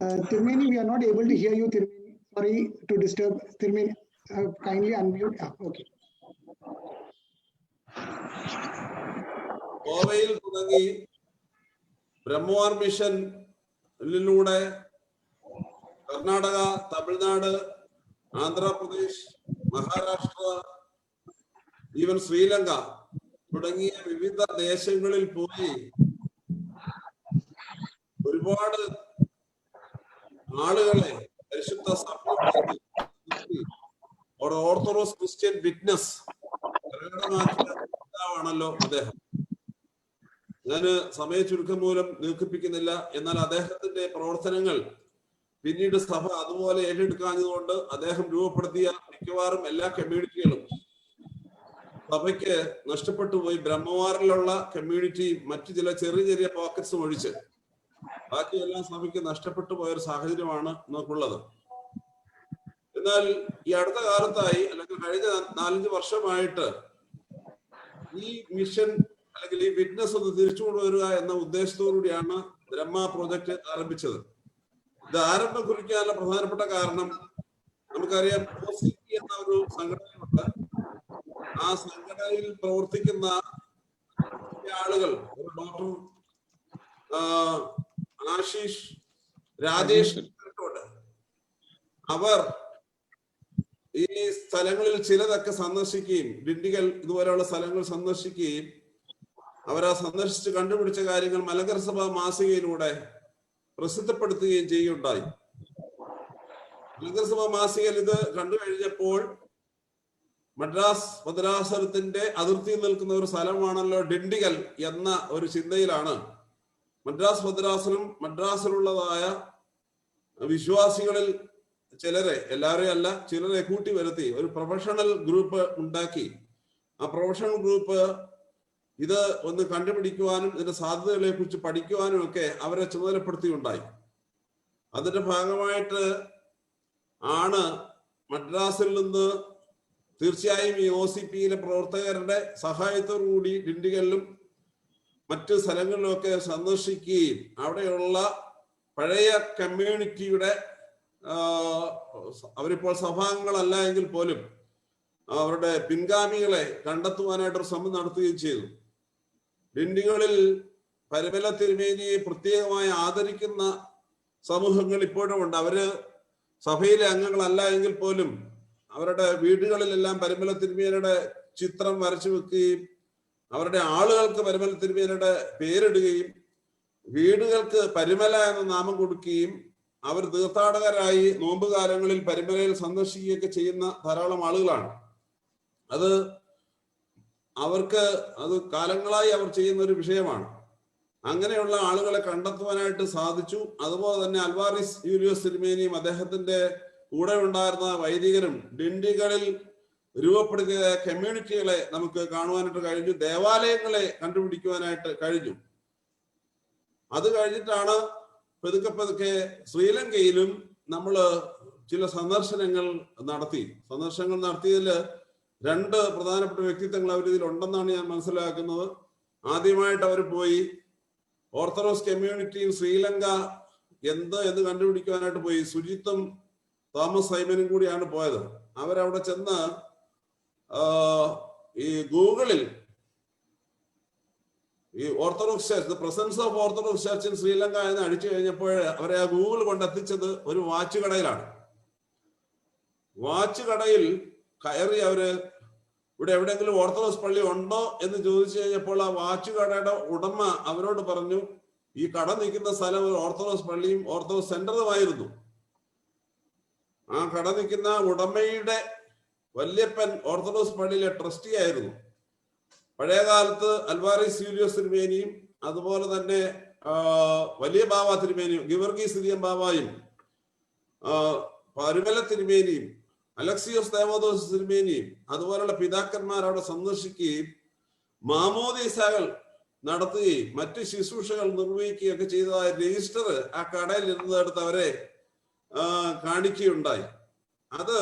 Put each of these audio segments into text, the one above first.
Tirumeni, we are not able to hear you, Tirumeni. Sorry to disturb. Tirumeni, kindly unmute. Okay. ഗോവയിൽ തുടങ്ങി Brahmavar മിഷനിലൂടെ Karnataka, Tamil Nadu, Andhra Pradesh, Maharashtra, even Sri Lanka തുടങ്ങിയ വിവിധ ദേശങ്ങളിൽ പോയി ഒരുപാട് ആളുകളെ പരിശുദ്ധ ഓർത്തഡോക്സ് ക്രിസ്ത്യൻ വിറ്റ്നസ് പ്രകടമാക്കിയാണല്ലോ അദ്ദേഹം. ഞാൻ സമയ ചുരുക്കം മൂലം ദീർഘിപ്പിക്കുന്നില്ല. എന്നാൽ അദ്ദേഹത്തിന്റെ പ്രവർത്തനങ്ങൾ പിന്നീട് സഭ അതുപോലെ ഏറ്റെടുക്കാഞ്ഞതുകൊണ്ട് അദ്ദേഹം രൂപപ്പെടുത്തിയ മിക്കവാറും എല്ലാ കമ്മ്യൂണിറ്റികളും സഭയ്ക്ക് നഷ്ടപ്പെട്ടു പോയി. ബ്രഹ്മവാറിലുള്ള കമ്മ്യൂണിറ്റി മറ്റു ചില ചെറിയ ചെറിയ പോക്കറ്റ്സും ഒഴിച്ച് ബാക്കിയെല്ലാം സഭയ്ക്ക് നഷ്ടപ്പെട്ടു പോയൊരു സാഹചര്യമാണ് നമുക്കുള്ളത്. എന്നാൽ ഈ അടുത്ത കാലത്തായി അല്ലെങ്കിൽ കഴിഞ്ഞ 4-5 വർഷമായിട്ട് ഈ മിഷൻ അല്ലെങ്കിൽ ഈ വിറ്റ്നസ് ഒന്ന് തിരിച്ചു കൊണ്ടുവരിക എന്ന ഉദ്ദേശത്തോടുകൂടിയാണ് ബ്രഹ്മ പ്രോജക്റ്റ് ആരംഭിച്ചത്. ഇത് ആരംഭം കുറിക്കാനുള്ള പ്രധാനപ്പെട്ട കാരണം നമുക്കറിയാം, OCP എന്ന ഒരു സംഘടനയുണ്ട്. ആ സംഘടനയിൽ പ്രവർത്തിക്കുന്ന ആളുകൾ, ഡോക്ടർ ആശിഷ് രാജേഷ്, അവർ ഈ സ്ഥലങ്ങളിൽ ചിലതൊക്കെ സന്ദർശിക്കുകയും ഡിണ്ടിഗൽ ഇതുപോലെയുള്ള സ്ഥലങ്ങൾ സന്ദർശിക്കുകയും അവരാ സന്ദർശിച്ച് കണ്ടുപിടിച്ച കാര്യങ്ങൾ മലങ്കര സഭ മാസികയിലൂടെ പ്രസിദ്ധപ്പെടുത്തുകയും ചെയ്യുകയുണ്ടായി. മലങ്കര സഭ മാസികയിൽ ഇത് കണ്ടു കഴിഞ്ഞപ്പോൾ മദ്രാസ് ഭദ്രാസനത്തിന്റെ അതിർത്തിയിൽ നിൽക്കുന്ന ഒരു സ്ഥലമാണല്ലോ ഡിണ്ടിഗൽ എന്ന ഒരു ചിന്തയിലാണ് മദ്രാസ് ഭദ്രാസനം മദ്രാസിലുള്ളതായ വിശ്വാസികളിൽ ചിലരെ, എല്ലാവരെയും അല്ല, ചിലരെ കൂട്ടി വരുത്തി ഒരു പ്രൊഫഷണൽ ഗ്രൂപ്പ് ഉണ്ടാക്കി. ആ പ്രൊഫഷണൽ ഗ്രൂപ്പ് ഇത് ഒന്ന് കണ്ടുപിടിക്കുവാനും ഇതിന്റെ സാധ്യതകളെ കുറിച്ച് പഠിക്കുവാനും ഒക്കെ അവരെ ചുമതലപ്പെടുത്തിയുണ്ടായി. അതിന്റെ ഭാഗമായിട്ട് ആണ് മദ്രാസിൽ നിന്ന് തീർച്ചയായും ഈ OCPയിലെ പ്രവർത്തകരുടെ സഹായത്തോടു കൂടി ഡിണ്ടിഗലിലും മറ്റ് സ്ഥലങ്ങളിലുമൊക്കെ സന്ദർശിക്കുകയും അവിടെയുള്ള പഴയ കമ്മ്യൂണിറ്റിയുടെ അവരിപ്പോൾ സഭാംഗങ്ങളല്ല എങ്കിൽ പോലും അവരുടെ പിൻഗാമികളെ കണ്ടെത്തുവാനായിട്ടൊരു ശ്രമം നടത്തുകയും ചെയ്തു. ഡിണ്ടിഗലിൽ പരിമല തിരുമേനിയെ പ്രത്യേകമായി ആദരിക്കുന്ന സമൂഹങ്ങൾ ഇപ്പോഴും ഉണ്ട്. അവര് സഭയിലെ അംഗങ്ങളല്ല എങ്കിൽ പോലും അവരുടെ വീടുകളിലെല്ലാം പരിമല തിരുമേനിയുടെ ചിത്രം വരച്ചു വെക്കുകയും അവരുടെ ആളുകൾക്ക് പരിമല തിരുമേനിയുടെ പേരിടുകയും വീടുകൾക്ക് പരിമല എന്ന നാമം കൊടുക്കുകയും അവർ തീർത്ഥാടകരായി നോമ്പുകാലങ്ങളിൽ പരിമലയിൽ സന്ദർശിക്കുകയൊക്കെ ചെയ്യുന്ന ധാരാളം ആളുകളാണ്. അത് കാലങ്ങളായി അവർ ചെയ്യുന്ന ഒരു വിഷയമാണ്. അങ്ങനെയുള്ള ആളുകളെ കണ്ടെത്തുവാനായിട്ട് സാധിച്ചു. അതുപോലെ തന്നെ അൽവാരിസ് യൂലിയോസ് തിരുമേനിയും അദ്ദേഹത്തിന്റെ കൂടെ ഉണ്ടായിരുന്ന വൈദികരും ഡിണ്ടിഗലിൽ രൂപപ്പെടുത്തിയ കമ്മ്യൂണിറ്റികളെ നമുക്ക് കാണുവാനായിട്ട് കഴിഞ്ഞു. ദേവാലയങ്ങളെ കണ്ടുപിടിക്കുവാനായിട്ട് കഴിഞ്ഞു. അത് കഴിഞ്ഞിട്ടാണ് പതുക്കെ ശ്രീലങ്കയിലും നമ്മൾ ചില സന്ദർശനങ്ങൾ നടത്തിയതിൽ 2 പ്രധാനപ്പെട്ട വ്യക്തിത്വങ്ങൾ അവരിതിൽ ഉണ്ടെന്നാണ് ഞാൻ മനസ്സിലാക്കുന്നത്. ആദ്യമായിട്ട് അവർ പോയി ഓർത്തഡോക്സ് കമ്മ്യൂണിറ്റിയും ശ്രീലങ്ക എന്ന് കണ്ടുപിടിക്കുവാനായിട്ട് പോയി. സുജിത്തും തോമസ് സൈമനും കൂടിയാണ് പോയത്. അവരവിടെ ചെന്ന് ഈ ഗൂഗിളിൽ ഈ orthodox church, presence of orthodox church in Sri Lanka എന്ന് അടിച്ചു കഴിഞ്ഞപ്പോൾ അവരെ ആ ഗൂഗിൾ കൊണ്ടെത്തിച്ചത് ഒരു വാച്ച് കടയിലാണ്. വാച്ച് കടയിൽ കയറി അവര് ഇവിടെ എവിടെയെങ്കിലും ഓർത്തഡോക്സ് പള്ളി ഉണ്ടോ എന്ന് ചോദിച്ചു കഴിഞ്ഞപ്പോൾ ആ വാച്ച് കടയുടെ ഉടമ അവരോട് പറഞ്ഞു, ഈ കട നിൽക്കുന്ന സ്ഥലം ഒരു ഓർത്തഡോക്സ് പള്ളിയും ഓർത്തഡോക്സ് സെന്ററുമായിരുന്നു. ആ കട നിൽക്കുന്ന ഉടമയുടെ വല്യപ്പൻ ഓർത്തഡോക്സ് പള്ളിയിലെ ട്രസ്റ്റി ആയിരുന്നു. പഴയകാലത്ത് അൽവാരിസ് യൂലിയോസ് തിരുമേനിയും അതുപോലെ തന്നെ വലിയ ബാവ തിരുമേനിയും ഗിവർഗീസ് സിരിയൻ ബാവായും പരിമല തിരുമേനിയും അലക്സിയോസ് ദേവോദോസ് തിരുമേനിയും അതുപോലുള്ള പിതാക്കന്മാർ അവിടെ സന്ദർശിക്കുകയും മാമോദീസകൾ നടത്തുകയും മറ്റ് ശുശ്രൂഷകൾ നിർവഹിക്കുകയും ഒക്കെ ചെയ്തതായ രജിസ്റ്റർ ആ കടയിൽ ഇരുന്നതെടുത്ത് അവരെ കാണിക്കുകയുണ്ടായി. അത്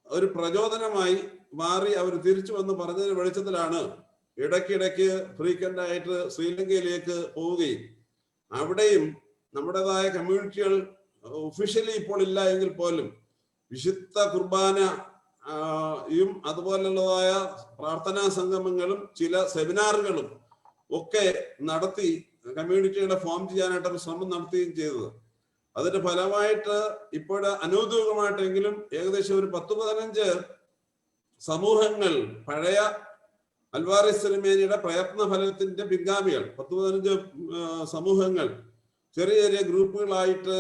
ഒരു പ്രചോദനമായി മാറി അവർ തിരിച്ചു വന്ന് പറഞ്ഞതിന് വെളിച്ചത്തിലാണ് ഇടയ്ക്കിടയ്ക്ക് ഫ്രീക്വന്റ് ആയിട്ട് ശ്രീലങ്കയിലേക്ക് പോവുകയും അവിടെയും നമ്മുടേതായ കമ്മ്യൂണിറ്റികൾ ഒഫീഷ്യലി ഇപ്പോൾ ഇല്ല എങ്കിൽ പോലും വിശുദ്ധ കുർബാനയും അതുപോലുള്ളതായ പ്രാർത്ഥനാ സംഗമങ്ങളും ചില സെമിനാറുകളും ഒക്കെ നടത്തി കമ്മ്യൂണിറ്റികളെ ഫോം ചെയ്യാനായിട്ടൊരു ശ്രമം നടത്തുകയും ചെയ്തത്. അതിന്റെ ഫലമായിട്ട് ഇപ്പോൾ അനൗദ്യോഗികമായിട്ടെങ്കിലും ഏകദേശം ഒരു 10-15 സമൂഹങ്ങൾ പഴയ അൽവാരിസ് തിരുമേനിയുടെ പ്രയത്ന ഫലത്തിന്റെ പിൻഗാമികൾ 10-15 സമൂഹങ്ങൾ ചെറിയ ചെറിയ ഗ്രൂപ്പുകളായിട്ട്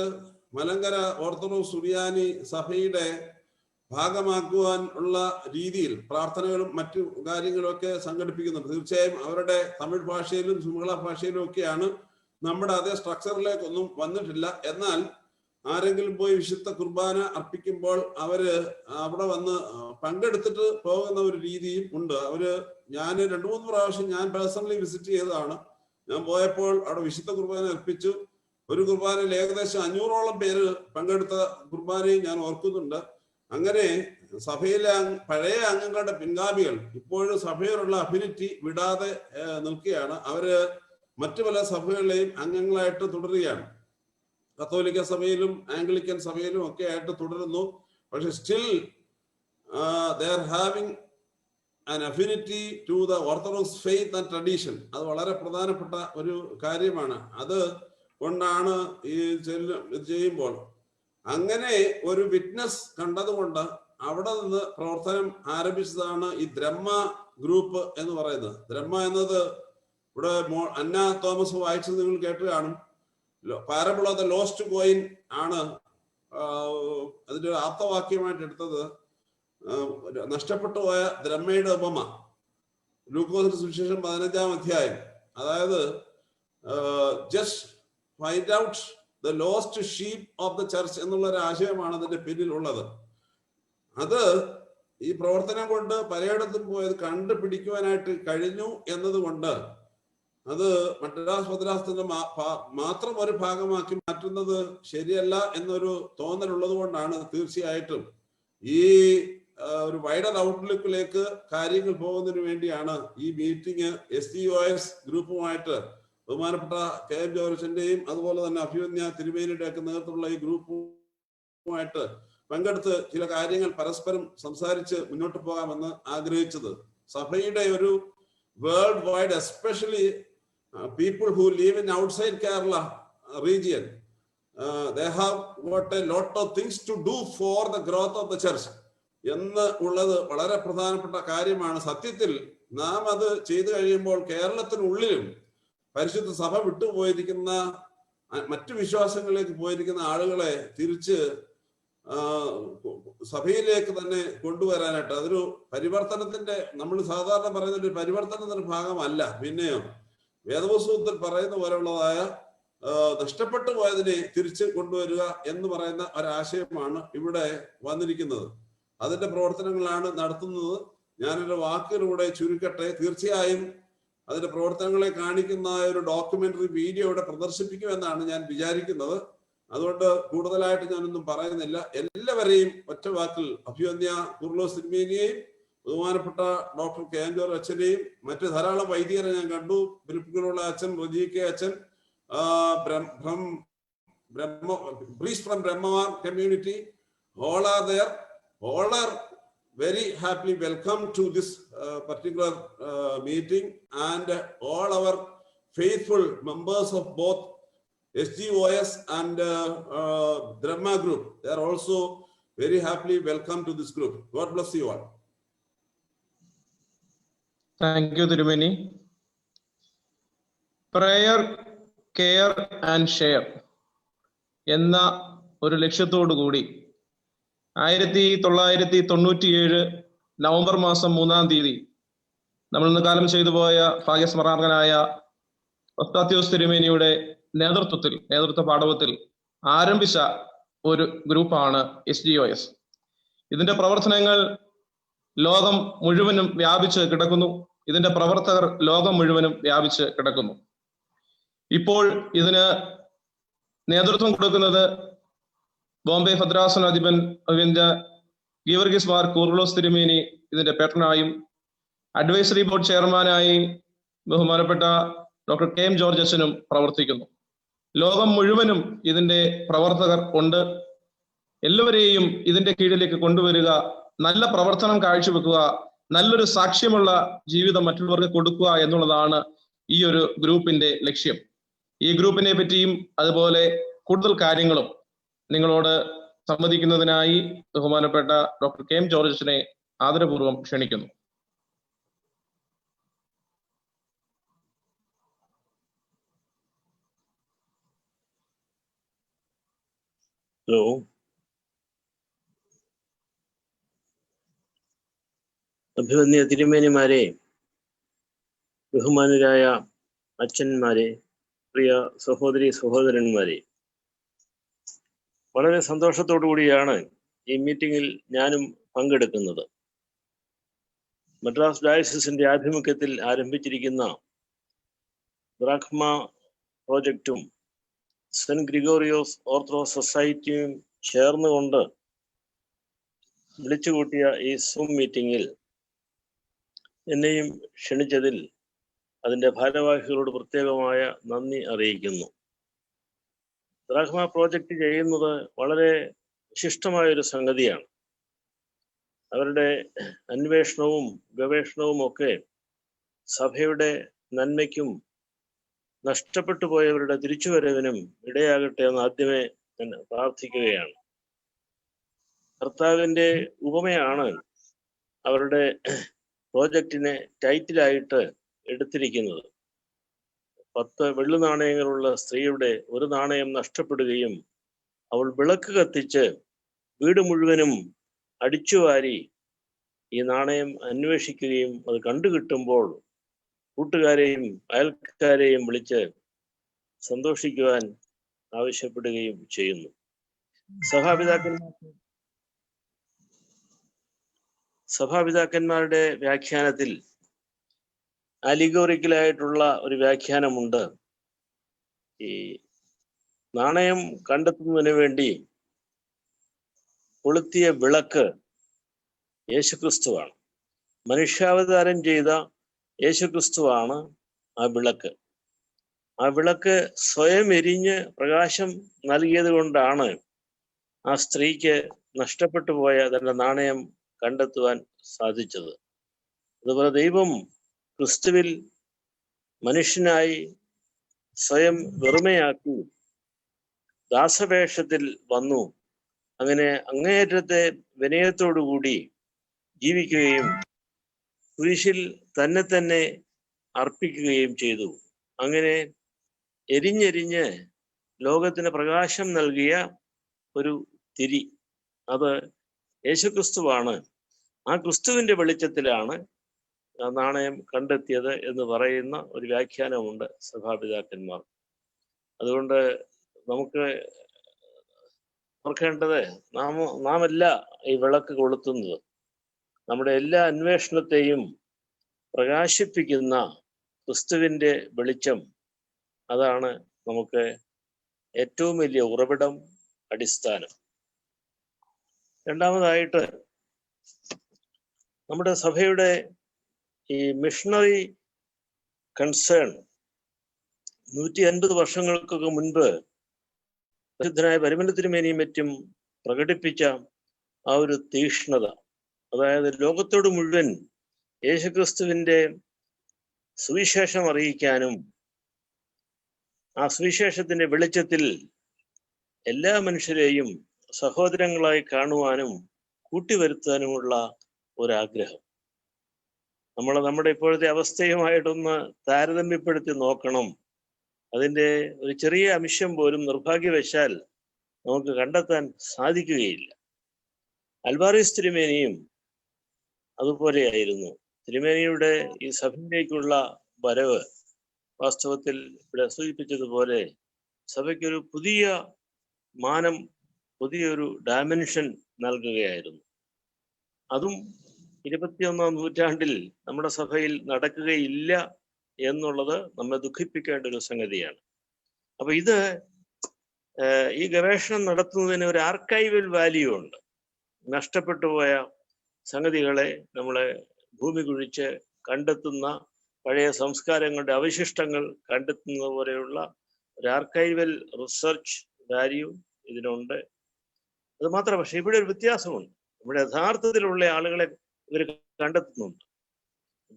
മലങ്കര ഓർത്തഡോക്സ് സുറിയാനി സഭയുടെ ഭാഗമാക്കുവാൻ ഉള്ള രീതിയിൽ പ്രാർത്ഥനകളും മറ്റു കാര്യങ്ങളൊക്കെ സംഘടിപ്പിക്കുന്നുണ്ട്. തീർച്ചയായും അവരുടെ തമിഴ് ഭാഷയിലും സിംഹള ഭാഷയിലും ഒക്കെയാണ്. നമ്മുടെ അതേ സ്ട്രക്ചറിലേക്കൊന്നും വന്നിട്ടില്ല. എന്നാൽ ആരെങ്കിലും പോയി വിശുദ്ധ കുർബാന അർപ്പിക്കുമ്പോൾ അവര് അവിടെ വന്ന് പങ്കെടുത്തിട്ട് പോകുന്ന ഒരു രീതിയും ഉണ്ട്. ഞാൻ 2-3 പ്രാവശ്യം ഞാൻ പേഴ്സണലി വിസിറ്റ് ചെയ്തതാണ്. ഞാൻ പോയപ്പോൾ അവിടെ വിശുദ്ധ കുർബാന അർപ്പിച്ചു. ഒരു കുർബാനയിൽ ഏകദേശം 500ഓളം പേര് പങ്കെടുത്ത കുർബാനയും ഞാൻ ഓർക്കുന്നുണ്ട്. അങ്ങനെ സഭയിലെ പഴയ അംഗങ്ങളുടെ പിൻഗാമികൾ ഇപ്പോഴും സഭയോടുള്ള അഫിനിറ്റി വിടാതെ നിൽക്കുകയാണ്. അവര് മറ്റു പല സഭകളിലെയും അംഗങ്ങളായിട്ട് തുടരുകയാണ്. കത്തോലിക്ക സഭയിലും ആംഗ്ലിക്കൻ സഭയിലും ഒക്കെ ആയിട്ട് തുടരുന്നു. പക്ഷെ still they are having an affinity to the orthodox faith and tradition. അത് വളരെ പ്രധാനപ്പെട്ട ഒരു കാര്യമാണ്. അത് കൊണ്ടാണ് ഇത് ചെയ്യുമ്പോൾ അങ്ങനെ ഒരു വിറ്റ്നസ് കണ്ടതുകൊണ്ട് അവിടെ നിന്ന് പ്രവർത്തനം ആരംഭിച്ചതാണ് ഈ ദ്രഹ്മ ഗ്രൂപ്പ് എന്ന് പറയുന്നത്. ദ്രഹ്മ എന്നത് ഇവിടെ അന്ന തോമസ് വായിച്ചത് നിങ്ങൾ കേട്ട് കാണും. Parable of the lost coin ആണ് അതിന്റെ ഒരു ആപ്തവാക്യമായിട്ട് എടുത്തത്. നഷ്ടപ്പെട്ടു പോയ ദ്രഹ്മയുടെ ഉപമ ലൂക്കോസിന്റെ സുവിശേഷം 15-ാം അധ്യായം. അതായത് just find out the lost sheep of the church എന്നുള്ള ഒരു ആശയമാണ് അതിന്റെ പിന്നിലുള്ളത്. അത് ഈ പ്രവർത്തനം കൊണ്ട് പലയിടത്തും പോയത് കണ്ടുപിടിക്കുവാനായിട്ട് കഴിഞ്ഞു എന്നതുകൊണ്ട് അത് മദ്രാസ് മദ്രാസത്തിന്റെ മാത്രം ഒരു ഭാഗമാക്കി മാറ്റുന്നത് ശരിയല്ല എന്നൊരു തോന്നലുള്ളത് കൊണ്ടാണ് തീർച്ചയായിട്ടും ഈ ഒരു വൈഡർ ഔട്ട്ലുക്കിലേക്ക് കാര്യങ്ങൾ പോകുന്നതിന് വേണ്ടിയാണ് ഈ മീറ്റിംഗ് SGOS ഗ്രൂപ്പുമായിട്ട് ബഹുമാനപ്പെട്ട KM ജോർജിന്റെയും അതുപോലെ തന്നെ അഭിമന്യ തിരുമേനിയുടെ ഒക്കെ നേതൃത്വമുള്ള ഈ ഗ്രൂപ്പുമായിട്ട് പങ്കെടുത്ത് ചില കാര്യങ്ങൾ പരസ്പരം സംസാരിച്ച് മുന്നോട്ട് പോകാമെന്ന് ആഗ്രഹിച്ചത്. സഭയുടെ ഒരു world wide, especially people who live in outside Kerala region, they have got a lot of things to do for the growth of the church എന്ന് ഉള്ളത് വളരെ പ്രധാനപ്പെട്ട കാര്യമാണ്. സത്യത്തിൽ നാം അത് ചെയ്തു കഴിയുമ്പോൾ കേരളത്തിനുള്ളിലും പരിശുദ്ധ സഭ വിട്ടുപോയിരിക്കുന്ന മറ്റു വിശ്വാസങ്ങളിലേക്ക് പോയിരിക്കുന്ന ആളുകളെ തിരിച്ച് സഭയിലേക്ക് തന്നെ കൊണ്ടുവരാനായിട്ട് അതൊരു പരിവർത്തനത്തിന്റെ, നമ്മൾ സാധാരണ പറയുന്ന ഒരു പരിവർത്തനത്തിന്റെ ഭാഗമല്ല. പിന്നെയോ വേദപുസ്തകത്തിൽ പറയുന്ന പോലെയുള്ളതായ നഷ്ടപ്പെട്ടു പോയതിനെ തിരിച്ച് കൊണ്ടുവരിക എന്ന് പറയുന്ന ഒരാശയമാണ് ഇവിടെ വന്നിരിക്കുന്നത്. അതിന്റെ പ്രവർത്തനങ്ങളാണ് നടത്തുന്നത്. ഞാനൊരു വാക്കിലൂടെ ചുരുക്കട്ടെ. തീർച്ചയായും അതിന്റെ പ്രവർത്തനങ്ങളെ കാണിക്കുന്ന ഒരു ഡോക്യുമെന്ററി വീഡിയോ ഇവിടെ പ്രദർശിപ്പിക്കുമെന്നാണ് ഞാൻ വിചാരിക്കുന്നത്. അതുകൊണ്ട് കൂടുതലായിട്ട് ഞാനൊന്നും പറയുന്നില്ല. എല്ലാവരെയും ഒറ്റ വാക്കിൽ അഭിവന്യ കുർലോസ് തിരുമേനിയെയും ബഹുമാനപ്പെട്ട ഡോക്ടർ KM ജോർജ് അച്ഛനെയും മറ്റു ധാരാളം വൈദികരെ ഞാൻ കണ്ടു. ഫിലിപ്പിലുള്ള അച്ഛൻ, റജി കെ അച്ഛൻ, priest from Brahmavar community, all are there. All are very happily welcome to this particular meeting, and all our faithful members of both SGOS and Dharma group, they are also very happily welcome to this group. God bless you all. Thank you, Tirumeni. Prayer, care and share എന്ന ഒരു ലക്ഷ്യത്തോടു കൂടി 1997 November മാസം 3-ാം തീയതി നമ്മൾ ഇന്ന് കാലം ചെയ്തു പോയ ഭാഗ്യസ്മരണാർഹനായ ഒസ്താത്യോസ് തിരുമേനിയുടെ നേതൃത്വ പാടവത്തിൽ ആരംഭിച്ച ഒരു ഗ്രൂപ്പാണ് SGOS. ഇതിന്റെ പ്രവർത്തനങ്ങൾ ലോകം മുഴുവനും വ്യാപിച്ച് കിടക്കുന്നു. ഇതിന്റെ പ്രവർത്തകർ ലോകം മുഴുവനും വ്യാപിച്ച് കിടക്കുന്നു. ഇപ്പോൾ ഇതിന് നേതൃത്വം കൊടുക്കുന്നത് ബോംബെ ഭദ്രാസനാധിപൻ ഗീവർഗീസ് മാർ കൂർലോസ് തിരുമേനി ഇതിന്റെ പേട്രനായും, അഡ്വൈസറി ബോർഡ് ചെയർമാനായി ബഹുമാനപ്പെട്ട ഡോക്ടർ KM ജോർജ് അച്ഛനും പ്രവർത്തിക്കുന്നു. ലോകം മുഴുവനും ഇതിന്റെ പ്രവർത്തകർ ഉണ്ട്. എല്ലാവരെയും ഇതിന്റെ കീഴിലേക്ക് കൊണ്ടുവരിക, നല്ല പ്രവർത്തനം കാഴ്ചവെക്കുക, നല്ലൊരു സാക്ഷ്യമുള്ള ജീവിതം മറ്റുള്ളവർക്ക് കൊടുക്കുക എന്നുള്ളതാണ് ഈ ഒരു ഗ്രൂപ്പിന്റെ ലക്ഷ്യം. ഈ ഗ്രൂപ്പിനെ പറ്റിയും അതുപോലെ കൂടുതൽ കാര്യങ്ങളും നിങ്ങളോട് സംവദിക്കുന്നതിനായി ബഹുമാനപ്പെട്ട ഡോക്ടർ കെ എം ജോർജിനെ ആദരപൂർവ്വം ക്ഷണിക്കുന്നു. ഹലോ, അഭിവന്യ തിരുമേനിമാരെ, ബഹുമാനരായ അച്ഛന്മാരെ, പ്രിയ സഹോദരി സഹോദരന്മാരെ, വളരെ സന്തോഷത്തോടു കൂടിയാണ് ഈ മീറ്റിംഗിൽ ഞാനും പങ്കെടുക്കുന്നത്. മദ്രാസ് ഡയസിസിന്റെ ആഭിമുഖ്യത്തിൽ ആരംഭിച്ചിരിക്കുന്ന ബ്രാഹ്മ പ്രോജക്റ്റും സെന്റ് ഗ്രിഗോറിയോസ് ഓർത്തഡോക്സ് സൊസൈറ്റിയും ചേർന്നുകൊണ്ട് വിളിച്ചുകൂട്ടിയ ഈ സൂം മീറ്റിംഗിൽ എന്നെയും ക്ഷണിച്ചതിൽ അതിൻ്റെ ഭാരവാഹികളോട് പ്രത്യേകമായ നന്ദി അറിയിക്കുന്നു. ബ്രാഹ്മ പ്രോജക്റ്റ് ചെയ്യുന്നത് വളരെ വിശിഷ്ടമായൊരു സംഗതിയാണ്. അവരുടെ അന്വേഷണവും ഗവേഷണവും ഒക്കെ സഭയുടെ നന്മയ്ക്കും നഷ്ടപ്പെട്ടു പോയവരുടെ തിരിച്ചുവരവിനും ഇടയാകട്ടെ എന്ന് ആദ്യമേ ഞാൻ പ്രാർത്ഥിക്കുകയാണ്. കർത്താവിൻ്റെ ഉപമയാണ് അവരുടെ പ്രോജക്റ്റിനെ ടൈറ്റിലായിട്ട് എടുത്തിരിക്കുന്നത്. 10 വെള്ളി നാണയങ്ങളുള്ള സ്ത്രീയുടെ ഒരു നാണയം നഷ്ടപ്പെടുകയും അവൾ വിളക്ക് കത്തിച്ച് വീട് മുഴുവനും അടിച്ചുവാരി ഈ നാണയം അന്വേഷിക്കുകയും അത് കണ്ടുകിട്ടുമ്പോൾ കൂട്ടുകാരെയും അയൽക്കാരെയും വിളിച്ച് സന്തോഷിക്കുവാൻ ആവശ്യപ്പെടുകയും ചെയ്യുന്നു. സഭാപിതാക്കന്മാരുടെ വ്യാഖ്യാനത്തിൽ അലിഗോറിക്കലായിട്ടുള്ള ഒരു വ്യാഖ്യാനമുണ്ട്. ഈ നാണയം കണ്ടെത്തുന്നതിന് വേണ്ടി കൊളുത്തിയ വിളക്ക് യേശുക്രിസ്തുവാണ്. മനുഷ്യാവതാരം ചെയ്ത യേശുക്രിസ്തുവാണ് ആ വിളക്ക്. ആ വിളക്ക് സ്വയം എരിഞ്ഞ് പ്രകാശം നൽകിയത് കൊണ്ടാണ് ആ സ്ത്രീക്ക് നഷ്ടപ്പെട്ടു പോയ തന്റെ നാണയം കണ്ടെത്തുവാൻ സാധിച്ചത്. അതുപോലെ ദൈവം ക്രിസ്തുവിൽ മനുഷ്യനായി സ്വയം വെറുമയാക്കി ദാസവേഷത്തിൽ വന്നു. അങ്ങനെ അങ്ങേയറ്റത്തെ വിനയത്തോടുകൂടി ജീവിക്കുകയും കുരിശിൽ തന്നെ അർപ്പിക്കുകയും ചെയ്തു. അങ്ങനെ എരിഞ്ഞെരിഞ്ഞ് ലോകത്തിന് പ്രകാശം നൽകിയ ഒരു തിരി, അത് യേശുക്രിസ്തുവാണ്. ആ ക്രിസ്തുവിന്റെ വെളിച്ചത്തിലാണ് നാണയം കണ്ടെത്തിയത് എന്ന് പറയുന്ന ഒരു വ്യാഖ്യാനമുണ്ട് സഭാപിതാക്കന്മാർ. അതുകൊണ്ട് നമുക്ക് ഓർക്കേണ്ടത് നാമല്ല ഈ വിളക്ക് കൊളുത്തുന്നത്. നമ്മുടെ എല്ലാ അന്വേഷണത്തെയും പ്രകാശിപ്പിക്കുന്ന ക്രിസ്തുവിന്റെ വെളിച്ചം, അതാണ് നമുക്ക് ഏറ്റവും വലിയ ഉറവിടം, അടിസ്ഥാനം. രണ്ടാമതായിട്ട് നമ്മുടെ സഭയുടെ ഈ മിഷണറി കൺസേൺ 150 വർഷങ്ങൾക്കൊക്കെ മുൻപ് പ്രസിദ്ധനായ പരിമല തിരുമേനിയും മറ്റും പ്രകടിപ്പിച്ച ആ ഒരു തീക്ഷ്ണത, അതായത് ലോകത്തോട് മുഴുവൻ യേശുക്രിസ്തുവിന്റെ സുവിശേഷം അറിയിക്കാനും ആ സുവിശേഷത്തിന്റെ വെളിച്ചത്തിൽ എല്ലാ മനുഷ്യരെയും സഹോദരങ്ങളായി കാണുവാനും കൂട്ടിവരുത്താനുമുള്ള ഒരാഗ്രഹം. നമ്മുടെ ഇപ്പോഴത്തെ അവസ്ഥയുമായിട്ടൊന്ന് താരതമ്യപ്പെടുത്തി നോക്കണം. അതിൻ്റെ ഒരു ചെറിയ അംശം പോലും നിർഭാഗ്യവശാൽ നമുക്ക് കണ്ടെത്താൻ സാധിക്കുകയില്ല. അൽവാറിസ് തിരുമേനിയും അതുപോലെയായിരുന്നു. തിരുമേനിയുടെ ഈ സഭയിലേക്കുള്ള വരവ് വാസ്തവത്തിൽ ഇവിടെ സൂചിപ്പിച്ചതുപോലെ സഭയ്ക്കൊരു പുതിയ മാനം, പുതിയൊരു ഡയമെൻഷൻ നൽകുകയായിരുന്നു. അതും 21ാം നൂറ്റാണ്ടിൽ നമ്മുടെ സഭയിൽ നടക്കുകയില്ല എന്നുള്ളത് നമ്മെ ദുഃഖിപ്പിക്കേണ്ട ഒരു സംഗതിയാണ്. അപ്പൊ ഇത് ഈ ഗവേഷണം നടത്തുന്നതിന് ഒരു ആർക്കൈവൽ വാല്യൂ ഉണ്ട്. നഷ്ടപ്പെട്ടു പോയ സംഗതികളെ നമ്മളെ ഭൂമി കുഴിച്ച് കണ്ടെത്തുന്ന, പഴയ സംസ്കാരങ്ങളുടെ അവശിഷ്ടങ്ങൾ കണ്ടെത്തുന്ന പോലെയുള്ള ഒരു ആർക്കൈവൽ റിസർച്ച് വാല്യൂ ഇതിനുണ്ട്. അത് മാത്രം, പക്ഷെ ഇവിടെ ഒരു വ്യത്യാസമുണ്ട്. ഇവിടെ യഥാർത്ഥത്തിലുള്ള ആളുകളെ ഇവർ കണ്ടെത്തുന്നുണ്ട്,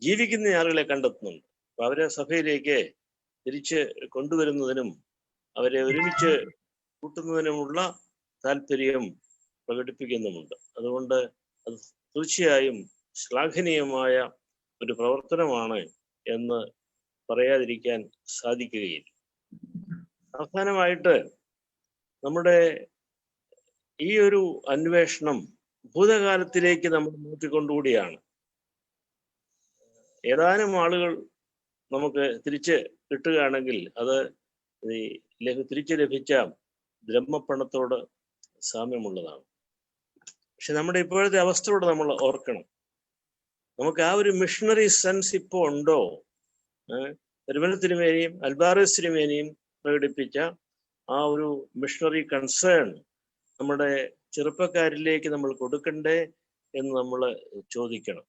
ജീവിക്കുന്ന ആളുകളെ കണ്ടെത്തുന്നുണ്ട്. അപ്പൊ അവരെ സഭയിലേക്ക് തിരിച്ച് കൊണ്ടുവരുന്നതിനും അവരെ ഒരുമിച്ച് കൂട്ടുന്നതിനുമുള്ള താല്പര്യം പ്രകടിപ്പിക്കുന്നുമുണ്ട്. അതുകൊണ്ട് അത് തീർച്ചയായും ശ്ലാഘനീയമായ ഒരു പ്രവർത്തനമാണ് എന്ന് പറയാതിരിക്കാൻ സാധിക്കുകയില്ല. അവസാനമായിട്ട് നമ്മുടെ ഈ ഒരു അന്വേഷണം ഭൂതകാലത്തിലേക്ക് നമ്മൾ നോക്കിക്കൊണ്ടുകൂടിയാണ്. ഏതാനും ആളുകൾ നമുക്ക് തിരിച്ച് കിട്ടുകയാണെങ്കിൽ അത് തിരിച്ചു ലഭിച്ച ബ്രഹ്മപ്പണത്തോട് സാമ്യമുള്ളതാണ്. പക്ഷെ നമ്മുടെ ഇപ്പോഴത്തെ അവസ്ഥയോട് നമ്മൾ ഓർക്കണം. നമുക്ക് ആ ഒരു മിഷണറി സെൻസ് ഇപ്പോൾ ഉണ്ടോ? തിരുമല തിരുമേനിയും അൽബാറസ് തിരുമേനിയും പ്രകടിപ്പിച്ച ആ ഒരു മിഷണറി കൺസേൺ നമ്മുടെ ചെറുപ്പക്കാരിലേക്ക് നമ്മൾ കൊടുക്കണ്ടേ എന്ന് നമ്മൾ ചോദിക്കണം.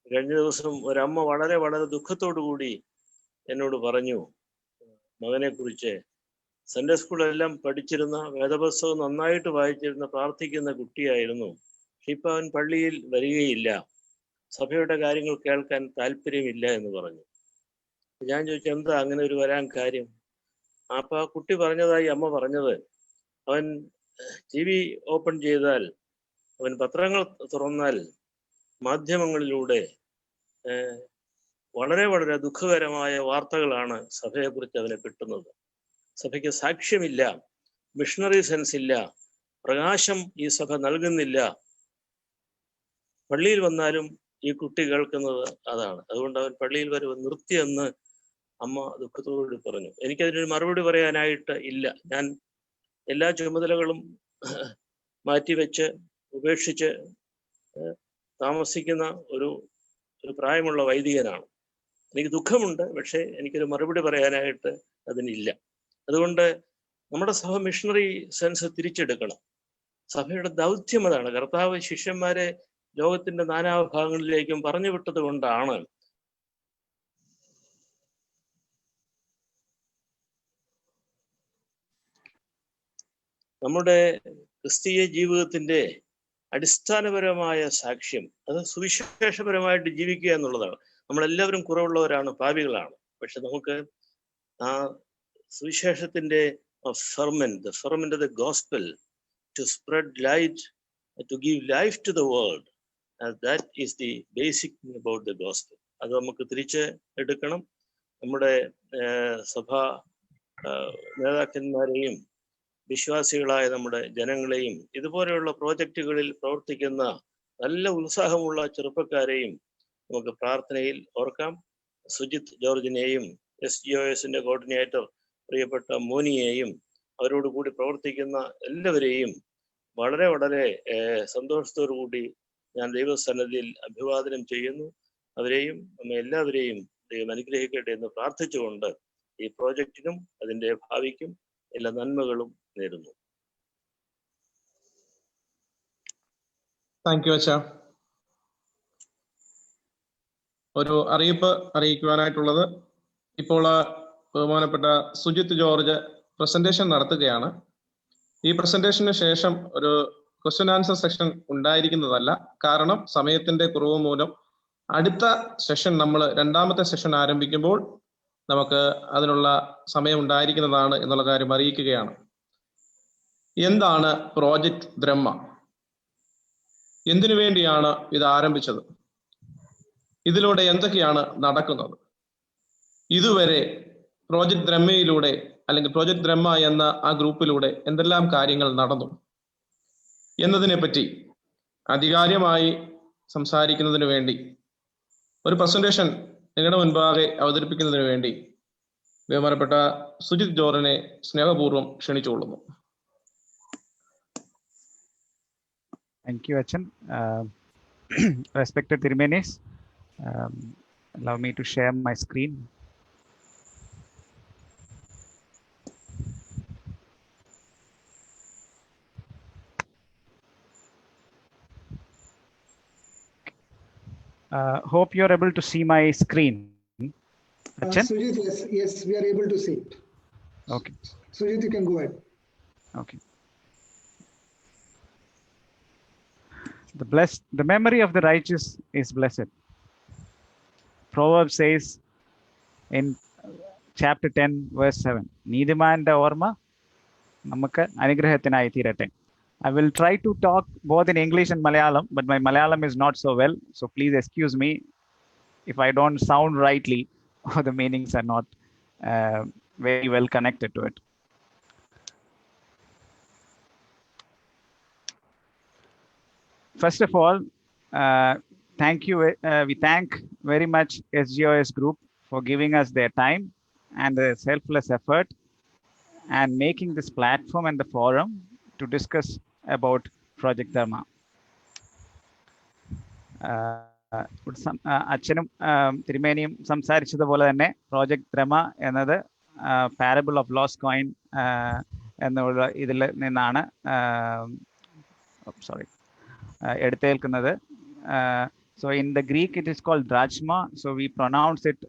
കഴിഞ്ഞ ദിവസം ഒരമ്മ വളരെ വളരെ ദുഃഖത്തോടു കൂടി എന്നോട് പറഞ്ഞു, മകനെ കുറിച്ച് സൺഡേ സ്കൂളെല്ലാം പഠിച്ചിരുന്ന, വേദപുസ്തകം നന്നായിട്ട് വായിച്ചിരുന്ന, പ്രാർത്ഥിക്കുന്ന കുട്ടിയായിരുന്നു. പക്ഷെ ഇപ്പൊ അവൻ പള്ളിയിൽ വരികയില്ല, സഭയുടെ കാര്യങ്ങൾ കേൾക്കാൻ താല്പര്യമില്ല എന്ന് പറഞ്ഞു. ഞാൻ ചോദിച്ചു, എന്താ അങ്ങനെ ഒരു വരാൻ കാര്യം? അപ്പൊ ആ കുട്ടി പറഞ്ഞതായി അമ്മ പറഞ്ഞത്, അവൻ TV ഓപ്പൺ ചെയ്താൽ, അവൻ പത്രങ്ങൾ തുറന്നാൽ മാധ്യമങ്ങളിലൂടെ വളരെ വളരെ ദുഃഖകരമായ വാർത്തകളാണ് സഭയെക്കുറിച്ച് അവന് കിട്ടുന്നത്. സഭയ്ക്ക് സാക്ഷ്യമില്ല, മിഷണറി സെൻസ് ഇല്ല, പ്രകാശം ഈ സഭ നൽകുന്നില്ല. പള്ളിയിൽ വന്നാലും ഈ കുട്ടി കേൾക്കുന്നത് അതാണ്. അതുകൊണ്ട് അവൻ പള്ളിയിൽ വരവ് നിർത്തിയെന്ന് അമ്മ ദുഃഖത്തോടുകൂടി പറഞ്ഞു. എനിക്കതിനൊരു മറുപടി പറയാനായിട്ട് ഇല്ല. ഞാൻ എല്ലാ ചുമതലകളും മാറ്റിവെച്ച് ഉപേക്ഷിച്ച് താമസിക്കുന്ന ഒരു പ്രായമുള്ള വൈദികനാണ്. എനിക്ക് ദുഃഖമുണ്ട്, പക്ഷേ എനിക്കൊരു മറുപടി പറയാനായിട്ട് അതിനില്ല. അതുകൊണ്ട് നമ്മുടെ സഭ മിഷണറി സെൻസ് തിരിച്ചെടുക്കണം. സഭയുടെ ദൗത്യം അതാണ്. കർത്താവ് ശിഷ്യന്മാരെ ലോകത്തിന്റെ നാനാഭാഗങ്ങളിലേക്കും പറഞ്ഞു വിട്ടത് കൊണ്ടാണ് നമ്മുടെ ക്രിസ്തീയ ജീവിതത്തിന്റെ അടിസ്ഥാനപരമായ സാക്ഷ്യം അത് സുവിശേഷപരമായിട്ട് ജീവിക്കുക എന്നുള്ളതാണ്. നമ്മളെല്ലാവരും കുറവുള്ളവരാണ്, പാപികളാണ്. പക്ഷെ നമുക്ക് ആ സുവിശേഷത്തിന്റെ ferment of the gospel to spread light, to give life to the world, that is the basic about the gospel. അത് നമുക്ക് തിരിച്ച് എടുക്കണം. നമ്മുടെ സഭാ നേതാക്കന്മാരെയും വിശ്വാസികളായ നമ്മുടെ ജനങ്ങളെയും ഇതുപോലെയുള്ള പ്രോജക്റ്റുകളിൽ പ്രവർത്തിക്കുന്ന നല്ല ഉത്സാഹമുള്ള ചെറുപ്പക്കാരെയും നമുക്ക് പ്രാർത്ഥനയിൽ ഓർക്കാം. സുജിത് ജോർജിനെയും SGOSന്റെ കോർഡിനേറ്റർ പ്രിയപ്പെട്ട മോനിയെയും അവരോട് കൂടി പ്രവർത്തിക്കുന്ന എല്ലാവരെയും വളരെ വളരെ സന്തോഷത്തോടു കൂടി ഞാൻ ദൈവസന്നിധിയിൽ അഭിവാദനം ചെയ്യുന്നു. അവരെയും നമ്മെ എല്ലാവരെയും ദൈവം അനുഗ്രഹിക്കട്ടെ എന്ന് പ്രാർത്ഥിച്ചുകൊണ്ട് ഈ പ്രോജക്റ്റിനും അതിൻ്റെ ഭാവിക്കും എല്ലാ നന്മകളും നേരുന്നു. താങ്ക് യു അച്ഛാ. ഒരു അറിയിപ്പ് അറിയിക്കുവാനായിട്ടുള്ളത്, ഇപ്പോൾ ബഹുമാനപ്പെട്ട സുജിത് ജോർജ് പ്രസന്റേഷൻ നടത്തുകയാണ്. ഈ പ്രസന്റേഷന് ശേഷം ഒരു ക്വസ്റ്റ്യൻ ആൻസർ സെഷൻ ഉണ്ടായിരിക്കുന്നതല്ല. കാരണം സമയത്തിന്റെ കുറവ് മൂലം അടുത്ത സെഷൻ നമ്മൾ രണ്ടാമത്തെ സെഷൻ ആരംഭിക്കുമ്പോൾ നമുക്ക് അതിനുള്ള സമയം ഉണ്ടായിരിക്കുന്നതാണ് എന്നുള്ള കാര്യം അറിയിക്കുകയാണ്. എന്താണ് പ്രോജക്റ്റ് ബ്രഹ്മ? എന്തിനു വേണ്ടിയാണ് ഇത് ആരംഭിച്ചത്? ഇതിലൂടെ എന്തൊക്കെയാണ് നടക്കുന്നത്? ഇതുവരെ പ്രോജക്റ്റ് ബ്രഹ്മയിലൂടെ അല്ലെങ്കിൽ പ്രോജക്റ്റ് ബ്രഹ്മ എന്ന ആ ഗ്രൂപ്പിലൂടെ എന്തെല്ലാം കാര്യങ്ങൾ നടന്നു എന്നതിനെ പറ്റി ആധികാരികമായി സംസാരിക്കുന്നതിന് വേണ്ടി ഒരു പ്രസന്റേഷൻ നിങ്ങളുടെ മുൻപാകെ അവതരിപ്പിക്കുന്നതിന് വേണ്ടി ബഹുമാനപ്പെട്ട സുജിത് ജോർജിനെ സ്നേഹപൂർവ്വം ക്ഷണിച്ചുകൊള്ളുന്നു. Thank you, Achan. Respected Tirmenis, allow me to share my screen. Hope you are able to see my screen. Achan? Sujit, yes, we are able to see it. Okay. Sujit, you can go ahead. Okay. The memory of the righteous is blessed. Proverbs says in chapter 10, verse 7, നീതിമാന്റെ ഓർമ്മ നമുക്ക് അനുഗ്രഹത്തിനായി തീരട്ടെ. I will try to talk both in English and Malayalam, but my Malayalam is not so well, so please excuse me if I don't sound rightly or the meanings are not very well connected to it. First of all, thank you. We thank very much SGOS Group for giving us their time and their selfless effort and making this platform and the forum to discuss about Project Dharma. അച്ഛനും തിരുമേനിയും സംസാരിച്ചതുപോലെ തന്നെ project ദ്രമ എന്നത് parable of lost coin എന്നുള്ള ഇതിൽ നിന്നാണ് എടുത്തേൽക്കുന്നത്. So in the Greek it is called drachma, so we pronounce it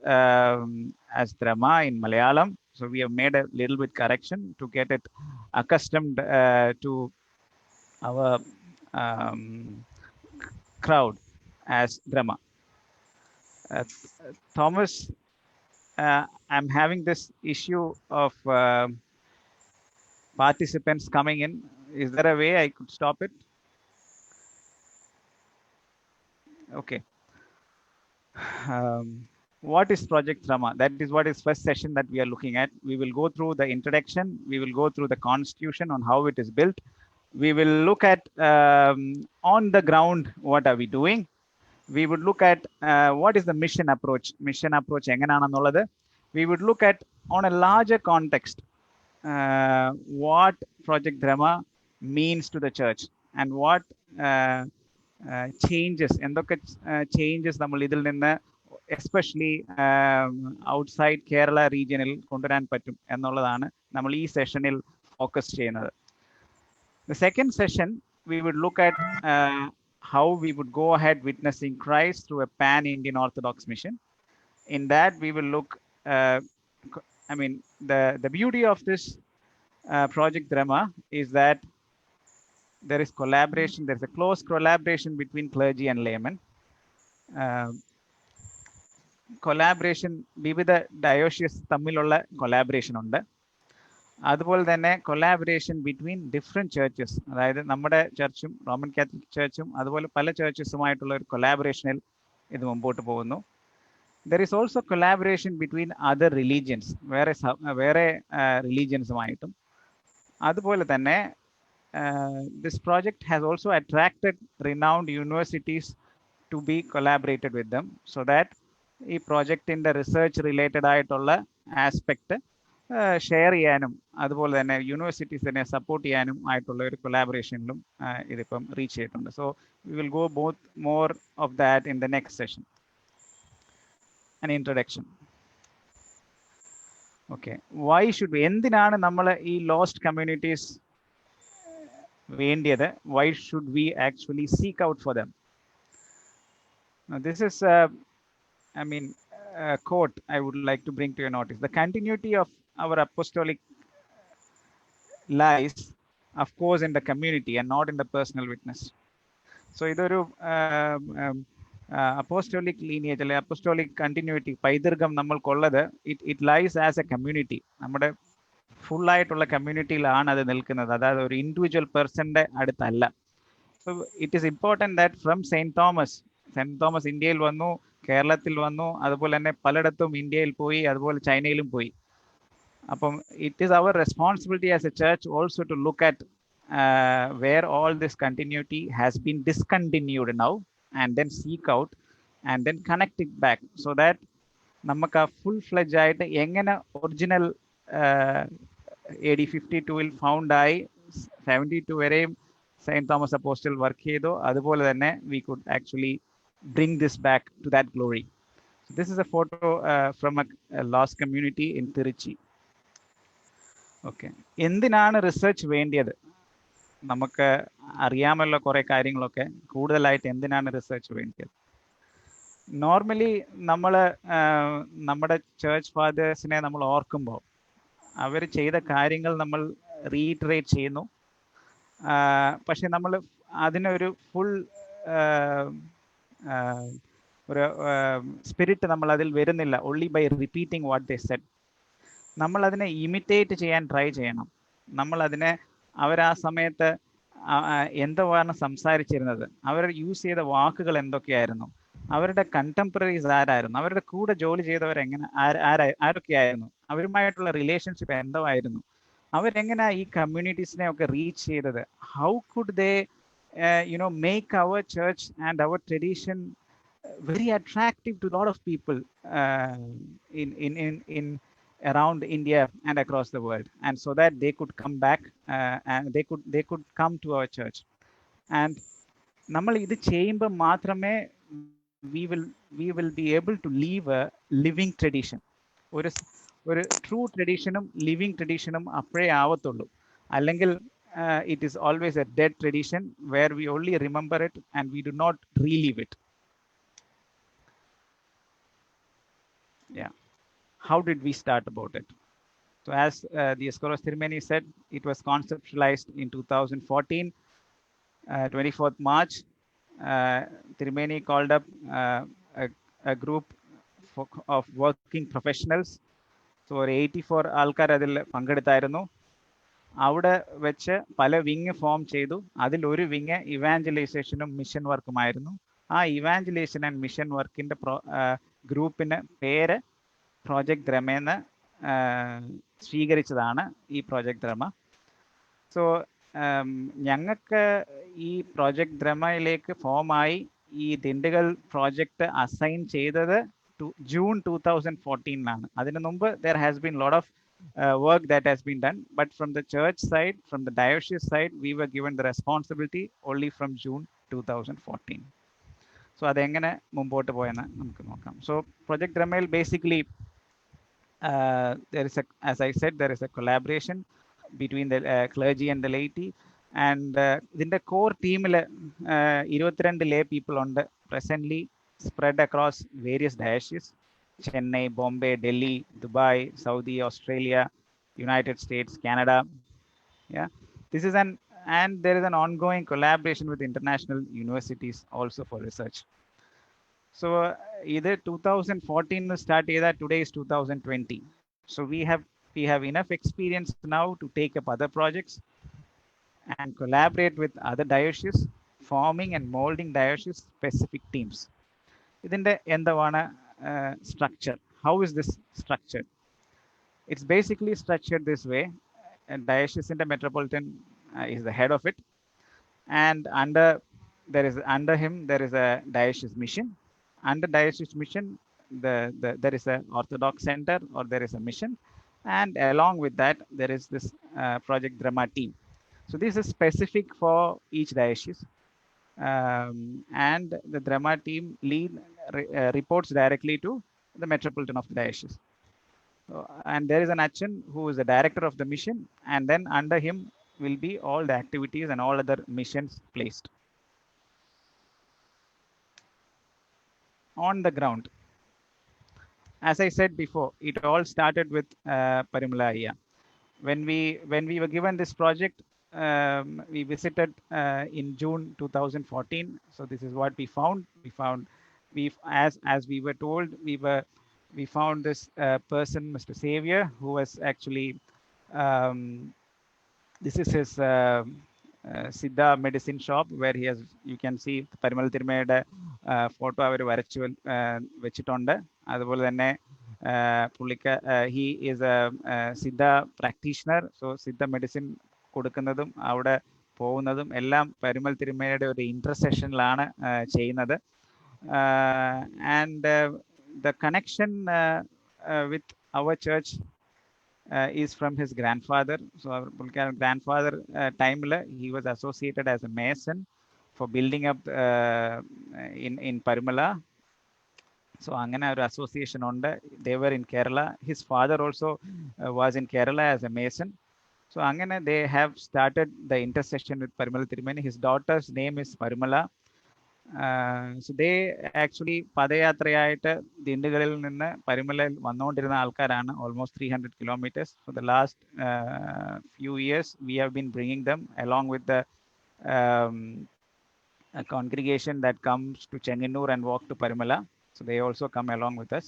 as drama in Malayalam. So we have made a little bit correction to get it accustomed to our crowd as drama. Thomas, I'm having this issue of participants coming in. Is there a way I could stop it? Okay. What is Project Dharma? That is what is first session that we are looking at. We will go through the introduction. We will go through the constitution on how it is built. We will look at on the ground, what are we doing? We would look at what is the mission approach. Mission approach engananannulladu. We would look at on a larger context what Project Dharma means to the church and what changes, എന്തൊക്കെ changes നമ്മൾ ഇതിൽ നിന്ന് especially outside Kerala റീജിയനിൽ കൊണ്ടുവരാൻ പറ്റും എന്നുള്ളതാണ് നമ്മൾ ഈ സെഷനിൽ ഫോക്കസ് ചെയ്യുന്നത്. The second session, we would look at how we would go ahead witnessing Christ through a pan-Indian Orthodox mission. In that, we will look, the beauty of this Project Dharma is that there is collaboration, there is a close collaboration between clergy and laymen. Collaboration, വിവിധ ഡയോഷ്യസ് തമ്മിലുള്ള collaboration ഉണ്ട്. അതുപോലെ തന്നെ collaboration between different churches, അതായത് നമ്മുടെ ചർച്ചും Roman Catholic ചർച്ചും അതുപോലെ പല ചേർച്ചസുമായിട്ടുള്ള ഒരു കൊലാബറേഷനിൽ ഇത് മുമ്പോട്ട് പോകുന്നു. There is also collaboration between other religions, വേറെ റിലീജിയൻസുമായിട്ടും. അതുപോലെ തന്നെ this project has also attracted renowned universities to be collaborated with them, so that ഈ പ്രോജക്റ്റിൻ്റെ റിസർച്ച് റിലേറ്റഡ് ആയിട്ടുള്ള ആസ്പെക്റ്റ് ഷെയർ ചെയ്യാനും അതുപോലെ തന്നെ യൂണിവേഴ്സിറ്റീസിനെ സപ്പോർട്ട് ചെയ്യാനും ആയിട്ടുള്ള ഒരു കൊലാബറേഷനിലും ഇതിപ്പം റീച്ച് ചെയ്തിട്ടുണ്ട്. So we will go both more of that in the next session. An introduction. Okay, why should എന്തിനാണ് നമ്മൾ ഈ ലോസ്റ്റ് കമ്മ്യൂണിറ്റീസ് വേണ്ടിയത്? Why should we actually seek out for them? This is quote I would like to bring to your notice. The continuity of our apostolic lies, of course, in the community and not in the personal witness. So idoru apostolic lineage alle apostolic continuity പൈതൃകം നമ്മൾക്കുള്ളത് it lies as a community. നമ്മുടെ full ആയിട്ടുള്ള കമ്മ്യൂണിറ്റിയിലാണ് അത് നിൽക്കുന്നത്, അതായത് ഒരു individual പേഴ്സന്റെ അടുത്തല്ല. So it is important that from saint Thomas ഇന്ത്യയിൽ വന്നു, കേരളത്തിൽ വന്നു, അതുപോലെ തന്നെ പലയിടത്തും ഇന്ത്യയിൽ പോയി, അതുപോലെ ചൈനയിലും പോയി. അപ്പം it is our responsibility as a church also to look at where all this continuity has been discontinued now and then seek out and then connect it back, so that നമുക്ക് ആ ഫുൾ ഫ്ലെഡ്ജ് ആയിട്ട് എങ്ങനെ original AD 52 ഫൗണ്ടായി 72 വരെയും saint Thomas apostle work ചെയ്തു, അതുപോലെ തന്നെ we could actually bring this back to that glory. So this is a photo from a lost community in Tiruchi. Okay, എന്തിനാണ് research വേണ്ടിയത്? നമുക്ക് അറിയാമല്ലോ കുറേ കാര്യങ്ങളൊക്കെ. കൂടുതലായിട്ട് എന്തിനാണ് റിസർച്ച് വേണ്ടിയത്? നോർമലി നമ്മൾ നമ്മുടെ ചേർച്ച് ഫാദേഴ്സിനെ നമ്മൾ ഓർക്കുമ്പോൾ അവർ ചെയ്ത കാര്യങ്ങൾ നമ്മൾ റീഇറ്ററേറ്റ് ചെയ്യുന്നു. പക്ഷെ നമ്മൾ അതിനൊരു ഫുൾ ഒരു സ്പിരിറ്റ് നമ്മൾ അതിൽ വരുന്നില്ല. Only by repeating what they said. നമ്മൾ അതിനെ ഇമിറ്റേറ്റ് ചെയ്യാൻ ട്രൈ ചെയ്യണം. നമ്മൾ അതിനെ ആ സമയത്ത് എന്തുവാണ് സംസാരിച്ചിരുന്നത്, അവർ യൂസ് ചെയ്ത വാക്കുകൾ എന്തൊക്കെയായിരുന്നു, അവരുടെ കണ്ടംപററീസ് ആരായിരുന്നു, അവരുടെ കൂടെ ജോലി ചെയ്തവർ ആരൊക്കെയായിരുന്നു, അവരുമായിട്ടുള്ള റിലേഷൻഷിപ്പ് എന്തോ ആയിരുന്നു, അവരെങ്ങനെ ഈ കമ്മ്യൂണിറ്റീസിനെ ഒക്കെ റീച്ച് ചെയ്തത്, how could they make our church and our tradition very attractive to a lot of people in around India and across the world, and so that they could come back and they could come to our church. And നമ്മൾ ഇത് ചെയ്യുമ്പോൾ മാത്രമേ we will be able to leave a living tradition. ഒരു true ട്രഡീഷനും living ട്രഡീഷനും അപ്പോഴേ ആവത്തുള്ളൂ. അല്ലെങ്കിൽ it is always a dead tradition where we only remember it and we do not relive it. Yeah. How did we start about it? So as the Eskoros Tirumeni said, it was conceptualized in 2014, 24th March. Tirumeni called up a group of working professionals. So 84 ആൾക്കാർ അതിൽ പങ്കെടുത്തായിരുന്നു. അവിടെ വെച്ച് പല wing form ചെയ്തു. അതിൽ ഒരു wing ഇവാഞ്ചലൈസേഷനും mission വർക്കുമായിരുന്നു. ആ evangelisation and mission വർക്കിൻ്റെ ഗ്രൂപ്പിന് പേര് പ്രോജക്റ്റ് ദ്രമയെന്ന് സ്വീകരിച്ചതാണ് ഈ പ്രോജക്റ്റ് ദ്രമ. സോ ഞങ്ങൾക്ക് ഈ പ്രോജക്റ്റ് ദ്രമയിലേക്ക് ഫോമായി ഈ ദിണ്ടുകൽ പ്രോജക്റ്റ് അസൈൻ ചെയ്തത് ജൂൺ 2014 അതിനു മുമ്പ് there has been lot of work that has been done, but from the church side, from the diocese side, we were given the responsibility only from June 2014. So അതെങ്ങനെ മുമ്പോട്ട് പോയെന്ന് നമുക്ക് നോക്കാം. So Project Dramel basically there is a, as I said, there is a collaboration between the clergy and the laity, and ഇതിൻ്റെ core ടീമിൽ 22 lay people ഉണ്ട് presently spread across various dioceses: Chennai, Bombay, Delhi, Dubai, Saudi, Australia, United States, Canada. Yeah, this is and there is an ongoing collaboration with international universities also for research. So either 2014 start, either today is 2020. So we have enough experience now to take up other projects and collaborate with other dioceses, forming and molding diocese specific teams. ഇതിൻ്റെ എന്താണ് structure? How is this structured? It's basically structured this way. A diocese in the metropolitan is the head of it, and under him there is a diocese mission. Under diocese mission, there is a Orthodox center or there is a mission, and along with that there is this Project Drama team. So this is specific for each diocese, and the Drama team reports directly to the metropolitan of the diocese. And there is an Achan who is the director of the mission, and then under him will be all the activities and all other missions placed. On the ground, as I said before, it all started with Parimala Ayya. When we were given this project, we visited in June 2014. So this is what we found. As we were told, we found this person, Mr. Xavier, who was actually this is his Siddha medicine shop, where he has, you can see Parimal Thirumeniyude photo അവർ വരച്ചു വെച്ചിട്ടുണ്ട്. അതുപോലെ തന്നെ he is a Siddha practitioner. So Siddha medicine കൊടുക്കുന്നതും അവിടെ പോകുന്നതും എല്ലാം പരിമൽ തിരുമേനിയുടെ ഒരു ഇന്റർസെക്ഷനിലാണ് ചെയ്യുന്നത്. And the connection with our church is from his grandfather. So our grandfather time he was associated as a mason for building up in Parimala. So angana or association ഉണ്ട്. They were in Kerala. His father also was in Kerala as a mason. So angana they have started the intersection with Parimala Tirumeni. His daughter's name is Parimala. So they actually പദയാത്രയായിട്ട് ദിണ്ടുകളിൽ നിന്ന് പരുമലയിൽ വന്നുകൊണ്ടിരുന്ന ആൾക്കാരാണ്, almost 300 kilometers. For the last few years, we have been bringing them along with the a congregation that comes to Chenganur and walk to Parimala. So they also come along with us.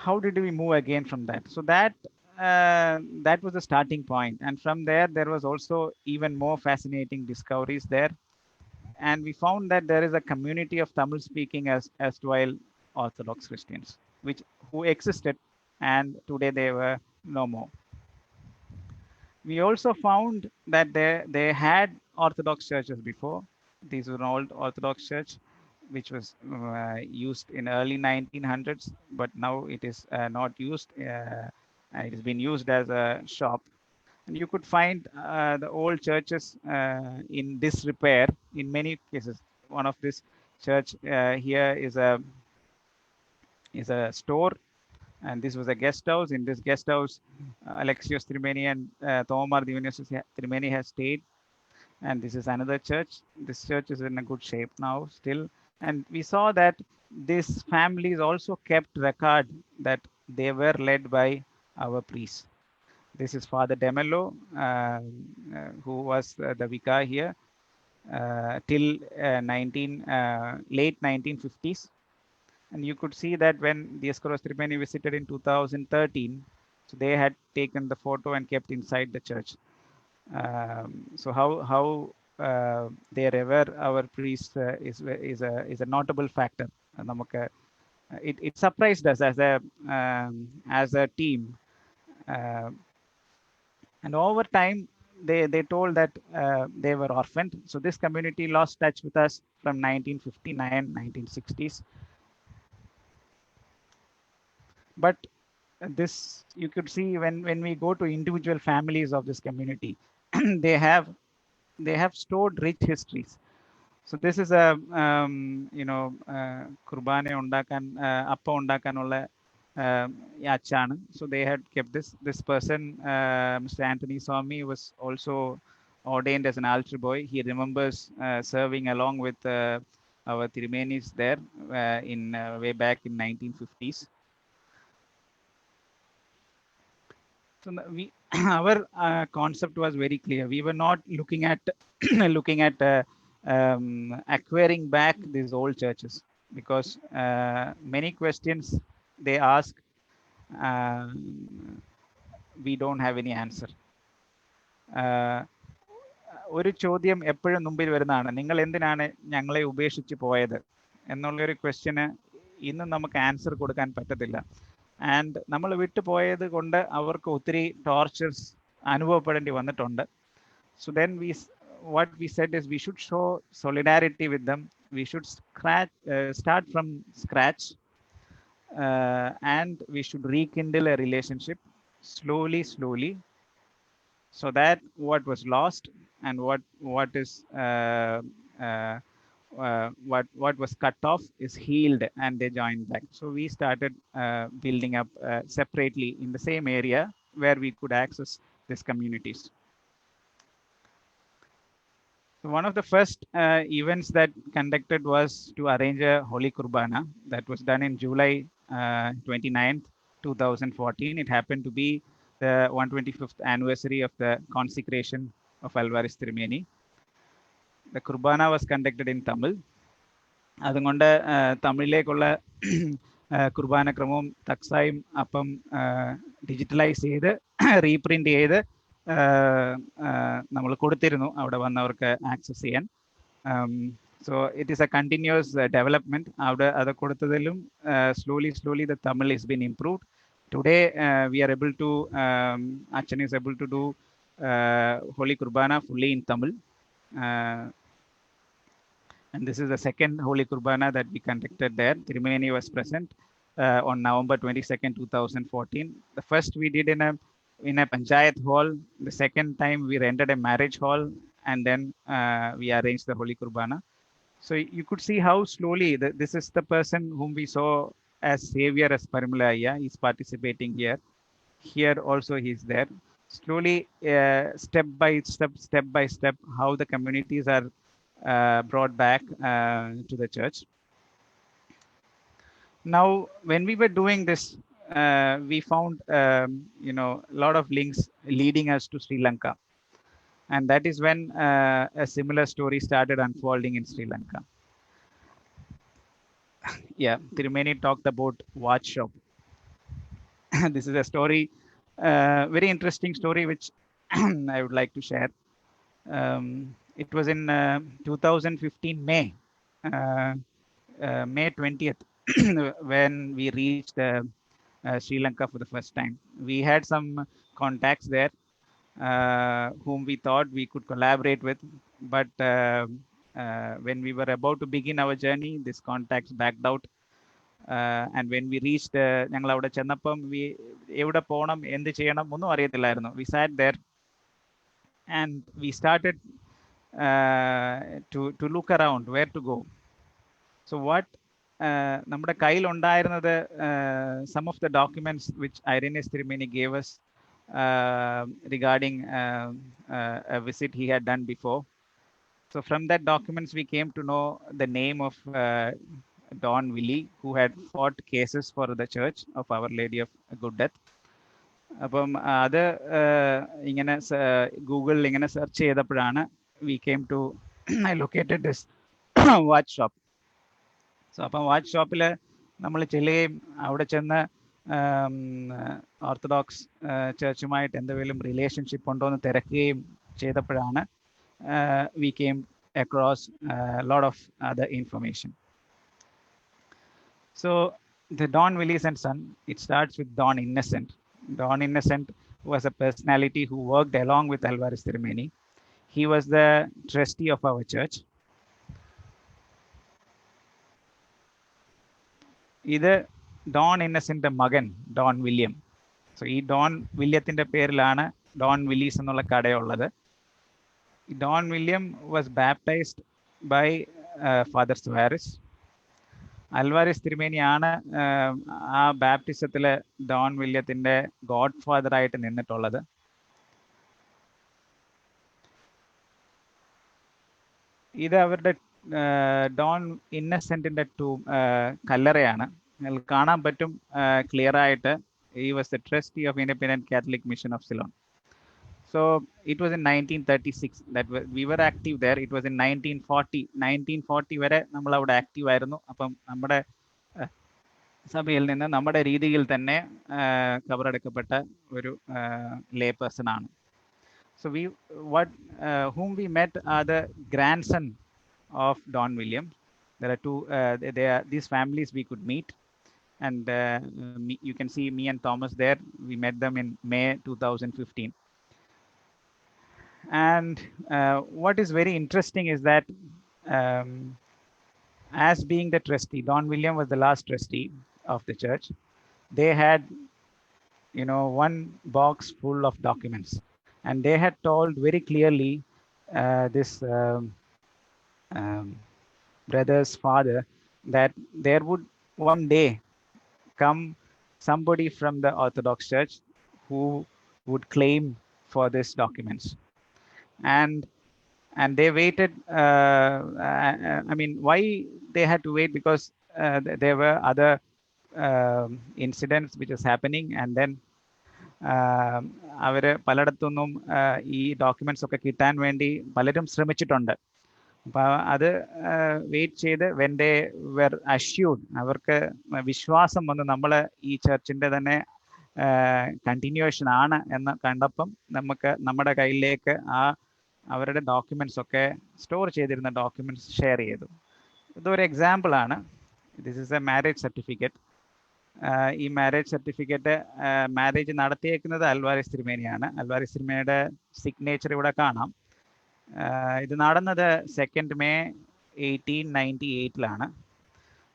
How did we move again from that? So that was the starting point. And from there was also even more fascinating discoveries there. And we found that there is a community of Tamil speaking as erstwhile Orthodox Christians, who existed, and today they were no more. We also found that they had Orthodox churches before. These were an old Orthodox church, which was used in early 1900s, but now it is not used. It has been used as a shop. And you could find the old churches in disrepair in many cases. One of this church here is a store, and this was a guest house. In this guest house, Alexios Trimeni and Thomar Dionysius Trimeni has stayed. And this is another church. This church is in a good shape now still. And we saw that these families also kept record that they were led by our priests. This is Father Demello, who was the vicar here till late 1950s. And you could see that when Dioscoros Trimeni visited in 2013, so they had taken the photo and kept inside the church. So how they revere our priests is a notable factor. It surprised us as a team. And over time, they told that they were orphaned. So this community lost touch with us from 1959, 1960s. But this, you could see when we go to individual families of this community, they have stored rich histories. So this is a kurbane undakan appa undakanulla yachana. So they had kept this person, Mr. Anthony Swami, was also ordained as an altar boy. He remembers serving along with our Thirumenis there in way back in 1950s. So our concept was very clear. We were not looking at acquiring back these old churches, because many questions they ask, we don't have any answer. ഒരു ചോദ്യം എപ്പോഴും മുമ്പിൽ വരുന്നതാണ്, നിങ്ങൾ എന്തിനാണ് ഞങ്ങളെ ഉപേക്ഷിച്ച് പോയത് എന്നുള്ളൊരു ക്വസ്റ്റ്യന് ഇന്നും നമുക്ക് ആൻസർ കൊടുക്കാൻ പറ്റത്തില്ല. ആൻഡ് നമ്മൾ വിട്ടുപോയത് കൊണ്ട് അവർക്ക് ഒത്തിരി ടോർച്ചേഴ്സ് അനുഭവപ്പെടേണ്ടി വന്നിട്ടുണ്ട്. So then what we said is we should show solidarity with them. We should start from scratch, and we should rekindle a relationship slowly, so that what was lost and what was cut off is healed, and they joined back. So we started building up separately in the same area where we could access these communities. So one of the first events that conducted was to arrange a Holy Kurbana. That was done in July 29th, 2014. It happened to be the 125th anniversary of the consecration of Alvaris Trimeni. The Kurbana was conducted in Tamil. അതുകൊണ്ട് തമിഴിലേക്കുള്ള കുർബാന ക്രമവും തക്സായും അപ്പം digitalise ചെയ്ത് reprint ചെയ്ത് നമ്മൾ കൊടുത്തിരുന്നു അവിടെ വന്നവർക്ക് access ചെയ്യാൻ. So it is A continuous development. അവിടെ അത് കൊടുത്തതിലും slowly the Tamil is been improved. Today we are able to Achan is able to do Holy Kurbana fully in Tamil. And this is the second Holy Kurbana that we conducted there. Tirumeni was present on November 22nd, 2014. The first we did in a Panchayat hall. The second time we rented a marriage hall, and then we arranged the Holy Kurbana. So you could see how slowly this is the person whom we saw as savior as Parimalaya. He's participating here. Here also he's there. Slowly, step by step, how the communities are brought back to the church. Now, when we were doing this, we found a lot of links leading us to Sri Lanka, and that is when a similar story started unfolding in Sri Lanka. Yeah, Tirumeni talked about watch shop. This is a story, very interesting story, which I would like to share. It was in 2015 May, May 20th, when we reached Sri Lanka for the first time. We had some contacts there whom we thought we could collaborate with, but when we were about to begin our journey, these contacts backed out. And when we reached ഞങ്ങൾ അവിടെ ചെന്നപ്പം എവിടെ പോകണം എന്ത് ചെയ്യണം ഒന്നും അറിയത്തില്ലായിരുന്നു. We sat there and we started to look around where to go. So what നമ്മുടെ കയ്യിൽ ഉണ്ടായിരുന്നത് some of the documents which Irenaeus Tirumeni gave us regarding a visit he had done before. So from that documents we came to know the name of Don Willie, who had fought cases for the Church of Our Lady of Good Death. അപ്പം അത് ഇങ്ങനെ ഗൂഗിളിൽ ഇങ്ങനെ search ചെയ്തപ്പോഴാണ് we came to I located this watch shop. So അപ്പം watch ഷോപ്പിൽ നമ്മൾ ചെല്ലുകയും അവിടെ ചെന്ന് ഓർത്തഡോക്സ് ചർച്ചുമായിട്ട് എന്തെങ്കിലും റിലേഷൻഷിപ്പ് ഉണ്ടോ എന്ന് തിരക്കുകയും ചെയ്തപ്പോഴാണ് we came across a lot of other information. So the Don Willies and Son, it starts with Don Innocent. Don Innocent was a personality who worked along with Alvarez Tirumeni. He was the trustee of our church. ഇത് Don Innocent മകൻ Don William. So ഈ Don വില്യത്തിന്റെ പേരിലാണ് Don Willie's എന്നുള്ള കടയുള്ളത്. Don William was baptised by father Suarez. Alvares തിരുമേനിയാണ് ആ ബാപ്റ്റിസത്തിൽ ഡോൺ വില്യത്തിന്റെ ഗോഡ് ഫാദർ ആയിട്ട് നിന്നിട്ടുള്ളത്. ഇത് അവരുടെ ഡോൺ ഇന്നസെന്റിന്റെ കല്ലറയാണ്. കാണാൻ പറ്റും ക്ലിയർ ആയിട്ട്. He was the trustee of Independent Catholic Mission of Ceylon. So it was in 1936 that we were active there. It was in 1940 വരെ നമ്മൾ അവിടെ ആക്റ്റീവ് ആയിരുന്നു. അപ്പം നമ്മുടെ സഭയിൽ നിന്ന് നമ്മുടെ രീതിയിൽ തന്നെ കബറടക്കപ്പെട്ട ഒരു ലേ പേഴ്സൺ ആണ്. So whom we met are the grandson of Don William. There are two. These families we could meet, and you can see me and Thomas there. We met them in May 2015. And what is very interesting is that as being the trustee, Don William was the last trustee of the church. They had, one box full of documents, and they had told very clearly this brother's father that there would one day come somebody from the Orthodox Church who would claim for these documents. And they waited. I mean, why they had to wait? Because there were other incidents which was happening, and then അവർ പലയിടത്തുനിന്നും ഈ documents ഒക്കെ കിട്ടാൻ വേണ്ടി പലരും ശ്രമിച്ചിട്ടുണ്ട്. അപ്പം അത് wait ചെയ്ത് when they were assured, അവർക്ക് വിശ്വാസം വന്ന് നമ്മൾ ഈ ചർച്ചിൻ്റെ തന്നെ കണ്ടിന്യൂവേഷൻ ആണ് എന്ന് കണ്ടപ്പം നമുക്ക് നമ്മുടെ കയ്യിലേക്ക് അവരുടെ ഡോക്യുമെന്റ്സ് ഒക്കെ സ്റ്റോർ ചെയ്തിരുന്ന ഡോക്യുമെന്റ്സ് ഷെയർ ചെയ്തു. ഇതൊരു എക്സാമ്പിൾ ആണ്. This is a marriage certificate. ഈ മാരേജ് സർട്ടിഫിക്കറ്റ് മാരേജ് നടത്തിയേക്കുന്നത് അൽവാരിസ് തിരുമേനിയാണ്. അൽവാരിസ് തിരുമേനിയുടെ സിഗ്നേച്ചർ ഇവിടെ കാണാം. ഇത് നടന്നത് 2 May 1898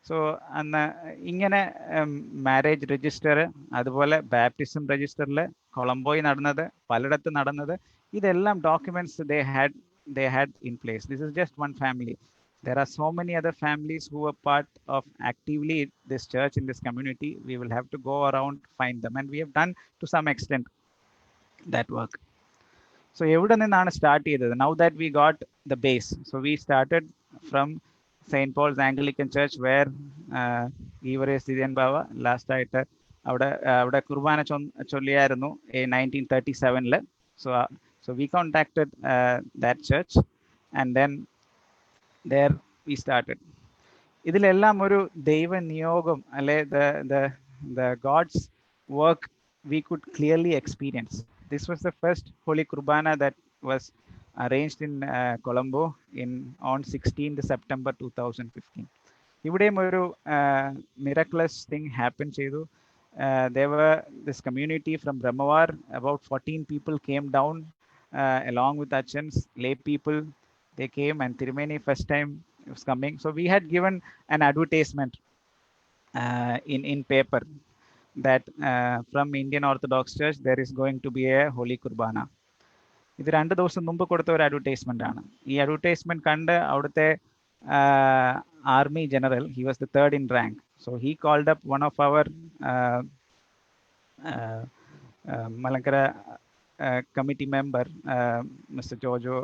സോ അന്ന് ഇങ്ങനെ മാരേജ് രജിസ്റ്റർ, അതുപോലെ ബാപ്റ്റിസം രജിസ്റ്ററിൽ കൊളംബോയിൽ നടന്നത്, പലയിടത്ത് നടന്നത്, ഇതെല്ലാം documents they had in place. This is just one family. There are so many other families who are part of actively this church, in this community. We will have to go around, find them, and we have done to some extent that work. So എവിടെ നിന്നാണ് start ചെയ്തത്? Now that we got the base, so we started from St. Paul's Anglican Church where Givares Didian Baba last ആയിട്ട് അവിടെ കുർബാന ചൊല്ലിയായിരുന്നു 1937. So we contacted that church and then there we started. ഇതിലെല്ലാം ഒരു ദൈവ നിയോഗം അല്ലെ the God's work we could clearly experience. This was the first Holy Kurbana that was arranged in Colombo on 16th September 2015. ഇവിടെയും ഒരു miraculous thing happened ചെയ്തു. There were this community from Brahmavar, about 14 people came down along with Achans, lay people. They came and Tirumeni first time was coming. So we had given an advertisement in paper that from Indian Orthodox Church there is going to be a Holy Kurbana. ഇത് 2 ദിവസം മുമ്പ് കൊടുത്ത ഒരു advertisement ആണ്. ഈ advertisement കണ്ട് അവിടുത്തെ army general, he was the 3rd in rank, so he called up one of our Malankara committee member, Mr. Jojo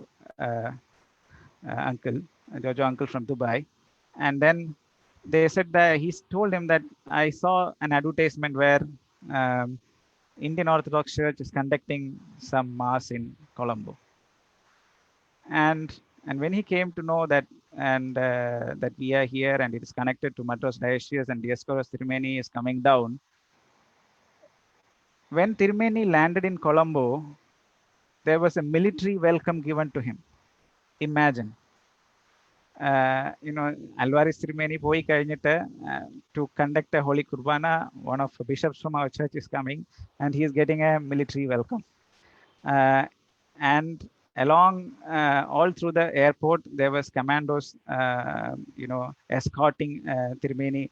uncle from Dubai, and then they said that he told him that I saw an advertisement where Indian Orthodox Church is conducting some mass in Colombo, and when he came to know that that we are here and it is connected to Madras Diocese and Dioscorus Tirumeni is coming down, when Tirumeni landed in Colombo, there was a military welcome given to him. Imagine. Alvaris Tirumeni പോയി കഴിഞ്ഞിട്ട് to conduct a Holy Kurbana, one of the bishops from our church is coming and he is getting a military welcome. And along all through the airport there was commandos escorting Tirumeni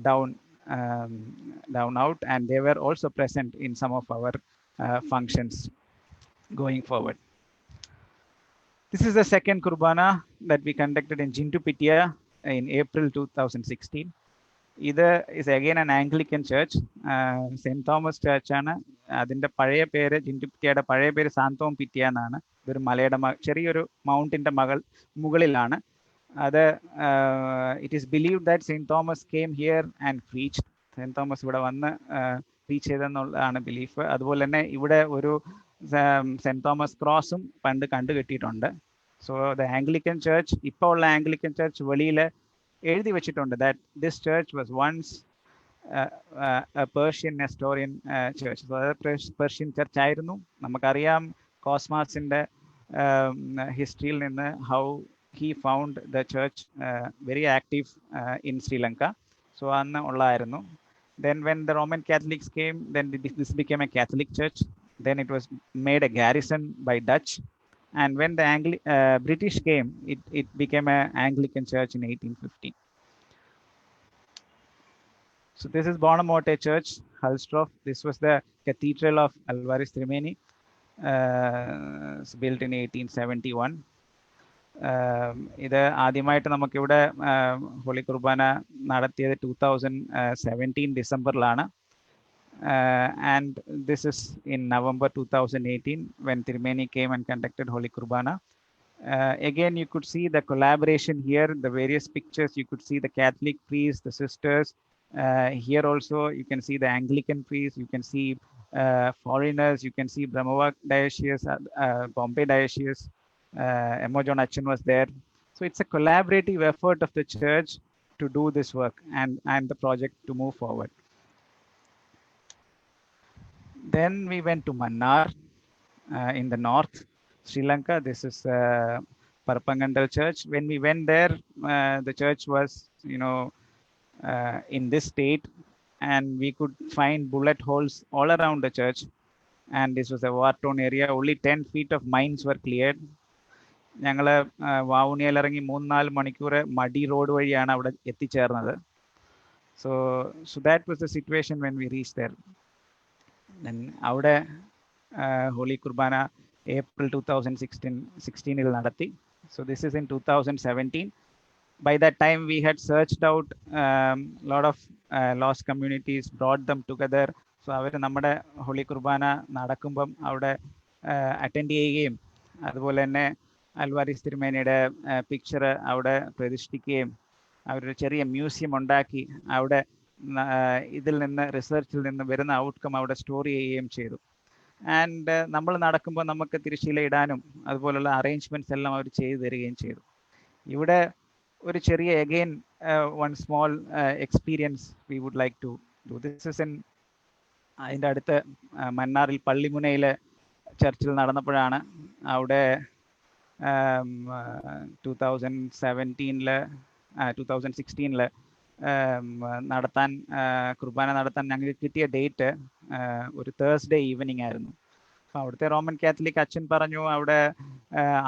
down out, and they were also present in some of our functions going forward. This is the second Kurbana that we conducted in Jintupitia in April 2016. This is again an Anglican church, St. Thomas Church ആണ്. അതിന്റെ പഴയ പേര്, ജിൻറ്റുപിറ്റിയയുടെ പഴയ പേര് സാന്തോം പിറ്റിയ എന്നാണ്. ഇതൊരു മലയുടെ ചെറിയൊരു മൗണ്ടിന്റെ മുകളിലാണ് അത്. It is believe that Saint Thomas came here and preached. Saint Thomas ഇവിടെ വന്ന് പ്രീച്ച് ചെയ്തെന്നുള്ളതാണ് ബിലീഫ്. അതുപോലെ തന്നെ ഇവിടെ ഒരു സെന്റ് തോമസ് ക്രോസും പണ്ട് കണ്ടുകെട്ടിയിട്ടുണ്ട്. സോ ദ ആംഗ്ലിക്കൻ ചർച്ച്, ഇപ്പോൾ ഉള്ള ആംഗ്ലിക്കൻ ചർച്ച് വെളിയിൽ എഴുതി വെച്ചിട്ടുണ്ട് that this church was once a Persian Nestorian church. So അത് പെർഷ്യൻ ചർച്ച് ആയിരുന്നു. നമുക്കറിയാം കോസ്മാസിന്റെ ഹിസ്റ്ററിയിൽ നിന്ന് how he found the church very active in Sri Lanka. So അന്ന് ഉള്ളായിരുന്നു. Then when the Roman Catholics came, then this became a Catholic church. Then it was made a garrison by Dutch. And when the British came, it became an Anglican church in 1815. So this is Bonamote Church, Hulstroff. This was the cathedral of Alvaris Tirumeni, built in 1871. ഇത് ആദ്യമായിട്ട് നമുക്കിവിടെ holy കുർബാന നടത്തിയത് 2017 ഡിസംബറിലാണ്. And this is in November 2018 when Tirumeni came and conducted Holy Kurbana. Again, you could see the collaboration here, the various pictures. You could see the Catholic priests, the sisters. Here also you can see the Anglican priests. You can see foreigners. You can see Brahmavag Diocese, Bombay Diocese. Emojon Achan was there. So it's a collaborative effort of the church to do this work and the project to move forward. Then we went to Mannar in the north, Sri Lanka. This is Parapangandal Church. When we went there, the church was, in this state, and we could find bullet holes all around the church. And this was a war-torn area. Only 10 feet of mines were cleared. ഞങ്ങൾ വാവുണിയിൽ ഇറങ്ങി 3-4 മണിക്കൂർ മടി road വഴിയാണ് അവിടെ എത്തിച്ചേർന്നത്. So that was the situation when we reached there. Then അവിടെ holy കുർബാന April 2016 നടത്തി. So this is in 2017. By that time we had searched out lot of lost communities, brought them together. So അവർ നമ്മുടെ holy കുർബാന നടക്കുമ്പം അവിടെ attend ചെയ്യുകയും അതുപോലെ തന്നെ Alvares തിരുമേനിയുടെ picture അവിടെ പ്രതിഷ്ഠിക്കുകയും അവരൊരു ചെറിയ മ്യൂസിയം ഉണ്ടാക്കി അവിടെ ഇതിൽ നിന്ന് റിസർച്ചിൽ നിന്ന് വരുന്ന ഔട്ട്കം അവിടെ സ്റ്റോർ ചെയ്യുകയും ചെയ്തു. ആൻഡ് നമ്മൾ നടക്കുമ്പോൾ നമുക്ക് തിരശ്ശീല ഇടാനും അതുപോലുള്ള അറേഞ്ച്മെൻറ്റ്സ് എല്ലാം അവർ ചെയ്തു തരികയും ചെയ്തു. ഇവിടെ ഒരു ചെറിയ again one small experience we would like to do. This is in അതിൻ്റെ അടുത്ത് മന്നാറിൽ പള്ളിമുനയിലെ ചർച്ചിൽ നടന്നപ്പോഴാണ് അവിടെ 2016 നടത്താൻ കുർബാന നടത്താൻ ഞങ്ങൾക്ക് കിട്ടിയ ഡേറ്റ് ഒരു തേഴ്സ്ഡേ ഈവനിങ് ആയിരുന്നു. അപ്പോൾ അവിടുത്തെ റോമൻ കാത്തലിക് അച്ഛൻ പറഞ്ഞു അവിടെ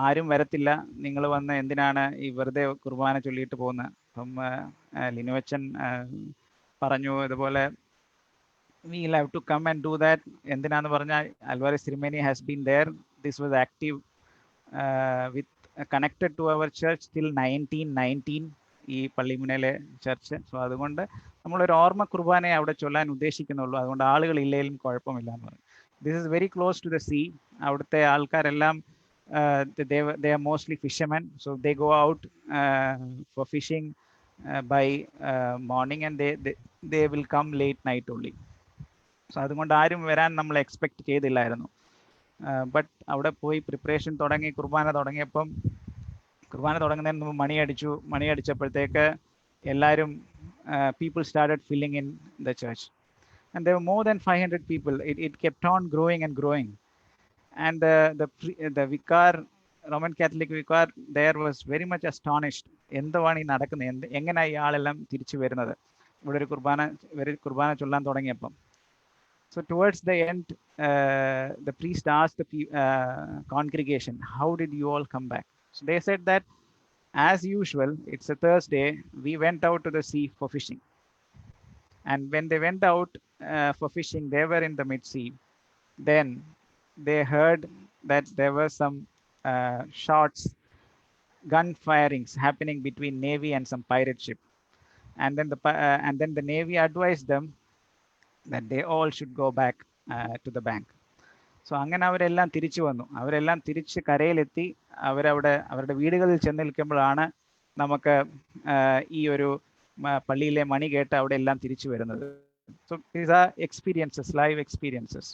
ആരും വരത്തില്ല, നിങ്ങൾ വന്ന് എന്തിനാണ് ഈ വെറുതെ കുർബാന ചൊല്ലിയിട്ട് പോകുന്നത്. അപ്പം ലിനുവച്ചൻ പറഞ്ഞു ഇതുപോലെ we'll have to come and do that. എന്തിനാന്ന് പറഞ്ഞാൽ അൽവാരിസ് തിരുമേനി has been there. This was active with connected to our church till 1919 ഈ പള്ളിമുനയിലെ ചർച്ച്. സോ അതുകൊണ്ട് നമ്മളൊരു ഓർമ്മ കുർബാനയെ അവിടെ ചൊല്ലാൻ ഉദ്ദേശിക്കുന്നുള്ളൂ, അതുകൊണ്ട് ആളുകൾ ഇല്ലെങ്കിലും കുഴപ്പമില്ല എന്ന് പറയും. This is very close to the sea. അവിടുത്തെ ആൾക്കാരെല്ലാം they are mostly fishermen, so they go out for fishing by morning and they will come late night only. So അതുകൊണ്ട് ആരും വരാൻ നമ്മൾ എക്സ്പെക്ട് ചെയ്തില്ലായിരുന്നു. ബട്ട് അവിടെ പോയി പ്രിപ്പറേഷൻ തുടങ്ങി, കുർബാന തുടങ്ങിയപ്പം കുർബാന തുടങ്ങുന്നതിന് മുമ്പ് മണിയടിച്ചപ്പോഴത്തേക്ക് എല്ലാവരും people started filling in the church and there were more than 500 people. It kept on growing and growing, and the vicar, Roman Catholic vicar there was very much astonished. എന്താണ് ഈ നടക്കുന്നത്, എങ്ങനെ ഈ ആളെല്ലാം തിരിച്ചു വരുന്നത് ഇവിടെ ഒരു കുർബാന ചൊല്ലാൻ തുടങ്ങിയപ്പം. So towards the end, the priest asked the congregation, how did you all come back? So they said that as usual, it's a Thursday, we went out to the sea for fishing. And when they went out for fishing, they were in the mid-sea. Then they heard that there were some shots, gun firings happening between Navy and some pirate ship. And then the Navy advised them that they all should go back to the bank. So അങ്ങനെ അവരെല്ലാം തിരിച്ചു വന്നു. അവരെല്ലാം തിരിച്ച് കരയിലെത്തി. അവരുടെ വീടുകളിൽ ചെന്ന് നിൽക്കുമ്പോഴാണ് നമുക്ക് ഈ ഒരു പള്ളിയിലെ മണി കേട്ട് അവിടെ എല്ലാം തിരിച്ചു വരുന്നത്. So these are experiences, live experiences.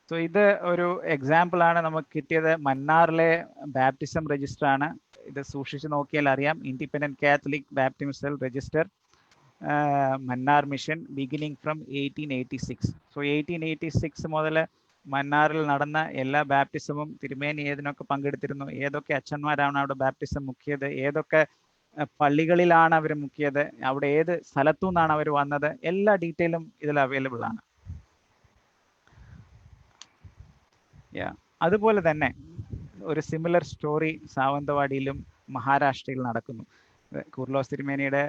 So ഇത് ഒരു എക്സാമ്പിളാണ് നമുക്ക് കിട്ടിയത്. മന്നാറിലെ ബാപ്റ്റിസം രജിസ്റ്റർ ആണ് ഇത്. സൂക്ഷിച്ച് നോക്കിയാൽ അറിയാം, independent Catholic baptism register, Mannar mission, beginning from 1886. So 1886 മുതൽ മന്നാറിൽ നടന്ന എല്ലാ ബാപ്റ്റിസമും തിരുമേനി ഏതിനൊക്കെ പങ്കെടുത്തിരുന്നു, ഏതൊക്കെ അച്ഛന്മാരാണ് അവിടെ ബാപ്റ്റിസം മുക്കിയത്, ഏതൊക്കെ പള്ളികളിലാണ് അവർ മുക്കിയത്, അവിടെ ഏത് സ്ഥലത്തു നിന്നാണ് അവർ വന്നത്, എല്ലാ ഡീറ്റെയിലും ഇതിൽ അവൈലബിൾ ആണ്. അതുപോലെ തന്നെ ഒരു സിമിലർ സ്റ്റോറി സാവന്തവാടിയിലും മഹാരാഷ്ട്രയിൽ നടക്കുന്നു. കുർലോസ് തിരുമേനിയുടെ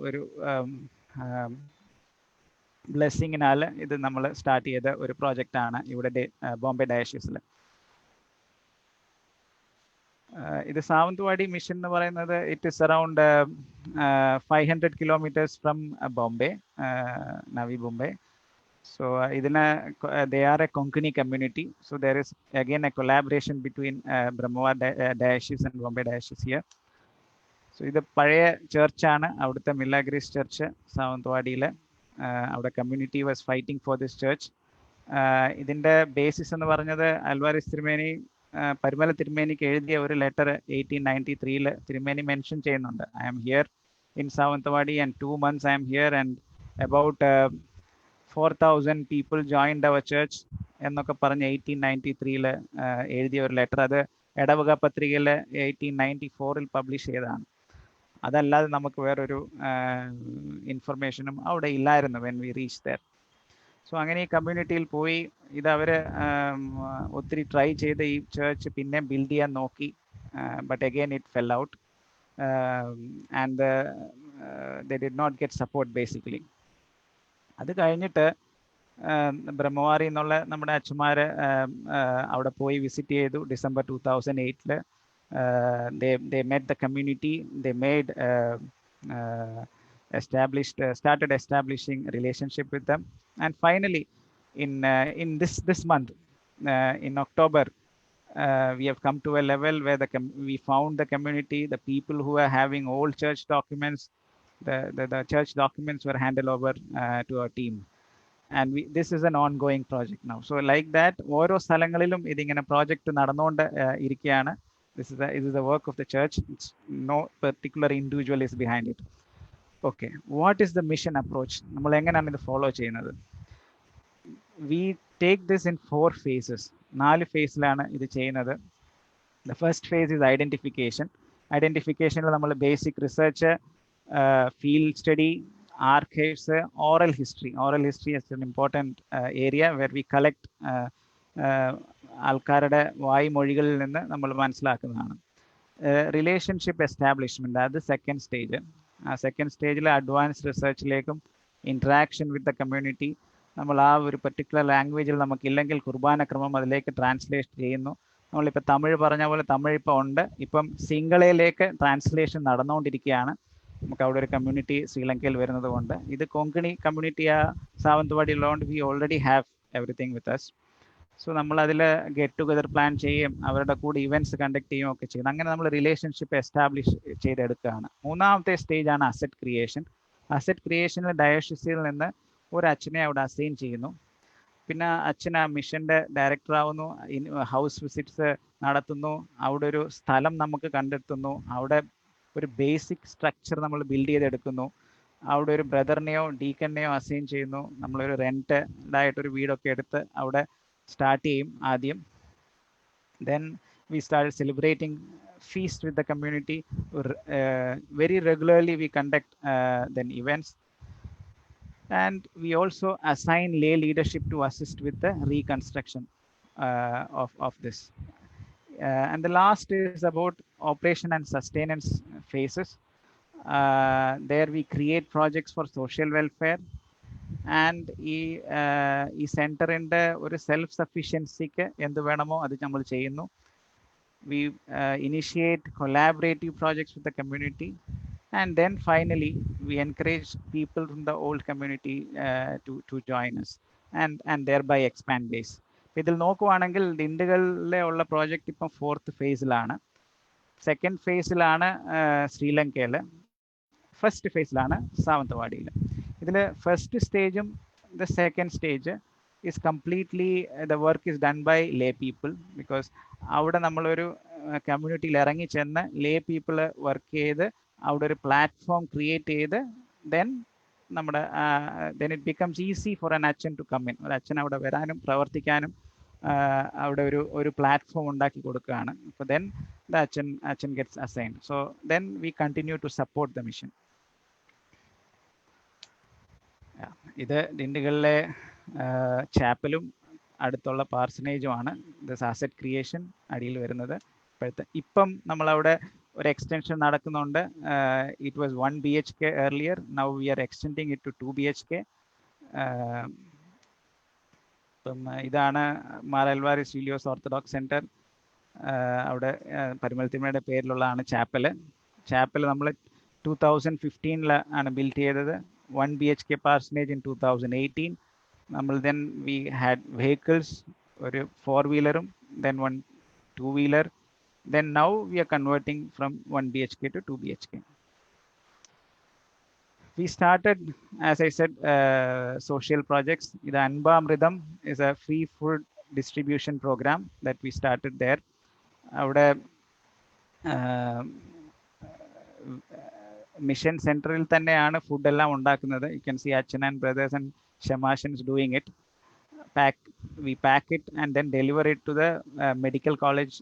ഒരു ബ്ലെസ്സിങ്ങിനാൽ ഇത് നമ്മൾ സ്റ്റാർട്ട് ചെയ്ത ഒരു പ്രോജക്റ്റാണ് ഇവിടെ ബോംബെ ഡയസിസിൽ. ഇത് സാവന്തവാടി മിഷൻ എന്ന് പറയുന്നത് it is around 500 kilometers from Bombay, Navi Bombay. So they are a Konkani community. So there is again a collaboration between Brahmawar Diocese and Bombay Diocese here. So ഇത് പഴയ ചർച്ചാണ്, അവിടുത്തെ മില്ലാഗ്രീസ് ചർച്ച് സാവന്തവാടിയിൽ. അവിടെ community was fighting for this church. ഇതിൻ്റെ basis എന്ന് പറഞ്ഞത് Alvares തിരുമേനി പരിമല തിരുമേനിക്ക് എഴുതിയ ഒരു ലെറ്റർ 1893 തിരുമേനി മെൻഷൻ ചെയ്യുന്നുണ്ട്. I am here in Sawantwadi and 2 months I am here and about 4,000 people joined our church എന്നൊക്കെ പറഞ്ഞ് 1893 എഴുതിയ ഒരു ലെറ്റർ. അത് ഇടവക പത്രികയിൽ 1894 പബ്ലിഷ് ചെയ്തതാണ്. അതല്ലാതെ നമുക്ക് വേറൊരു ഇൻഫർമേഷനും അവിടെ ഇല്ലായിരുന്നു when we reach there. So അങ്ങനെ ഈ കമ്മ്യൂണിറ്റിയിൽ പോയി ഇത് അവർ ഒത്തിരി ട്രൈ ചെയ്ത് ഈ ചർച്ച് പിന്നെ ബിൽഡ് ചെയ്യാൻ നോക്കി. But again it fell out and they did not get support basically. അത് കഴിഞ്ഞിട്ട് ബ്രഹ്മവാരി എന്നുള്ള നമ്മുടെ അച്ഛന്മാർ അവിടെ പോയി വിസിറ്റ് ചെയ്തു. December 2008 they met the community. They made started establishing relationship with them. And finally, in this month, in October, we have come to a level where we found the community, the people who are having old church documents, the church documents were handed over to our team. And this is an ongoing project now. So like that, ഓരോ സ്ഥലങ്ങളിലും ഇതിങ്ങനെ project നടന്നുകൊണ്ട് ഇരിക്കുകയാണ്. This is the work of the church. It's no particular individual is behind it. Okay, what is the mission approach? നമ്മൾ എങ്ങനെയാണ് ഇത് follow ചെയ്യുന്നത്? We take this in 4 phases. 4 ഫേസിലാണ് ഇത് ചെയ്യുന്നത്. The first phase is identification. Identification നമ്മൾ basic research, field study, archives, oral history. Oral history is an important area where we collect ആൾക്കാരുടെ വായ്മൊഴികളിൽ നിന്ന് നമ്മൾ മനസ്സിലാക്കുന്നതാണ്. റിലേഷൻഷിപ്പ് എസ്റ്റാബ്ലിഷ്മെന്റ്, അത് സെക്കൻഡ് സ്റ്റേജ്. ആ സെക്കൻഡ് സ്റ്റേജിൽ അഡ്വാൻസ് റിസർച്ചിലേക്കും ഇൻട്രാക്ഷൻ വിത്ത് ദ കമ്മ്യൂണിറ്റി. നമ്മൾ ആ ഒരു പെർട്ടിക്കുലർ ലാംഗ്വേജിൽ നമുക്കില്ലെങ്കിൽ കുർബാനക്രമം അതിലേക്ക് ട്രാൻസ്ലേറ്റ് ചെയ്യുന്നു. നമ്മളിപ്പോൾ തമിഴ് പറഞ്ഞ പോലെ തമിഴ് ഇപ്പോൾ ഉണ്ട്, ഇപ്പം സിംഗളയിലേക്ക് ട്രാൻസ്ലേഷൻ നടന്നുകൊണ്ടിരിക്കുകയാണ്. നമുക്ക് അവിടെ ഒരു കമ്മ്യൂണിറ്റി ശ്രീലങ്കയിൽ വരുന്നത് കൊണ്ട്. ഇത് കൊങ്കണി കമ്മ്യൂണിറ്റി ആ സാവന്തവാടി ഉള്ളതുകൊണ്ട് we already have everything with us. So നമ്മൾ അതിൽ ഗെറ്റ് ടുഗദർ പ്ലാൻ ചെയ്യും, അവരുടെ കൂടെ ഇവൻറ്റ്സ് കണ്ടക്ട് ചെയ്യും ഒക്കെ ചെയ്യും. അങ്ങനെ നമ്മൾ റിലേഷൻഷിപ്പ് എസ്റ്റാബ്ലിഷ് ചെയ്തെടുക്കുകയാണ്. മൂന്നാമത്തെ സ്റ്റേജാണ് അസറ്റ് ക്രിയേഷൻ. അസറ്റ് ക്രിയേഷനിൽ ഡയോസിസിൽ നിന്ന് ഒരു അച്ഛനെ അവിടെ അസൈൻ ചെയ്യുന്നു. പിന്നെ അച്ഛൻ ആ മിഷൻ്റെ ഡയറക്ടർ ആവുന്നു, ഹൗസ് വിസിറ്റ്സ് നടത്തുന്നു, അവിടെ ഒരു സ്ഥലം നമുക്ക് കണ്ടെത്തുന്നു, അവിടെ ഒരു ബേസിക് സ്ട്രക്ചർ നമ്മൾ ബിൽഡ് ചെയ്തെടുക്കുന്നു, അവിടെ ഒരു ബ്രദറിനെയോ ഡീക്കനെയോ അസൈൻ ചെയ്യുന്നു. നമ്മളൊരു റെൻറ്റഡായിട്ടൊരു വീടൊക്കെ എടുത്ത് അവിടെ സ്റ്റാർട്ട് ചെയ്യും ആദ്യം. Then we start celebrating feast with the community. Very regularly V conduct then events. And we also assign lay leadership to assist with the reconstruction of this. And the last is about operation and sustenance phases. There we create projects for social welfare. And ഈ സെൻറ്ററിൻ്റെ ഒരു self സഫിഷ്യൻസിക്ക് എന്ത് വേണമോ അത് നമ്മൾ ചെയ്യുന്നു. We initiate collaborative projects with the community. And then finally, we encourage people from the old community to join us and thereby expand base. ഇതിൽ നോക്കുവാണെങ്കിൽ ദിണ്ടുകളിലെ ഉള്ള പ്രോജക്റ്റ് ഇപ്പം 4th ഫേസിലാണ്. സെക്കൻഡ് ഫേസിലാണ് ശ്രീലങ്കയിൽ, ഫസ്റ്റ് ഫേസിലാണ് സാവന്തവാടിയിൽ. ഇതിൽ ഫസ്റ്റ് സ്റ്റേജും the second stage is completely the work is done by lay people, because അവിടെ നമ്മളൊരു കമ്മ്യൂണിറ്റിയിൽ ഇറങ്ങി ചെന്ന് ലേ പീപ്പിൾ വർക്ക് ചെയ്ത് അവിടെ ഒരു പ്ലാറ്റ്ഫോം ക്രിയേറ്റ് ചെയ്ത് then it becomes easy for an അച്ഛൻ ടു കം ഇൻ. ഒരു അച്ഛൻ അവിടെ വരാനും പ്രവർത്തിക്കാനും അവിടെ ഒരു പ്ലാറ്റ്ഫോം ഉണ്ടാക്കി കൊടുക്കുകയാണ്. അപ്പോൾ then the അച്ഛൻ gets assigned. So then we continue to support the mission. ഇത് ദിണ്ടുകളിലെ ചാപ്പലും അടുത്തുള്ള പാർസനേജുമാണ്. ദിസ് അസറ്റ് ക്രിയേഷൻ അടിയിൽ വരുന്നത്. ഇപ്പം നമ്മളവിടെ ഒരു എക്സ്റ്റൻഷൻ നടക്കുന്നുണ്ട്. It was 1 BHK earlier. Now we are extending it to 2 BHK. ഇപ്പം ഇതാണ് മാർ സീലിയോസ് ഓർത്തഡോക്സ് സെൻറ്റർ. അവിടെ പരിമളത്തിമ്മയുടെ പേരിലുള്ളതാണ് ചാപ്പൽ നമ്മൾ 2015 ആണ് ബിൽഡ് ചെയ്തത്. 1 BHK പാർസനേജ് in 2018. നമ്മൾ then we had vehicles, ഒരു 4-wheeler-ഉം then 1 2-wheeler. Then now we are converting from 1 BHK to 2 BHK. We started, as I said, social projects. The Anbamridam is a free food distribution program that we started there. അവിടെ mission സെൻറ്ററിൽ തന്നെയാണ് ഫുഡെല്ലാം ഉണ്ടാക്കുന്നത്. You can see അച്ഛൻ and brothers and ഷമാഷൻസ് doing it. We pack it and then deliver it to the medical college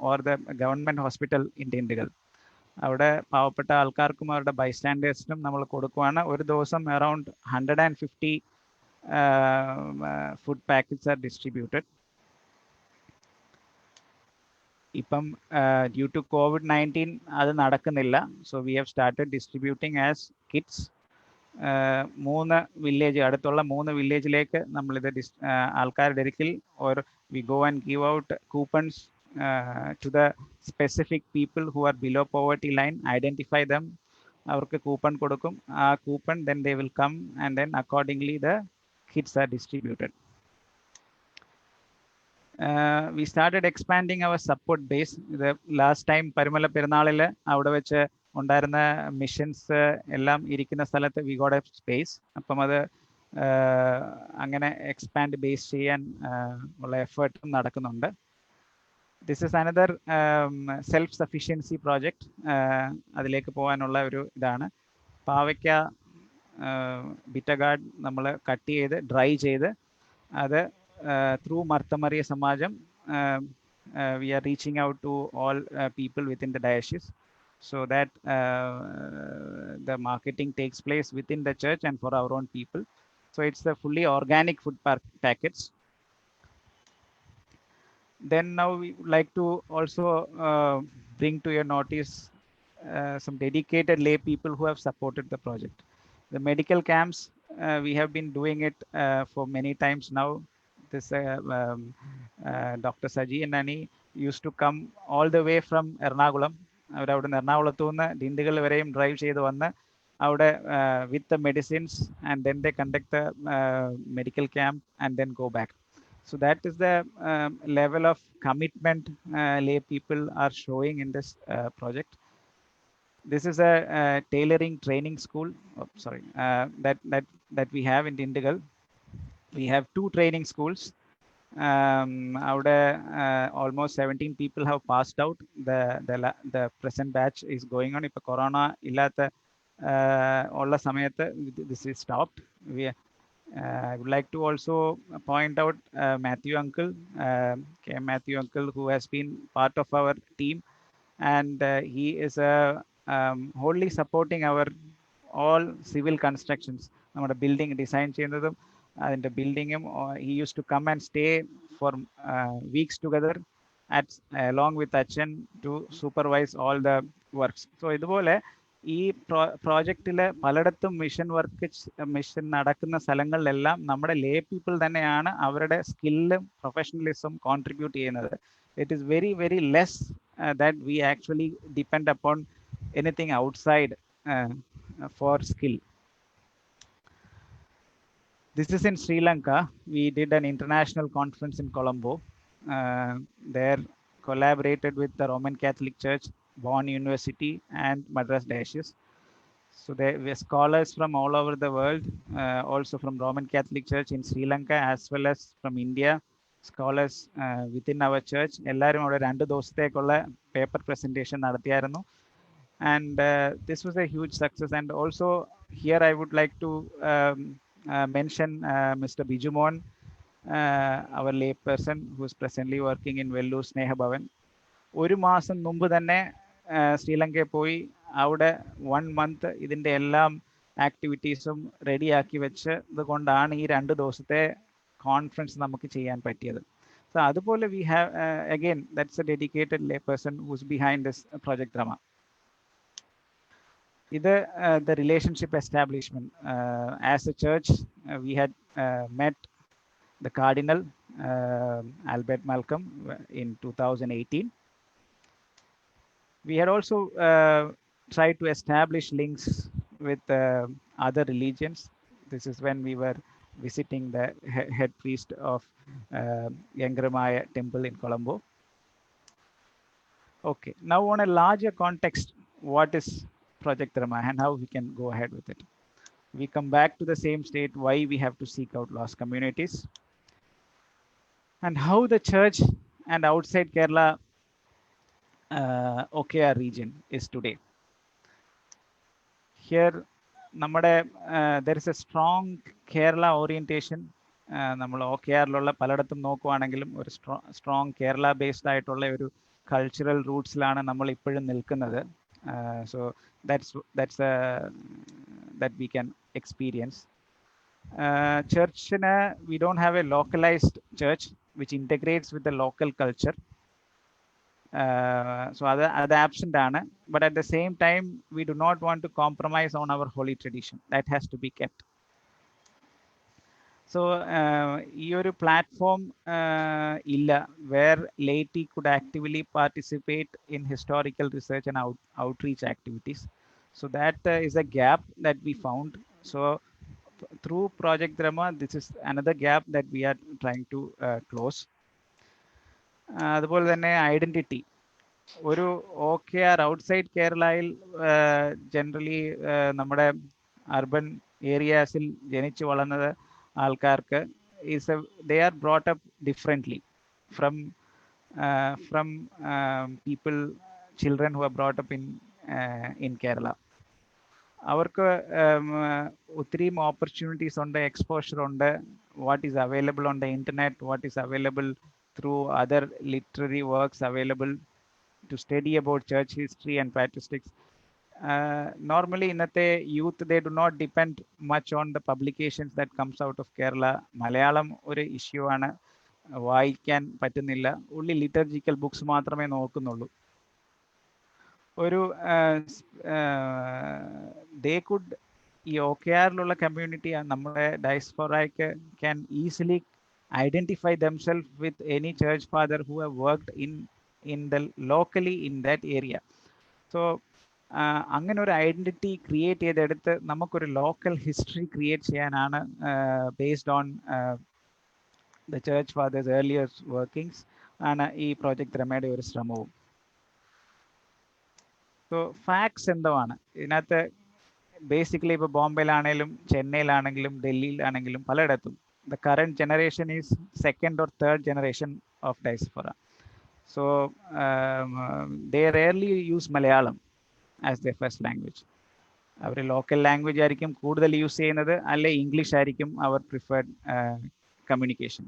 or the government hospital in Dindigal. അവിടെ പാവപ്പെട്ട ആൾക്കാർക്കും അവരുടെ ബൈസ്റ്റാൻഡേഴ്സിനും നമ്മൾ കൊടുക്കുവാണ്. ഒരു ദിവസം around 150 food packets are distributed. ഇപ്പം ഡ്യൂ ടു COVID-19 അത് നടക്കുന്നില്ല. So we have started distributing as kits. 3 village, അടുത്തുള്ള 3 വില്ലേജിലേക്ക് നമ്മളിത് ആൾക്കാരുടെ അടുക്കിൽ or we go and give out coupons to the specific people who are below poverty line, identify them, അവർക്ക് coupon കൊടുക്കും. ആ coupon then they will come and then accordingly the kits are distributed. We started expanding our support base. The last time Parumala പെരുന്നാളിൽ അവിടെ വെച്ച് ഉണ്ടായിരുന്ന missions എല്ലാം ഇരിക്കുന്ന സ്ഥലത്ത് we got a space. അപ്പം അത് അങ്ങനെ എക്സ്പാൻഡ് ബേസ് ചെയ്യാൻ ഉള്ള എഫേർട്ടും നടക്കുന്നുണ്ട്. This is another self sufficiency project. അതിലേക്ക് പോകാനുള്ള ഒരു ഇതാണ്. പാവയ്ക്ക ബിറ്റഗാർഡ് നമ്മൾ കട്ട് ചെയ്ത് ഡ്രൈ ചെയ്ത് അത് through Marthamariam Samajam we are reaching out to all people within the diocese so that the marketing takes place within the church and for our own people. So it's a fully organic food packets. Then now we would like to also bring to your notice some dedicated lay people who have supported the project. The medical camps, we have been doing it for many times now. This Dr. Saji and Nani used to come all the way from Ernakulam. അവരവിടെ നിന്ന് എറണാകുളത്തു നിന്ന് ദിണ്ടുകൾ വരെയും drive ചെയ്ത് വന്ന് അവിടെ with the medicines and then they conduct the medical camp and then go back. So that is the level of commitment lay people are showing in this project. This is a tailoring training school. That we have in Dindigal. We have 2 training schools. Almost 17 people have passed out. The present batch is going on. If corona illata ulla samayathe this is stopped. I would like to also point out Matthew Uncle, Matthew Uncle, who has been part of our team, and he is wholly supporting our all civil constructions. Our building design ചെയ്യുന്നതും അതിൻ്റെ building he used to come and stay for weeks together along with Achan to supervise all the works. So ഇതുപോലെ ഈ പ്രോജക്റ്റിൽ പലയിടത്തും mission നടക്കുന്ന സ്ഥലങ്ങളിലെല്ലാം നമ്മുടെ ലേ people തന്നെയാണ് അവരുടെ സ്കില്ലും പ്രൊഫഷണലിസം കോൺട്രിബ്യൂട്ട് ചെയ്യുന്നത്. It is very very less that we actually depend upon anything outside for skill. This is in Sri Lanka. We did an international conference in Colombo. There collaborated with the Roman Catholic Church, Bonn University and Madras Diocese. So there were scholars from all over the world, also from Roman Catholic Church in Sri Lanka as well as from India, scholars within our church. എല്ലാവരും അവിടെ 2 ദിവസത്തേക്കുള്ള paper presentation നടത്തിയായിരുന്നു. And this was a huge success. And also here I would like to mention Mr. Bijumon, our lay person who is presently working in Vellore Sneha Bhavan. ഒരു മാസം മുമ്പ് തന്നെ ശ്രീലങ്കയിൽ പോയി അവിടെ 1 month ഇതിൻ്റെ എല്ലാം ആക്ടിവിറ്റീസും റെഡിയാക്കി വെച്ചത് കൊണ്ടാണ് ഈ 2 ദിവസത്തെ കോൺഫറൻസ് നമുക്ക് ചെയ്യാൻ പറ്റിയത്. സോ അതുപോലെ we have again that's a dedicated lay person who's behind this project drama. ഇത് the relationship establishment. As a church, we had met the Cardinal Albert Malcolm in 2018. We had also tried to establish links with other religions. This is when we were visiting the head priest of Yangaramaya temple in Colombo. Okay, now on a larger context, what is Project Dharma and how we can go ahead with it? We come back to the same state, why we have to seek out lost communities and how the church and outside Kerala OKR region is today. Here there is a strong Kerala orientation. നമ്മൾ OKRലുള്ള പലയിടത്തും നോക്കുവാണെങ്കിലും ഒരു strong Kerala based ആയിട്ടുള്ള ഒരു cultural റൂട്ട്സിലാണ് നമ്മൾ ഇപ്പോഴും നിൽക്കുന്നത്. So that we can experience. Church, we don't have a localized church which integrates with the local culture. So other absent ആണ്. But at the same time, we do not want to compromise on our holy tradition. That has to be kept. So ഈ ഒരു platform ഇല്ല where laity could actively participate in historical research and outreach activities. So that is a gap that we found. So through Project Drama, this is another gap that we are trying to close. അതുപോലെ തന്നെ identity, ഒരു OKR outside കേരളയിൽ generally നമ്മുടെ urban ഏരിയാസിൽ ജനിച്ചു വളർന്നത് ആൾക്കാർക്ക് they are brought up differently from people, children who are brought up in Kerala. അവർക്ക് ഒത്തിരി ഓപ്പർച്യൂണിറ്റീസ് ഉണ്ട്, എക്സ്പോഷർ ഉണ്ട്, what is available on the internet, what is available through other literary works available to study about church history and patristics. Normally ഇന്നത്തെ youth they do not depend much on the publications that comes out of Kerala. Malayalam ഒരു issue ആണ്, വായിക്കാൻ പറ്റുന്നില്ല, ഉള്ളി liturgical books മാത്രമേ നോക്കുന്നുള്ളൂ. ഒരു they could, ഈ OKRലുള്ള കമ്മ്യൂണിറ്റി നമ്മുടെ ഡയസ്പോറയ്ക്ക് can easily identify themself with any church father who have worked in the locally in that area. So അങ്ങനെ ഒരു ഐഡന്റിറ്റി ക്രിയേറ്റ് ചെയ്തെടുത്ത് നമുക്കൊരു ലോക്കൽ ഹിസ്റ്ററി ക്രിയേറ്റ് ചെയ്യാനാണ് based on the church fathers earlier workings ആണ് ഈ project രമയുടെ ഒരു ശ്രമവും. So facts എന്താണ് ഇതിനകത്ത്? ബേസിക്കലി ഇപ്പോൾ ബോംബെയിലാണെങ്കിലും ചെന്നൈയിലാണെങ്കിലും ഡൽഹിയിലാണെങ്കിലും പലയിടത്തും the current generation is second or third generation of diaspora. So they rarely use Malayalam as the first language. അവർ ലോക്കൽ ലാംഗ്വേജ് ആയിരിക്കും കൂടുതൽ യൂസ് ചെയ്യുന്നത്, അല്ലെ ഇംഗ്ലീഷ് ആയിരിക്കും അവർ preferred communication.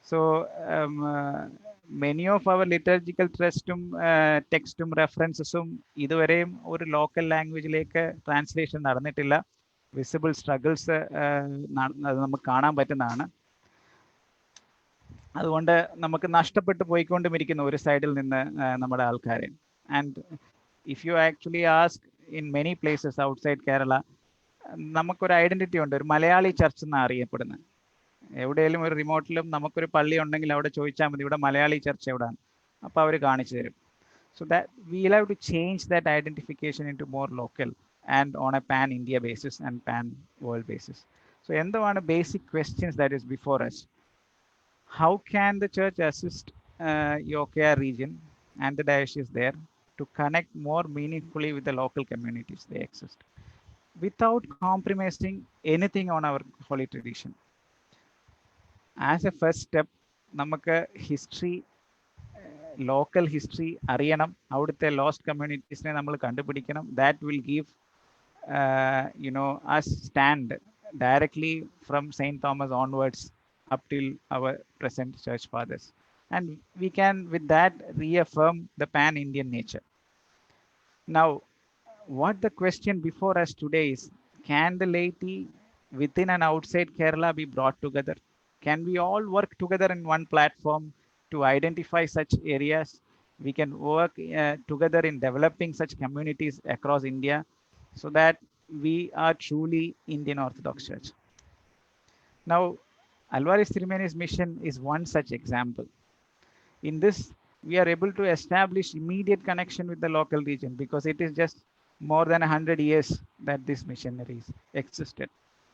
So many of our liturgical ടെക്സ്റ്റും റെഫറൻസസും ഇതുവരെയും ഒരു ലോക്കൽ ലാംഗ്വേജിലേക്ക് ട്രാൻസ്ലേഷൻ നടന്നിട്ടില്ല. വിസിബിൾ സ്ട്രഗിൾസ് അത് നമുക്ക് കാണാൻ പറ്റുന്നതാണ്. അതുകൊണ്ട് നമുക്ക് നഷ്ടപ്പെട്ടു പോയിക്കൊണ്ടുമിരിക്കുന്ന ഒരു സൈഡിൽ നിന്ന് നമ്മുടെ ആൾക്കാരെ. And if you actually ask in many places outside Kerala, നമുക്കൊരു ഐഡന്റിറ്റി ഉണ്ട്, ഒരു മലയാളി ചർച്ച് എന്നാണ് അറിയപ്പെടുന്നത്. എവിടെയെങ്കിലും ഒരു റിമോട്ടിലും നമുക്കൊരു പള്ളി ഉണ്ടെങ്കിൽ അവിടെ ചോദിച്ചാൽ മതി ഇവിടെ മലയാളി ചർച്ച് എവിടെയാണ്, അപ്പോൾ അവർ കാണിച്ചു തരും. So that we'll have to change that identification into more local and on a pan India basis and pan world basis. So എന്താണ് basic questions that is before us? How can the church assist OKR region and the diocese there to connect more meaningfully with the local communities they exist without compromising anything on our holy tradition? As a first step, നമുക്ക് history, local history അറിയണം, അവിടുത്തെ lost കമ്മ്യൂണിറ്റീസിനെ നമ്മൾ കണ്ടുപിടിക്കണം. That will give us stand directly from St. Thomas onwards up till our present church fathers, and we can with that reaffirm the pan-Indian nature. Now, what the question before us today is, can the laity within and outside Kerala be brought together? Can we all work together in one platform to identify such areas? We can work together in developing such communities across India so that we are truly Indian Orthodox Church. Now, Alvaris Thirumeni's mission is one such example. In this, we are able to establish immediate connection with the local region because it is just more than 100 years that these missionaries existed.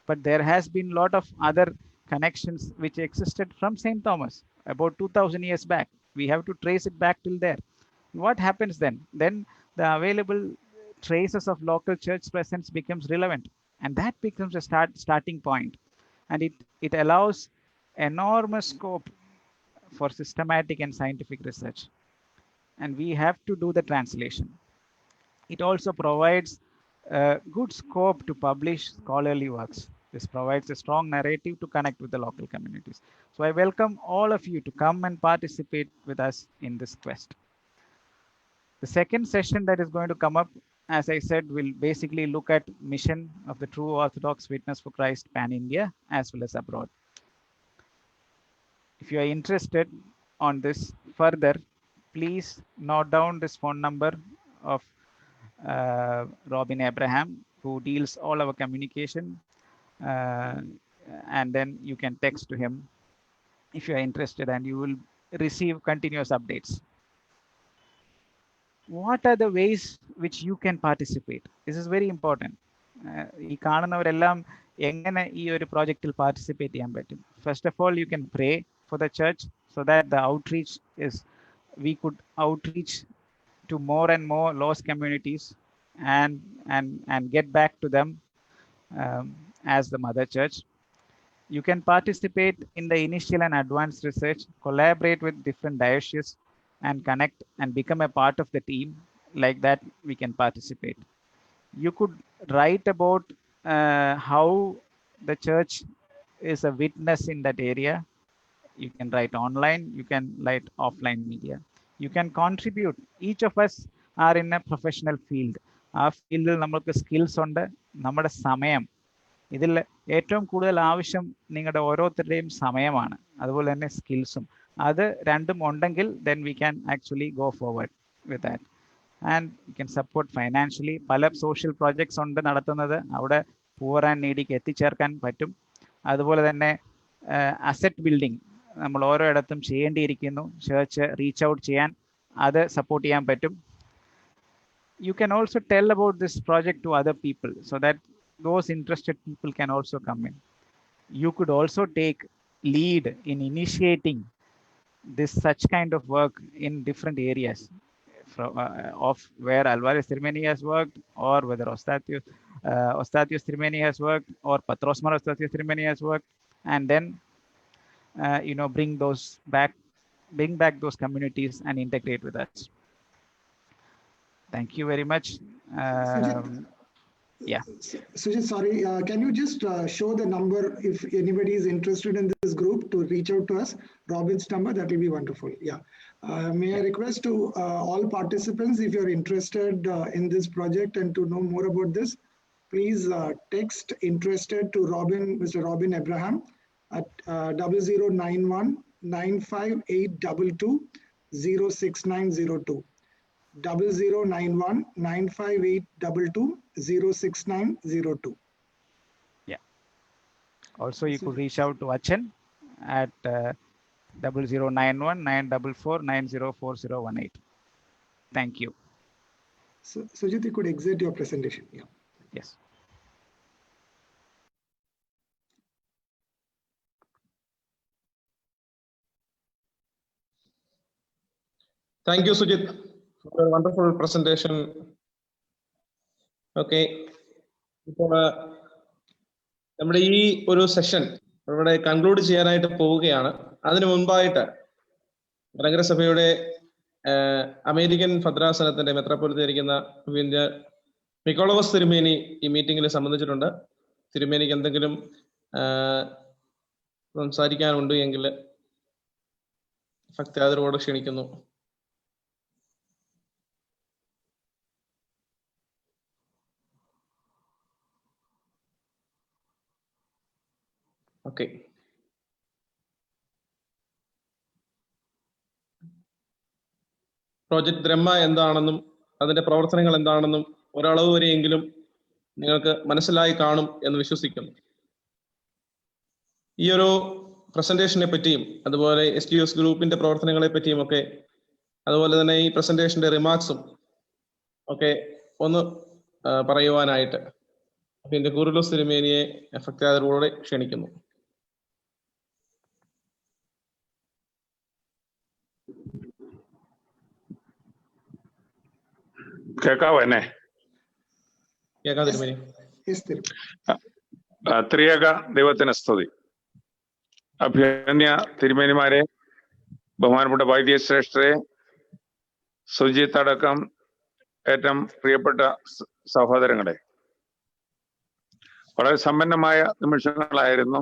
But there has been a lot of other connections which existed from St. Thomas about 2000 years back. We have to trace it back till there. What happens then? Then the available traces of local church presence becomes relevant, and that becomes a starting point, and it allows enormous scope for systematic and scientific research, and we have to do the translation. It also provides good scope to publish scholarly works. This provides a strong narrative to connect with the local communities. So I welcome all of you to come and participate with us in this quest. The second session that is going to come up, as I said, will basically look at mission of the True Orthodox Witness for Christ Pan-India as well as abroad. If you are interested on this further, please note down this phone number of Robin Abraham, who deals all our communication, and then you can text to him if you are interested, and you will receive continuous updates. what are the ways which you can participate? This is very important. ഈ കാണുന്നവരെല്ലാം എങ്ങനെ ഈ ഒരു പ്രോജക്റ്റിൽ participate ചെയ്യാൻ പറ്റും? First of all, you can pray for the church so that the outreach is, we could outreach to more and more lost communities and get back to them as the mother church. You can participate in the initial and advanced research, collaborate with different dioceses, and connect and become a part of the team. Like that, we can participate. You could write about how the church is a witness in that area. You can write online, you can write offline media. You can contribute. Each of us are in a professional field. ആ ഫീൽഡിൽ നമുക്ക് skills ഉണ്ട്, നമ്മുടെ സമയം, ഇതിൽ ഏറ്റവും കൂടുതൽ ആവശ്യം നിങ്ങളുടെ ഓരോരുത്തരുടെയും സമയമാണ്, അതുപോലെ തന്നെ സ്കിൽസും. അത് രണ്ടും ഉണ്ടെങ്കിൽ then we can actually go forward with that. And you can support financially. പല സോഷ്യൽ പ്രോജക്ട്സ് ഉണ്ട് നടത്തുന്നത്, അവിടെ പൂവർ ആൻഡ് നീഡിക്ക് എത്തിച്ചേർക്കാൻ പറ്റും. അതുപോലെ തന്നെ അസറ്റ് ബിൽഡിംഗ് നമ്മൾ ഓരോ ഇടത്തും ചെയ്യേണ്ടിയിരിക്കുന്നു, ചേർച്ച് റീച്ച് ഔട്ട് ചെയ്യാൻ, അത് സപ്പോർട്ട് ചെയ്യാൻ പറ്റും. You can also tell about this project to other people so that those interested people can also come in. You could also take lead in initiating this such kind of work in different areas of where Alvarez Tirmeni has worked, or whether Ostatios Tirmeni has worked, or Patros Mar Ostatios Tirmeni has worked, and then bring back those communities and integrate with us. Thank you very much. Yeah. Sujit, sorry, can you just show the number if anybody is interested in this group to reach out to us? Robin's number, that will be wonderful. Yeah. May I request to all participants, if you're interested in this project and to know more about this, please text interested to Mr. Robin Abraham at 0091 95822 06902. 0091 95822 06902. Yeah. Also, you could reach out to Achan at 0091 944 904018. Thank you. So, Sujit, you could exit your presentation. Yeah. Yes. Thank you, Sujit, for a wonderful presentation. Okay. ഇപ്പോൾ നമ്മുടെ ഈ ഒരു session ഇവിടെ conclude ചെയ്യാനായിട്ട് പോവുകയാണ്. അതിനു മുൻപായിട്ട് മലങ്കര സഭയുടെ അമേരിക്കൻ ഭദ്രാസനത്തിന്റെ മെത്രാപ്പൊലീത്തയായിരിക്കുന്ന നിക്കോളോസ് തിരുമേനി ഈ മീറ്റിംഗിൽ സംബന്ധിച്ചിട്ടുണ്ട്. തിരുമേനിക്ക് എന്തെങ്കിലും സംസാരിക്കാനുണ്ട് എങ്കിൽ ഭക്താദരവോട് ക്ഷണിക്കുന്നു. ഓക്കെ. പ്രോജക്ട് ബ്രഹ്മ എന്താണെന്നും അതിന്റെ പ്രവർത്തനങ്ങൾ എന്താണെന്നും ഒരളവ് വരെയെങ്കിലും നിങ്ങൾക്ക് മനസ്സിലായി കാണും എന്ന് വിശ്വസിക്കുന്നു. ഈ ഒരു പ്രസന്റേഷനെ പറ്റിയും അതുപോലെ STS ഗ്രൂപ്പിന്റെ പ്രവർത്തനങ്ങളെ പറ്റിയും ഒക്കെ, അതുപോലെ തന്നെ ഈ പ്രസന്റേഷന്റെ റിമാർക്സും ഒക്കെ ഒന്ന് പറയുവാനായിട്ട് എന്റെ കൂറുലോസ് തിരുമേനിയെ ഭക്താദരവോടെ ക്ഷണിക്കുന്നു. കേൾക്കാവോ എന്നെ? കേൾക്കാം തിരുമേനി. ത്രിയേക ദൈവത്തിന് സ്തുതി. അഭിനന്യ തിരുമേനിമാരെ, ബഹുമാനപ്പെട്ട വൈദ്യശ്രേഷ്ഠരെ, സുജിത്ത് അടക്കം ഏറ്റവും പ്രിയപ്പെട്ട സഹോദരങ്ങളെ, വളരെ സമ്പന്നമായ നിമിഷങ്ങളായിരുന്നു.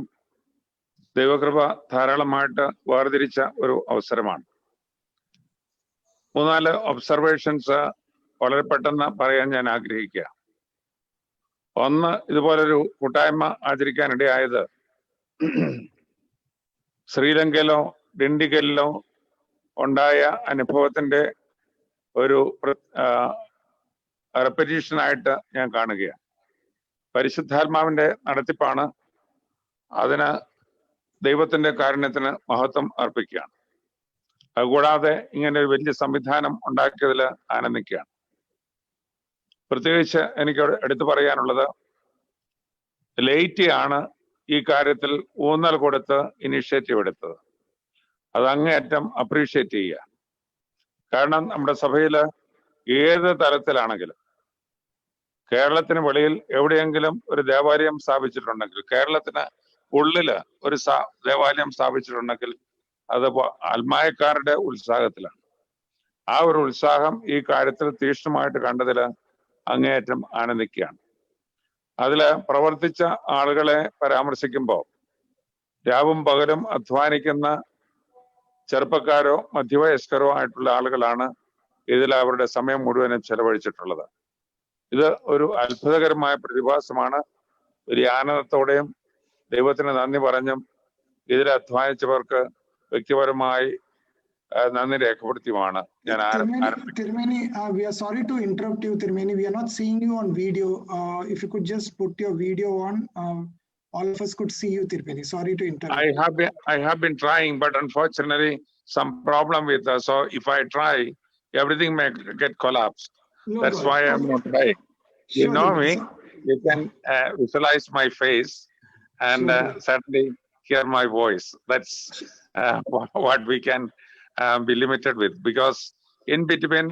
ദൈവകൃപ ധാരാളമായിട്ട് വേർതിരിച്ച ഒരു അവസരമാണ്. 3-4 ഒബ്സർവേഷൻസ് വളരെ പെട്ടെന്ന് പറയാൻ ഞാൻ ആഗ്രഹിക്കുക. ഒന്ന്, ഇതുപോലൊരു കൂട്ടായ്മ ആചരിക്കാനിടയായത് ശ്രീലങ്കയിലോ ഡിണ്ടിഗലിലോ ഉണ്ടായ അനുഭവത്തിന്റെ ഒരു റെപ്പറ്റീഷനായിട്ട് ഞാൻ കാണുകയാണ്. പരിശുദ്ധാത്മാവിന്റെ നടത്തിപ്പാണ്. അതിന് ദൈവത്തിന്റെ കാരുണ്യത്തിന് മഹത്വം അർപ്പിക്കുകയാണ്. അതുകൂടാതെ ഇങ്ങനെ ഒരു വലിയ സംവിധാനം ഉണ്ടാക്കിയതിൽ ആനന്ദിക്കുകയാണ്. പ്രത്യേകിച്ച് എനിക്ക് എടുത്തു പറയാനുള്ളത്, ലേറ്റിയാണ് ഈ കാര്യത്തിൽ ഊന്നൽ കൊടുത്ത് ഇനിഷ്യേറ്റീവ് എടുത്തത്. അത് അങ്ങേയറ്റം അപ്രീഷിയേറ്റ് ചെയ്യുക. കാരണം നമ്മുടെ സഭയിൽ ഏത് തലത്തിലാണെങ്കിലും, കേരളത്തിന് വെളിയിൽ എവിടെയെങ്കിലും ഒരു ദേവാലയം സ്ഥാപിച്ചിട്ടുണ്ടെങ്കിൽ, കേരളത്തിന് ഉള്ളില് ഒരു ദേവാലയം സ്ഥാപിച്ചിട്ടുണ്ടെങ്കിൽ അത് അൽമായക്കാരുടെ ഉത്സാഹത്തിലാണ്. ആ ഒരു ഉത്സാഹം ഈ കാര്യത്തിൽ തീക്ഷ്ണമായിട്ട് കണ്ടതിൽ അങ്ങേയറ്റം ആനന്ദിക്കുകയാണ്. അതില് പ്രവർത്തിച്ച ആളുകളെ പരാമർശിക്കുമ്പോൾ രാവും പകലും അധ്വാനിക്കുന്ന ചെറുപ്പക്കാരോ മധ്യവയസ്കരോ ആയിട്ടുള്ള ആളുകളാണ് ഇതിൽ അവരുടെ സമയം മുഴുവനും ചെലവഴിച്ചിട്ടുള്ളത്. ഇത് ഒരു അത്ഭുതകരമായ പ്രതിഭാസമാണ്. ഒരു ആനന്ദത്തോടെയും ദൈവത്തിന് നന്ദി പറഞ്ഞും ഇതിൽ അധ്വാനിച്ചവർക്ക് വ്യക്തിപരമായി നന്ദി രേഖപ്പെടുത്തിയുമാണ് ഞാൻ Tirumeni, we are sorry to interrupt you, Tirumeni. We are not seeing you on video. If you could just put your video on, all of us could see you, Tirumeni. Sorry to interrupt. I have been trying, but unfortunately some problem with so if I try, everything may get collapsed. No, That's God. why I'm not trying. You Sure, know sir. me, you can visualize my face and Sure. certainly hear my voice. That's what we can be limited with, because in between,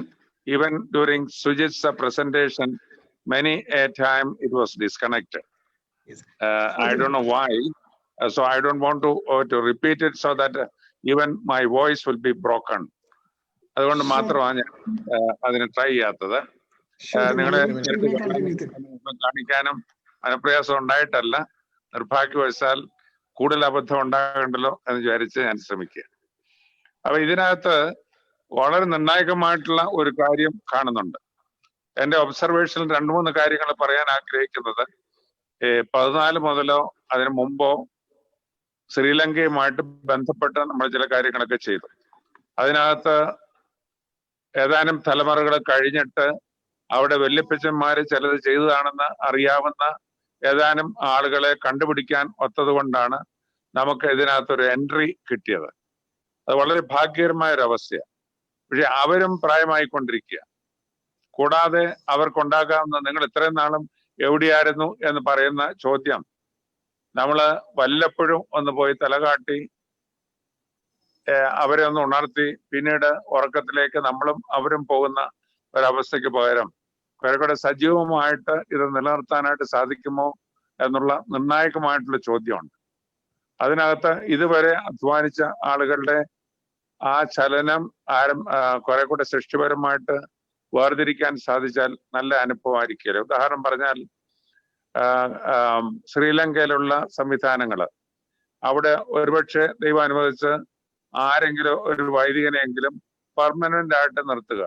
even during Sujit's presentation, many a time it was disconnected. Yes. I don't know why, so I don't want to repeat it so that even my voice will be broken. അതുകൊണ്ട് മാത്രമാണ് ഞാൻ അതിനെ try ചെയ്യാത്തത്. നിങ്ങളെ കാണിക്കാനും മനപ്രയാസം ഉണ്ടായിട്ടല്ല, നിർഭാഗ്യവശാൽ കൂടുതൽ അബദ്ധം ഉണ്ടാകണ്ടല്ലോ എന്ന് വിചാരിച്ച് ഞാൻ ശ്രമിക്കുക. അപ്പൊ ഇതിനകത്ത് വളരെ നിർണായകമായിട്ടുള്ള ഒരു കാര്യം കാണുന്നുണ്ട്. എന്റെ ഒബ്സർവേഷനിൽ 2-3 കാര്യങ്ങൾ പറയാൻ ആഗ്രഹിക്കുന്നത്, 14 മുതലോ അതിനു മുമ്പോ ശ്രീലങ്കയുമായിട്ട് ബന്ധപ്പെട്ട് നമ്മൾ ചില കാര്യങ്ങളൊക്കെ ചെയ്തു. അതിനകത്ത് ഏതാനും തലമുറകൾ കഴിഞ്ഞിട്ട് അവിടെ വല്യപ്പച്ചന്മാര് ചിലത് ചെയ്തതാണെന്ന് അറിയാവുന്ന ഏതാനും ആളുകളെ കണ്ടുപിടിക്കാൻ ഒത്തത് കൊണ്ടാണ് നമുക്ക് ഇതിനകത്തൊരു എൻട്രി കിട്ടിയത്. അത് വളരെ ഭാഗ്യകരമായ ഒരു അവസ്ഥയാണ്. പക്ഷെ അവരും പ്രായമായിക്കൊണ്ടിരിക്കുക. കൂടാതെ അവർക്കുണ്ടാകാവുന്ന നിങ്ങൾ ഇത്രയും നാളും എവിടെയായിരുന്നു എന്ന് പറയുന്ന ചോദ്യം നമ്മള് വല്ലപ്പോഴും ഒന്ന് പോയി തലകാട്ടി അവരെ ഒന്ന് ഉണർത്തി പിന്നീട് ഉറക്കത്തിലേക്ക് നമ്മളും അവരും പോകുന്ന ഒരവസ്ഥയ്ക്ക് പകരം കുറെ സജീവമായിട്ട് ഇത് നിലനിർത്താനായിട്ട് സാധിക്കുമോ എന്നുള്ള നിർണായകമായിട്ടുള്ള ചോദ്യമുണ്ട്. അതിനകത്ത് ഇതുവരെ അധ്വാനിച്ച ആളുകളുടെ ആ ചലനം കുറെ കൂടെ സൃഷ്ടിപരമായിട്ട് വേർതിരിക്കാൻ സാധിച്ചാൽ നല്ല അനുഭവമായിരിക്കുമല്ലോ. ഉദാഹരണം പറഞ്ഞാൽ ശ്രീലങ്കയിലുള്ള സംവിധാനങ്ങൾ, അവിടെ ഒരുപക്ഷെ ദൈവം അനുവദിച്ച് ആരെങ്കിലും ഒരു വൈദികനെങ്കിലും പെർമനന്റ് ആയിട്ട് നിർത്തുക,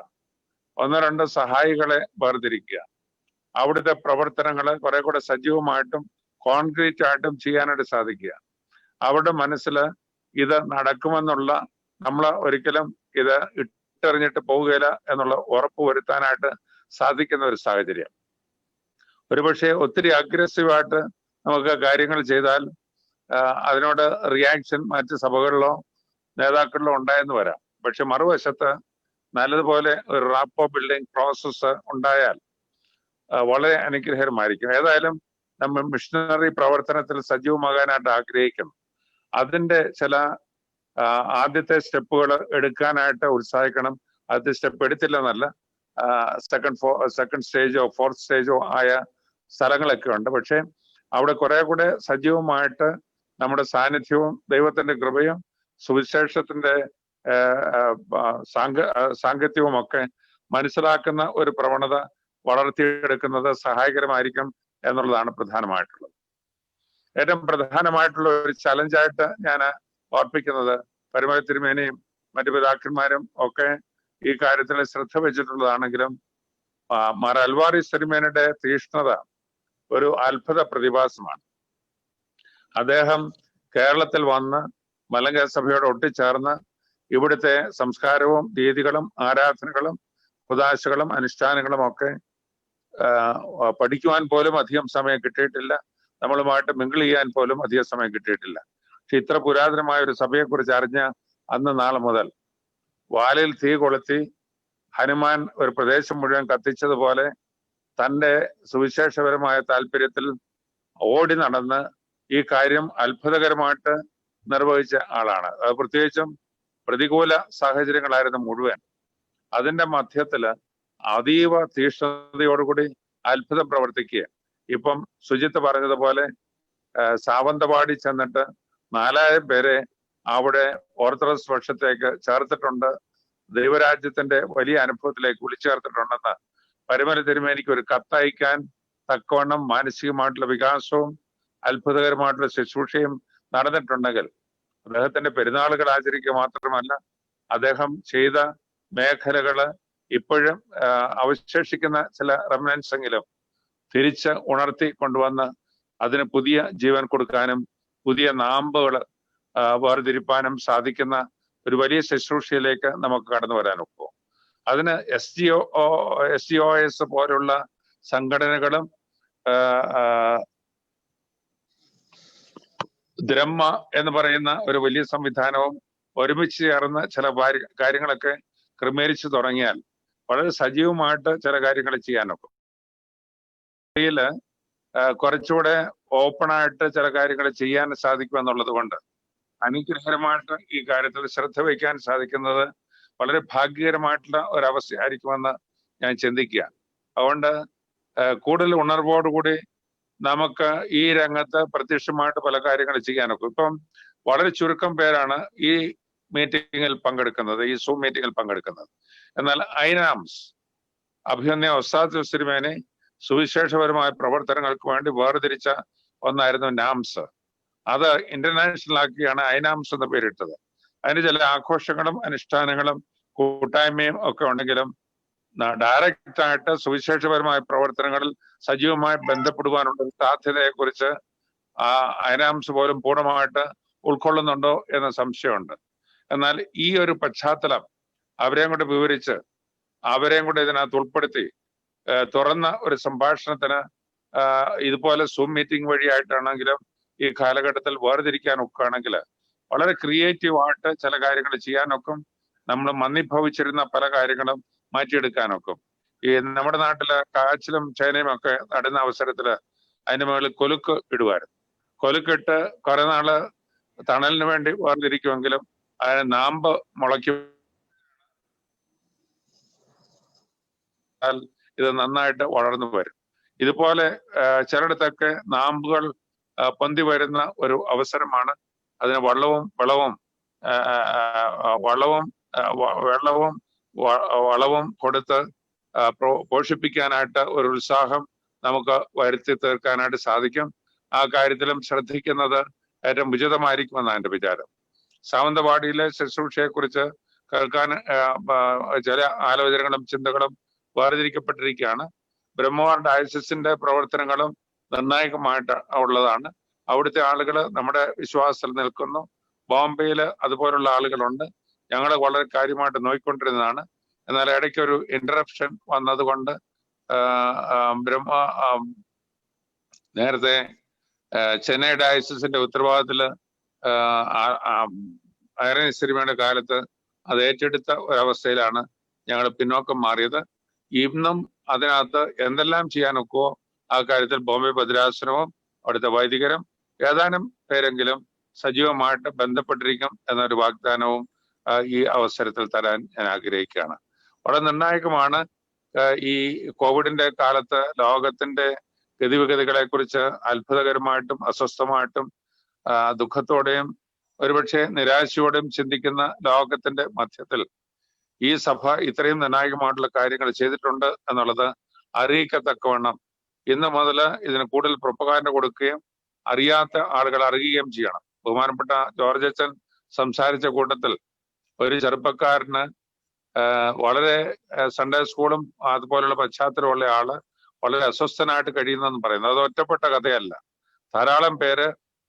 1-2 സഹായികളെ വേർതിരിക്കുക, അവിടുത്തെ പ്രവർത്തനങ്ങള് കുറെ കൂടെ സജീവമായിട്ടും കോൺക്രീറ്റ് ആയിട്ടും ചെയ്യാനായിട്ട് സാധിക്കുക. അവരുടെ മനസ്സിൽ ഇത് നടക്കുമെന്നുള്ള, നമ്മൾ ഒരിക്കലും ഇത് ഇട്ടെറിഞ്ഞിട്ട് പോവുകയില്ല എന്നുള്ള ഉറപ്പ് വരുത്താനായിട്ട് സാധിക്കുന്ന ഒരു സാഹചര്യം. ഒരുപക്ഷെ ഒത്തിരി അഗ്രസീവായിട്ട് നമുക്ക് കാര്യങ്ങൾ ചെയ്താൽ അതിനോട് റിയാക്ഷൻ മറ്റ് സഭകളിലോ നേതാക്കളിലോ ഉണ്ടായെന്ന് വരാം. പക്ഷെ മറുവശത്ത് നല്ലതുപോലെ ഒരു റാപ്പോ ബിൽഡിംഗ് പ്രോസസ്സ് ഉണ്ടായാൽ വളരെ അനുഗ്രഹകരമായിരിക്കും. ഏതായാലും നമ്മൾ മിഷണറി പ്രവർത്തനത്തിൽ സജീവമാകാനായിട്ട് ആഗ്രഹിക്കുന്നു. അതിന്റെ ചില ആദ്യത്തെ സ്റ്റെപ്പുകൾ എടുക്കാനായിട്ട് ഉത്സാഹിക്കണം. ആദ്യത്തെ സ്റ്റെപ്പ് എടുത്തില്ലെന്നല്ല, സെക്കൻഡ് സ്റ്റേജോ 4th സ്റ്റേജോ ആയ സ്ഥലങ്ങളൊക്കെ ഉണ്ട്. പക്ഷെ അവിടെ കുറെ കൂടെ സജീവമായിട്ട് നമ്മുടെ സാന്നിധ്യവും ദൈവത്തിന്റെ കൃപയും സുവിശേഷത്തിന്റെ സാങ്കത്യവും ഒക്കെ മനസ്സിലാക്കുന്ന ഒരു പ്രവണത വളർത്തിയെടുക്കുന്നത് സഹായകരമായിരിക്കും എന്നുള്ളതാണ് പ്രധാനമായിട്ടുള്ളത്. ഏറ്റവും പ്രധാനമായിട്ടുള്ള ഒരു ചലഞ്ചായിട്ട് ഞാൻ ഓർപ്പിക്കുന്നത്, പരമ തിരുമേനിയും മറ്റു പിതാക്കന്മാരും ഒക്കെ ഈ കാര്യത്തിൽ ശ്രദ്ധ വെച്ചിട്ടുള്ളതാണെങ്കിലും മാർ അൽവാരിസ് തിരുമേനിയുടെ തീഷ്ണത ഒരു അത്ഭുത പ്രതിഭാസമാണ്. അദ്ദേഹം കേരളത്തിൽ വന്ന് മലങ്കര സഭയോട് ഒട്ടിച്ചേർന്ന് ഇവിടുത്തെ സംസ്കാരവും രീതികളും ആരാധനകളും ഉദാശകളും അനുഷ്ഠാനങ്ങളും ഒക്കെ പഠിക്കുവാൻ പോലും അധികം സമയം കിട്ടിയിട്ടില്ല. നമ്മളുമായിട്ട് മിങ്കിൾ ചെയ്യാൻ പോലും അധികം സമയം കിട്ടിയിട്ടില്ല. പക്ഷെ ഇത്ര പുരാതനമായ ഒരു സഭയെക്കുറിച്ച് അറിഞ്ഞ അന്ന് നാളെ മുതൽ വാലിൽ തീ കൊളുത്തി ഹനുമാൻ ഒരു പ്രദേശം മുഴുവൻ കത്തിച്ചതുപോലെ തൻ്റെ സുവിശേഷപരമായ താല്പര്യത്തിൽ ഓടി നടന്ന് ഈ കാര്യം അത്ഭുതകരമായിട്ട് നിർവഹിച്ച ആളാണ്. അത് പ്രത്യേകിച്ചും പ്രതികൂല സാഹചര്യങ്ങളായിരുന്നു മുഴുവൻ. അതിന്റെ മധ്യത്തില് അതീവ തീഷ്ണതയോടുകൂടി അത്ഭുതം പ്രവർത്തിക്കുക. ഇപ്പം സുജിത്ത് പറഞ്ഞതുപോലെ സാവന്തവാടി ചെന്നിട്ട് 4000 പേരെ അവിടെ ഓർത്തഡോക്സ് പക്ഷത്തേക്ക് ചേർത്തിട്ടുണ്ട്, ദൈവരാജ്യത്തിന്റെ വലിയ അനുഭവത്തിലേക്ക് വിളിച്ചേർത്തിട്ടുണ്ടെന്ന് പരുമല തിരുമേനിക്ക് ഒരു കത്തയക്കാൻ തക്കവണ്ണം മാനസികമായിട്ടുള്ള വികാസവും അത്ഭുതകരമായിട്ടുള്ള ശുശ്രൂഷയും നടന്നിട്ടുണ്ടെങ്കിൽ അദ്ദേഹത്തിന്റെ പെരുന്നാളുകൾ ആചരിക്കുക മാത്രമല്ല, അദ്ദേഹം ചെയ്ത മേഖലകള് ഇപ്പോഴും അവശേഷിക്കുന്ന ചില റെമനൻസ് എങ്കിലും തിരിച്ച് ഉണർത്തി കൊണ്ടുവന്ന് അതിന് പുതിയ ജീവൻ കൊടുക്കാനും പുതിയ നാമ്പുകൾ വേർതിരിപ്പാനും സാധിക്കുന്ന ഒരു വലിയ ശുശ്രൂഷയിലേക്ക് നമുക്ക് കടന്നു വരാനൊക്കും. അതിന് SGOS പോലുള്ള സംഘടനകളും ദ്രഹ്മ എന്ന് പറയുന്ന ഒരു വലിയ സംവിധാനവും ഒരുമിച്ച് ചേർന്ന് ചില കാര്യങ്ങളൊക്കെ ക്രമീകരിച്ചു തുടങ്ങിയാൽ വളരെ സജീവമായിട്ട് ചില കാര്യങ്ങൾ ചെയ്യാനൊക്കും. ഇതില് കുറച്ചുകൂടെ ഓപ്പണായിട്ട് ചില കാര്യങ്ങൾ ചെയ്യാൻ സാധിക്കുമെന്നുള്ളത് കൊണ്ട് അനുഗ്രഹകരമായിട്ട് ഈ കാര്യത്തിൽ ശ്രദ്ധ വയ്ക്കാൻ സാധിക്കുന്നത് വളരെ ഭാഗ്യകരമായിട്ടുള്ള ഒരവസ്ഥയായിരിക്കുമെന്ന് ഞാൻ ചിന്തിക്കുക. അതുകൊണ്ട് കൂടുതൽ ഉണർവോടുകൂടി നമുക്ക് ഈ രംഗത്ത് പ്രത്യക്ഷമായിട്ട് പല കാര്യങ്ങൾ ചെയ്യാനൊക്കെ. ഇപ്പം വളരെ ചുരുക്കം പേരാണ് ഈ മീറ്റിങ്ങിൽ പങ്കെടുക്കുന്നത്, ഈ സൂം മീറ്റിങ്ങിൽ പങ്കെടുക്കുന്നത്. എന്നാൽ ഐനാംസ് അഭിനന്ദ ഒസ്താദ് തിരുമേനി സുവിശേഷപരമായ പ്രവർത്തനങ്ങൾക്ക് വേണ്ടി വേർതിരിച്ച ഒന്നായിരുന്നു നാംസ്. അത് ഇന്റർനാഷണൽ ആക്കിയാണ് ഐനാംസ് എന്ന പേരിട്ടത്. അതിന് ചില ആഘോഷങ്ങളും അനുഷ്ഠാനങ്ങളും കൂട്ടായ്മയും ഒക്കെ ഉണ്ടെങ്കിലും ഡയറക്റ്റ് ആയിട്ട് സുവിശേഷപരമായ പ്രവർത്തനങ്ങളിൽ സജീവമായി ബന്ധപ്പെടുവാനുള്ള സാധ്യതയെക്കുറിച്ച് ഐനാംസ് പോലും പൂർണ്ണമായിട്ട് ഉൾക്കൊള്ളുന്നുണ്ടോ എന്ന സംശയമുണ്ട്. എന്നാൽ ഈ ഒരു പശ്ചാത്തലം അവരെയും കൂടെ വിവരിച്ച് അവരെയും കൂടെ ഇതിനകത്ത് ഉൾപ്പെടുത്തി തുറന്ന ഒരു സംഭാഷണത്തിന് ഇതുപോലെ സൂം മീറ്റിംഗ് വഴിയായിട്ടാണെങ്കിലും ഈ കാലഘട്ടത്തിൽ വേർതിരിക്കാൻ ഒക്കുകയാണെങ്കിൽ വളരെ ക്രിയേറ്റീവായിട്ട് ചില കാര്യങ്ങൾ ചെയ്യാനൊക്കും. നമ്മൾ മന്ദിഭവിച്ചിരുന്ന പല കാര്യങ്ങളും മാറ്റിയെടുക്കാനൊക്കും. ഈ നമ്മുടെ നാട്ടില് കാച്ചിലും ചേനയും ഒക്കെ നടുന്ന അവസരത്തില് അതിന് മുകളിൽ കൊലുക്ക് ഇടുമായിരുന്നു. കൊലുക്കിട്ട് കുറെ നാള് തണലിന് വേണ്ടി വേർതിരിക്കുമെങ്കിലും അതിന് നാമ്പ് മുളയ്ക്കും. ഇത് നന്നായിട്ട് വളർന്നു വരും. ഇതുപോലെ ചിലയിടത്തൊക്കെ നാമ്പുകൾ പൊന്തി വരുന്ന ഒരു അവസരമാണ്. അതിന് വളവും കൊടുത്ത് പോഷിപ്പിക്കാനായിട്ട് ഒരു ഉത്സാഹം നമുക്ക് വരുത്തി തീർക്കാനായിട്ട് സാധിക്കും. ആ കാര്യത്തിലും ശ്രദ്ധിക്കുന്നത് ഏറ്റവും ഉചിതമായിരിക്കുമെന്നാണ് എൻ്റെ വിചാരം. സാവന്തവാടിയിലെ ശുശ്രൂഷയെക്കുറിച്ച് കേൾക്കാൻ ചില ആലോചനകളും ചിന്തകളും വേർതിരിക്കപ്പെട്ടിരിക്കുകയാണ്. ബ്രഹ്മവാർ ഡയസിന്റെ പ്രവർത്തനങ്ങളും നിർണായകമായിട്ട് ഉള്ളതാണ്. അവിടുത്തെ ആളുകൾ നമ്മുടെ വിശ്വാസത്തിൽ നിൽക്കുന്നു. ബോംബെയിൽ അതുപോലുള്ള ആളുകളുണ്ട്. ഞങ്ങൾ വളരെ കാര്യമായിട്ട് നോക്കിക്കൊണ്ടിരുന്നതാണ്. എന്നാൽ ഇടയ്ക്കൊരു ഇന്ററപ്ഷൻ വന്നതുകൊണ്ട് നേരത്തെ ചെന്നൈ ഡയസിന്റെ ഉത്തരവാദിത്തത്തില് ഐറൻ സിനിമയുടെ കാലത്ത് അത് ഏറ്റെടുത്ത ഒരവസ്ഥയിലാണ് ഞങ്ങൾ പിന്നോക്കം മാറിയത്. ഇന്നും അതിനകത്ത് എന്തെല്ലാം ചെയ്യാനൊക്കുമോ ആ കാര്യത്തിൽ ബോംബെ ഭദ്രാസനവും അവിടുത്തെ വൈദികരും ഏതാനും പേരെങ്കിലും സജീവമായിട്ട് ബന്ധപ്പെട്ടിരിക്കും എന്നൊരു വാഗ്ദാനവും ഈ അവസരത്തിൽ തരാൻ ഞാൻ ആഗ്രഹിക്കുകയാണ്. വളരെ നിർണായകമാണ് ഈ കോവിഡിന്റെ കാലത്ത് ലോകത്തിന്റെ ഗതിവിഗതികളെ കുറിച്ച് അത്ഭുതകരമായിട്ടും അസ്വസ്ഥമായിട്ടും ദുഃഖത്തോടെയും ഒരുപക്ഷെ നിരാശയോടെയും ചിന്തിക്കുന്ന ലോകത്തിന്റെ മധ്യത്തിൽ ഈ സഭ ഇത്രയും നിർണായകമായിട്ടുള്ള കാര്യങ്ങൾ ചെയ്തിട്ടുണ്ട് എന്നുള്ളത് അറിയിക്കത്തക്കവണ്ണം ഇന്ന് മുതൽ ഇതിന് കൂടുതൽ പ്രൊപ്പഗാൻഡ കൊടുക്കുകയും അറിയാത്ത ആളുകൾ അറിയുകയും ചെയ്യണം. ബഹുമാനപ്പെട്ട ജോർജ് അച്ഛൻ സംസാരിച്ച കൂട്ടത്തിൽ ഒരു ചെറുപ്പക്കാരന് വളരെ സൺഡേ സ്കൂളും അതുപോലുള്ള പശ്ചാത്തലമുള്ള ആള് വളരെ അസ്വസ്ഥനായിട്ട് കഴിയുന്നെന്ന് പറയുന്നത് അത് ഒറ്റപ്പെട്ട കഥയല്ല. ധാരാളം പേര്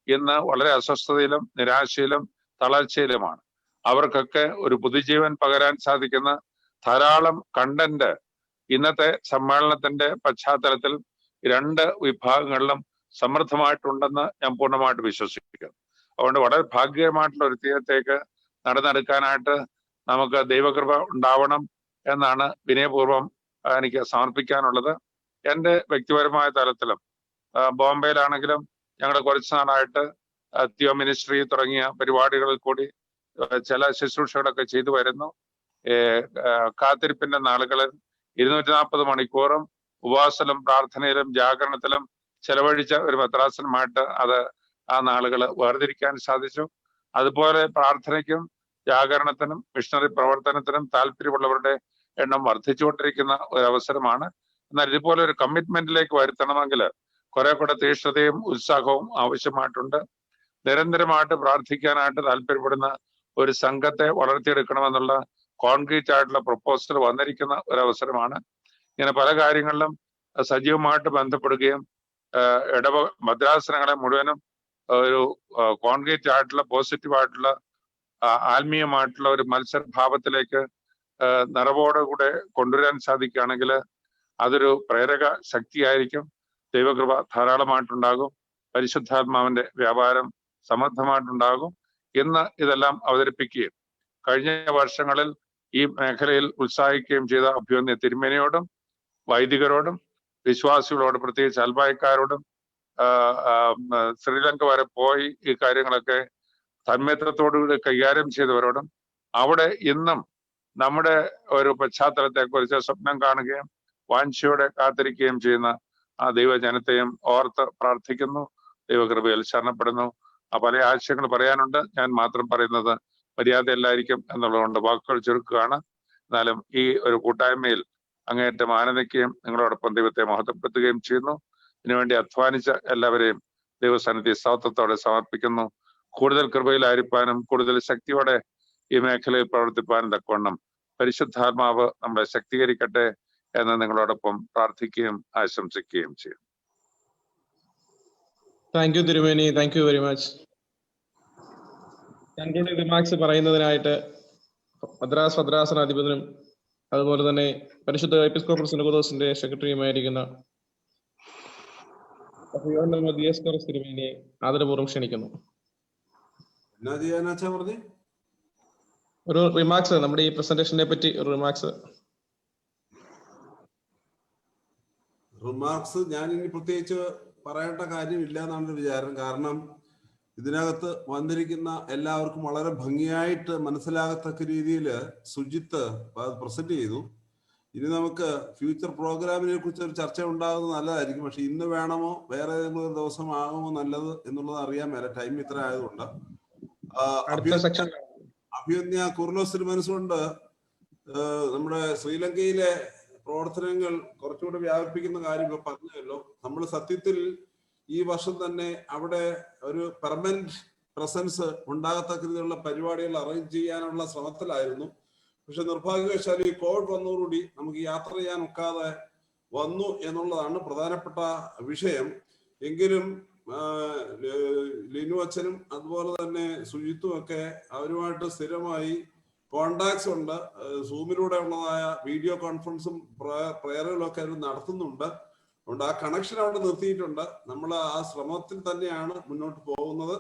ഇന്ന് വളരെ അസ്വസ്ഥതയിലും നിരാശയിലും തളർച്ചയിലുമാണ്. അവർക്കൊക്കെ ഒരു പുതുജീവൻ പകരാൻ സാധിക്കുന്ന ധാരാളം കണ്ടന്റ് ഇന്നത്തെ സമ്മേളനത്തിന്റെ പശ്ചാത്തലത്തിൽ രണ്ട് വിഭാഗങ്ങളിലും സമൃദ്ധമായിട്ടുണ്ടെന്ന് ഞാൻ പൂർണ്ണമായിട്ട് വിശ്വസിക്കുന്നു. അതുകൊണ്ട് വളരെ ഭാഗ്യമായിട്ടുള്ള ഒരു തീയത്തേക്ക് നടന്നെടുക്കാനായിട്ട് നമുക്ക് ദൈവകൃപ ഉണ്ടാവണം എന്നാണ് വിനയപൂർവ്വം എനിക്ക് സമർപ്പിക്കാനുള്ളത്. എൻ്റെ വ്യക്തിപരമായ തലത്തിലും ബോംബെയിലാണെങ്കിലും ഞങ്ങൾ കുറച്ച് നാളായിട്ട് തിയോ മിനിസ്ട്രി തുടങ്ങിയ പരിപാടികളിൽ കൂടി ചില ശുശ്രൂഷകളൊക്കെ ചെയ്തു വരുന്നു. കാത്തിരിപ്പിന്റെ നാളുകളിൽ 240 മണിക്കൂറും ഉപവാസത്തിലും പ്രാർത്ഥനയിലും ജാഗരണത്തിലും ചെലവഴിച്ച ഒരു മെത്രാസനുമായിട്ട് ആ നാളുകൾ വേർതിരിക്കാൻ സാധിച്ചു. അതുപോലെ പ്രാർത്ഥനയ്ക്കും ജാഗരണത്തിനും മിഷണറി പ്രവർത്തനത്തിനും താല്പര്യമുള്ളവരുടെ എണ്ണം വർദ്ധിച്ചുകൊണ്ടിരിക്കുന്ന ഒരു അവസരമാണ്. എന്നാൽ ഇതുപോലെ ഒരു കമ്മിറ്റ്മെന്റിലേക്ക് വരുത്തണമെങ്കിൽ കുറെ കൂടെ തീഷ്ണതയും ഉത്സാഹവും ആവശ്യമായിട്ടുണ്ട്. നിരന്തരമായിട്ട് പ്രാർത്ഥിക്കാനായിട്ട് താല്പര്യപ്പെടുന്ന ഒരു സംഘത്തെ വളർത്തിയെടുക്കണമെന്നുള്ള കോൺക്രീറ്റ് ആയിട്ടുള്ള പ്രപ്പോസൽ വന്നിരിക്കുന്ന ഒരു അവസരമാണ്. ഇങ്ങനെ പല കാര്യങ്ങളിലും സജീവമായിട്ട് ബന്ധപ്പെടുകയും ഭദ്രാസനങ്ങളെ മുഴുവനും ഒരു കോൺക്രീറ്റ് ആയിട്ടുള്ള പോസിറ്റീവ് ആയിട്ടുള്ള ആത്മീയമായിട്ടുള്ള ഒരു മത്സരഭാവത്തിലേക്ക് നിറവോടുകൂടെ കൊണ്ടുവരാൻ സാധിക്കുകയാണെങ്കിൽ അതൊരു പ്രേരക ശക്തിയായിരിക്കും. ദൈവകൃപ ധാരാളമായിട്ടുണ്ടാകും. പരിശുദ്ധാത്മാവിന്റെ വ്യാപാരം സമർത്ഥമായിട്ടുണ്ടാകും. ഇന്ന് ഇതെല്ലാം അവതരിപ്പിക്കുകയും കഴിഞ്ഞ വർഷങ്ങളിൽ ഈ മേഖലയിൽ ഉത്സാഹിക്കുകയും ചെയ്ത അഭ്യുന്നയ തിരുമേനിയോടും വൈദികരോടും വിശ്വാസികളോടും പ്രത്യേകിച്ച് അൽബായക്കാരോടും ശ്രീലങ്ക വരെ പോയി ഈ കാര്യങ്ങളൊക്കെ തന്മയത്വത്തോടുകൂടി കൈകാര്യം ചെയ്തവരോടും അവിടെ ഇന്നും നമ്മുടെ ഒരു പശ്ചാത്തലത്തെ കുറിച്ച് സ്വപ്നം കാണുകയും വാഞ്ചയോടെ കാത്തിരിക്കുകയും ചെയ്യുന്ന ആ ദൈവജനത്തെയും ഓർത്ത് പ്രാർത്ഥിക്കുന്നു. ദൈവകൃപയിൽ ശരണപ്പെടുന്നു. പല ആശയങ്ങൾ പറയാനുണ്ട്. ഞാൻ മാത്രം പറയുന്നത് മര്യാദയല്ലായിരിക്കും എന്നുള്ളതുകൊണ്ട് വാക്കുകൾ ചുരുക്കുകയാണ്. എന്നാലും ഈ ഒരു കൂട്ടായ്മയിൽ അങ്ങേയറ്റം ആനന്ദിക്കുകയും നിങ്ങളോടൊപ്പം ദൈവത്തെ മഹത്വപ്പെടുത്തുകയും ചെയ്യുന്നു. ഇതിനുവേണ്ടി അധ്വാനിച്ച എല്ലാവരെയും ദൈവസന്നിധി സ്തോത്രത്തോടെ സമർപ്പിക്കുന്നു. കൂടുതൽ കൃപയിലായിരിക്കാനും കൂടുതൽ ശക്തിയോടെ ഈ മേഖലയിൽ പ്രവർത്തിപ്പാനും തക്കവണ്ണം പരിശുദ്ധാത്മാവ് നമ്മളെ ശക്തീകരിക്കട്ടെ എന്ന് നിങ്ങളോടൊപ്പം പ്രാർത്ഥിക്കുകയും ആശംസിക്കുകയും ചെയ്യും. താങ്ക് യു തിരുമേനി, thank you very much. Concluding remarks പറയുന്നതിനായിട്ട് മദ്രാസ് ഭദ്രാസനാധിപതിനും അതുപോലെ തന്നെ പരിശുദ്ധ എപ്പിസ്കോപ്പൽ സിനോദോസിന്റെ സെക്രട്ടറിയുമായിരിക്കുന്ന തിരുമേനിയെ ആദരപൂർവ്വം ക്ഷണിക്കുന്നു. ഒരു റിമാർക്സ് നമ്മുടെ ഈ പ്രസന്റേഷനെ പറ്റി ഒരു റിമാർക്സ് ഞാൻ ഇനി പ്രത്യേകിച്ച് പറയേണ്ട കാര്യമില്ല എന്നാണ് വിചാരം. കാരണം ഇതിനകത്ത് വന്നിരിക്കുന്ന എല്ലാവർക്കും വളരെ ഭംഗിയായിട്ട് മനസ്സിലാകത്തക്ക രീതിയിൽ സുജിത്ത് അത് പ്രസന്റ് ചെയ്തു. ഇനി നമുക്ക് ഫ്യൂച്ചർ പ്രോഗ്രാമിനെ കുറിച്ച് ഒരു ചർച്ച ഉണ്ടാകുന്നത് നല്ലതായിരിക്കും. പക്ഷെ ഇന്ന് വേണമോ വേറെ ഏതെങ്കിലും ഒരു ദിവസം ആകുമോ നല്ലത് എന്നുള്ളത് അറിയാൻ മേല, ടൈം ഇത്ര ആയതുകൊണ്ട്. അഭ്യുന്യ കുർലോസിന് മനസ്സുകൊണ്ട് നമ്മുടെ ശ്രീലങ്കയിലെ പ്രവർത്തനങ്ങൾ കുറച്ചുകൂടെ വ്യാപിപ്പിക്കുന്ന കാര്യം ഇപ്പൊ പറഞ്ഞല്ലോ. നമ്മൾ സത്യത്തിൽ ഈ വർഷം തന്നെ അവിടെ ഒരു പെർമനന്റ് പ്രസൻസ് ഉണ്ടാകത്തക്ക രീതിയിലുള്ള പരിപാടികൾ അറേഞ്ച് ചെയ്യാനുള്ള ശ്രമത്തിലായിരുന്നു. പക്ഷെ നിർഭാഗ്യവശാൽ ഈ കോവിഡ് വന്നതോടുകൂടി നമുക്ക് യാത്ര ചെയ്യാൻ ഒക്കാതെ വന്നു എന്നുള്ളതാണ് പ്രധാനപ്പെട്ട വിഷയം. എങ്കിലും ലിനു അച്ഛനും അതുപോലെ തന്നെ സുജിത്തും ഒക്കെ അവരുമായിട്ട് സ്ഥിരമായി കോണ്ടാക്ട്സ് ഉണ്ട്. സൂമിലൂടെ ഉള്ളതായ വീഡിയോ കോൺഫറൻസും പ്രയറുകളും ഒക്കെ അവർ നടത്തുന്നുണ്ട്. അതുകൊണ്ട് ആ കണക്ഷൻ അവിടെ നിർത്തിയിട്ടുണ്ട്. നമ്മൾ ആ ശ്രമത്തിൽ തന്നെയാണ് മുന്നോട്ട് പോകുന്നത്.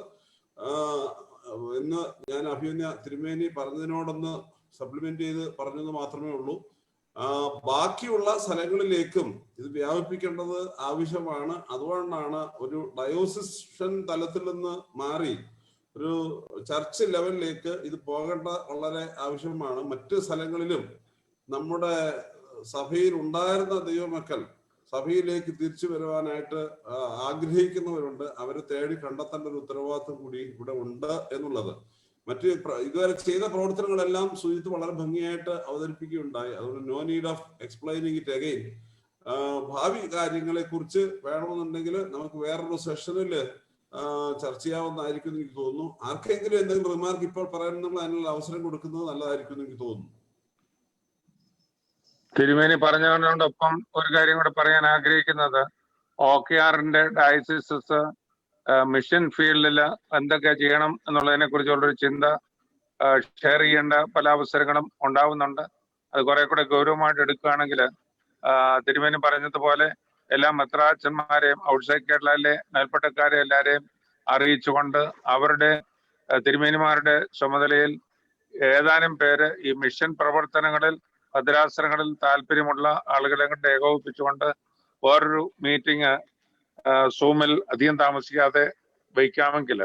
ഇന്ന് ഞാൻ അഭ്യുന്യ തിരുമേനി പറഞ്ഞതിനോടൊന്ന് സപ്ലിമെന്റ് ചെയ്ത് പറഞ്ഞത് മാത്രമേ ഉള്ളൂ. ബാക്കിയുള്ള സ്ഥലങ്ങളിലേക്കും ഇത് വ്യാപിപ്പിക്കേണ്ടത് ആവശ്യമാണ്. അതുകൊണ്ടാണ് ഒരു ഡയോസിഷൻ തലത്തിൽ നിന്ന് മാറി ഒരു ചർച്ച് ലെവലിലേക്ക് ഇത് പോകേണ്ട വളരെ ആവശ്യമാണ്. മറ്റ് സ്ഥലങ്ങളിലും നമ്മുടെ സഭയിൽ ഉണ്ടായിരുന്ന ദൈവമക്കൾ സഭയിലേക്ക് തിരിച്ചു വരുവാനായിട്ട് ആഗ്രഹിക്കുന്നവരുണ്ട്. അവരെ തേടി കണ്ടെത്തേണ്ട ഒരു ഉത്തരവാദിത്വം കൂടി ഇവിടെ ഉണ്ട് എന്നുള്ളത്. മറ്റ് ഇതുവരെ ചെയ്ത പ്രവർത്തനങ്ങളെല്ലാം സുജിത്ത് വളരെ ഭംഗിയായിട്ട് അവതരിപ്പിക്കുകയുണ്ടായി. അതുകൊണ്ട് no need of explaining it again. ഭാവി കാര്യങ്ങളെ കുറിച്ച് വേണമെന്നുണ്ടെങ്കിൽ നമുക്ക് വേറൊരു സെഷനിൽ ചർച്ച ചെയ്യാവുന്നതായിരിക്കും എന്ന് എനിക്ക് തോന്നുന്നു. ആർക്കെങ്കിലും എന്തെങ്കിലും റിമാർക്ക് ഇപ്പോൾ പറയാൻ അതിനുള്ള അവസരം കൊടുക്കുന്നത് നല്ലതായിരിക്കും എന്ന് എനിക്ക് തോന്നുന്നു. തിരുമേനി പറഞ്ഞതിനോടൊപ്പം ഒരു കാര്യം കൂടെ പറയാൻ ആഗ്രഹിക്കുന്നത്, OKR-ന്റെ ഡയസിസ് മിഷൻ ഫീൽഡിൽ എന്തൊക്കെ ചെയ്യണം എന്നുള്ളതിനെ കുറിച്ചുള്ളൊരു ചിന്ത ഷെയർ ചെയ്യേണ്ട പല അവസരങ്ങളും ഉണ്ടാവുന്നുണ്ട്. അത് കുറെ കൂടെ ഗൗരവമായിട്ട് എടുക്കുകയാണെങ്കിൽ തിരുമേനി പറഞ്ഞതുപോലെ എല്ലാ മെത്രാച്ചന്മാരെയും ഔട്ട്സൈഡ് കേരളയിലെ മേൽപ്പട്ടക്കാരെ എല്ലാവരെയും അറിയിച്ചുകൊണ്ട് അവരുടെ തിരുമേനിമാരുടെ ചുമതലയിൽ ഏതാനും പേര് ഈ മിഷൻ പ്രവർത്തനങ്ങളിൽ ഭദ്രാസനങ്ങളിൽ താല്പര്യമുള്ള ആളുകളെ കൊണ്ട് ഏകോപിപ്പിച്ചുകൊണ്ട് വേറൊരു മീറ്റിംഗ് സൂമിൽ അധികം താമസിക്കാതെ വയ്ക്കാമെങ്കിൽ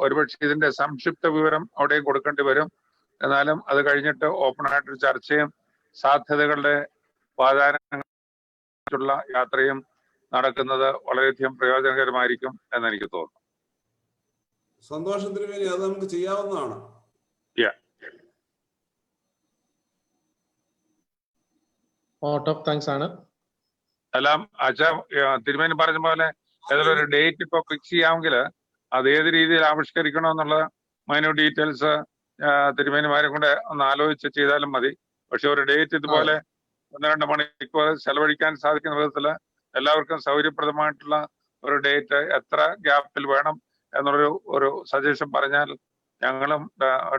ഒരുപക്ഷെ ഇതിന്റെ സംക്ഷിപ്ത വിവരം അവിടെയും കൊടുക്കേണ്ടി വരും. എന്നാലും അത് കഴിഞ്ഞിട്ട് ഓപ്പൺ ആയിട്ടൊരു ചർച്ചയും സാധ്യതകളുടെ വാതാനുള്ള യാത്രയും നടക്കുന്നത് വളരെയധികം പ്രയോജനകരമായിരിക്കും എന്ന് എനിക്ക് തോന്നുന്നു. സന്തോഷത്തിന് വേണ്ടി അത് നമുക്ക് ചെയ്യാവുന്നതാണ്. വോട്ട് ഓഫ് താങ്ക്സ് ആണ്. എല്ലാം തിരുമേനി പറഞ്ഞ പോലെ ഏതെങ്കിലും ഒരു ഡേറ്റ് ഇപ്പൊ ഫിക്സ് ചെയ്യാമെങ്കിൽ അത് ഏത് രീതിയിൽ ആവിഷ്കരിക്കണമെന്നുള്ള മൈന്യൂട്ട് ഡീറ്റെയിൽസ് തിരുമേനിമാരെ കൊണ്ട് ഒന്ന് ആലോചിച്ച് ചെയ്താലും മതി. പക്ഷെ ഒരു ഡേറ്റ് ഇതുപോലെ 1-2 മണിക്കൂർ ചെലവഴിക്കാൻ സാധിക്കുന്ന വിധത്തിൽ എല്ലാവർക്കും സൗകര്യപ്രദമായിട്ടുള്ള ഒരു ഡേറ്റ് എത്ര ഗ്യാപ്പിൽ വേണം ഒരു സജഷൻ പറഞ്ഞാൽ ഞങ്ങളും